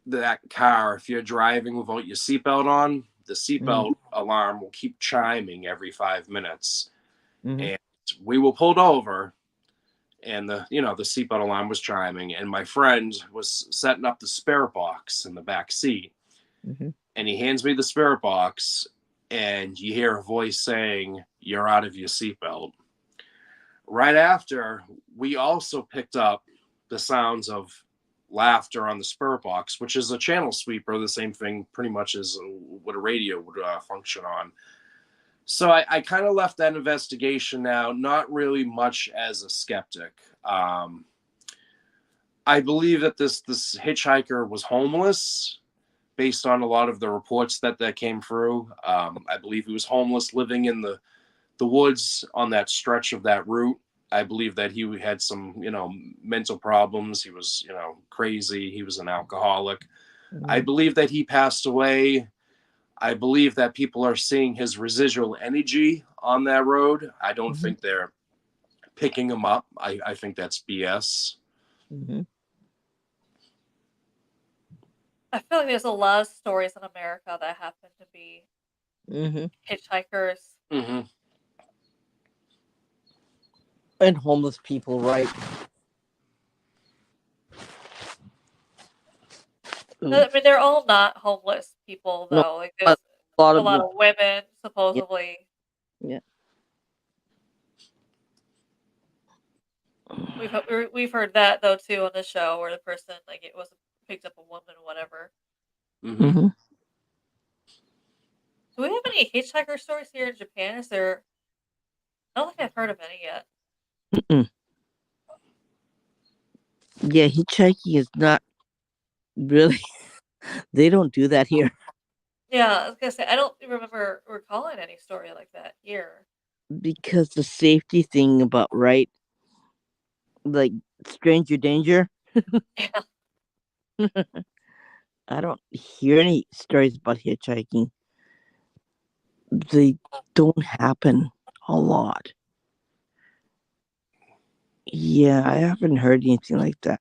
[SPEAKER 2] that car, if you're driving without your seatbelt on, the seatbelt alarm will keep chiming every 5 minutes. And we were pulled over, and the seatbelt alarm was chiming, and my friend was setting up the spirit box in the back seat. And he hands me the spirit box, and you hear a voice saying, "You're out of your seatbelt." Right after, we also picked up the sounds of laughter on the spirit box, which is a channel sweeper, the same thing pretty much as what a radio would function on. So I kind of left that investigation now, not really much as a skeptic. I believe that this hitchhiker was homeless, based on a lot of the reports that came through. I believe he was homeless, living in the woods on that stretch of that route. I believe that he had some, mental problems. He was, crazy. He was an alcoholic. I believe that he passed away. I believe that people are seeing his residual energy on that road. I don't think they're picking him up. I think that's BS.
[SPEAKER 1] I feel like there's a lot of stories in America that happen to be hitchhikers.
[SPEAKER 3] And homeless people, right?
[SPEAKER 1] I mean, they're all not homeless people, though. Like, there's
[SPEAKER 3] a lot
[SPEAKER 1] a
[SPEAKER 3] of
[SPEAKER 1] lot
[SPEAKER 3] them.
[SPEAKER 1] of women, supposedly.
[SPEAKER 3] Yeah.
[SPEAKER 1] We've heard that though too on the show where the person like it was picked up a woman or whatever.
[SPEAKER 2] Hmm.
[SPEAKER 3] Hmm.
[SPEAKER 1] Do we have any hitchhiker stories here in Japan? Is there? I don't think I've heard of any yet.
[SPEAKER 3] Mm-mm. Yeah, hitchhiking is not really. They don't do that here
[SPEAKER 1] Yeah, I was gonna say I don't remember recalling any story like that here.
[SPEAKER 3] because the safety thing about right, like stranger danger.
[SPEAKER 1] Yeah.
[SPEAKER 3] I don't hear any stories about hitchhiking. They don't happen a lot. Yeah, I haven't heard anything like that.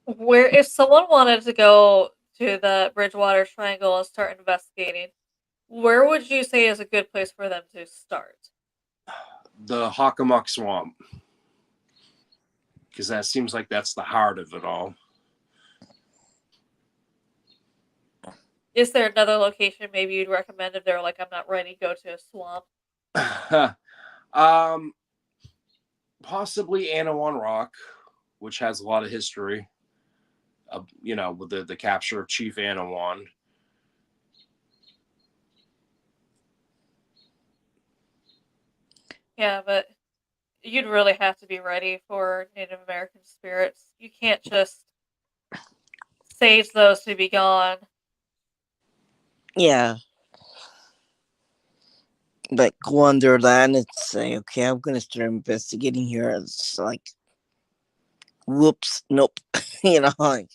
[SPEAKER 1] Where if someone wanted to go to the Bridgewater Triangle and start investigating, where would you say is a good place for them to start?
[SPEAKER 2] The Hockomock Swamp, because that seems like that's the heart of it all.
[SPEAKER 1] Is there another location maybe you'd recommend if they're like, I'm not ready to go to a swamp?
[SPEAKER 2] um, possibly Anawan Rock, which has a lot of history. With the capture of Chief Anawan.
[SPEAKER 1] Yeah, but you'd really have to be ready for Native American spirits. You can't just sage those to be gone.
[SPEAKER 3] Yeah, like go on their land and say, okay, I'm gonna start investigating here. It's like, whoops, nope. Like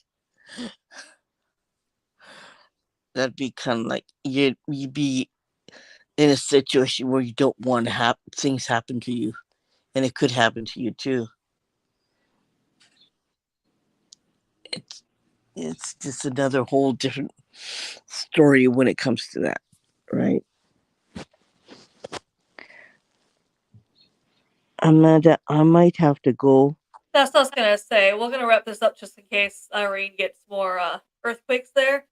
[SPEAKER 3] that'd be kind of like you'd be in a situation where you don't want to have things happen to you, and it could happen to you too. It's it's just another whole different story when it comes to that, right? Amanda, I might have to go.
[SPEAKER 1] That's what I was gonna say. We're gonna wrap this up just in case Irene gets more earthquakes there.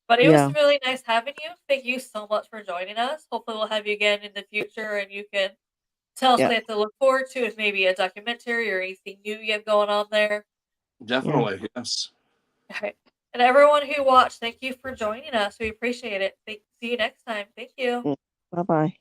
[SPEAKER 1] But it was
[SPEAKER 3] Yeah,
[SPEAKER 1] really nice having you. Thank you so much for joining us. Hopefully, we'll have you again in the future, and you can tell us
[SPEAKER 3] yeah,
[SPEAKER 1] what they have to look forward to, if maybe a documentary or anything new you have going on there.
[SPEAKER 3] yeah.
[SPEAKER 2] Definitely, yes.
[SPEAKER 1] All right. And everyone who watched, thank you for joining us. We appreciate it. See you next time. Thank you.
[SPEAKER 3] Bye bye.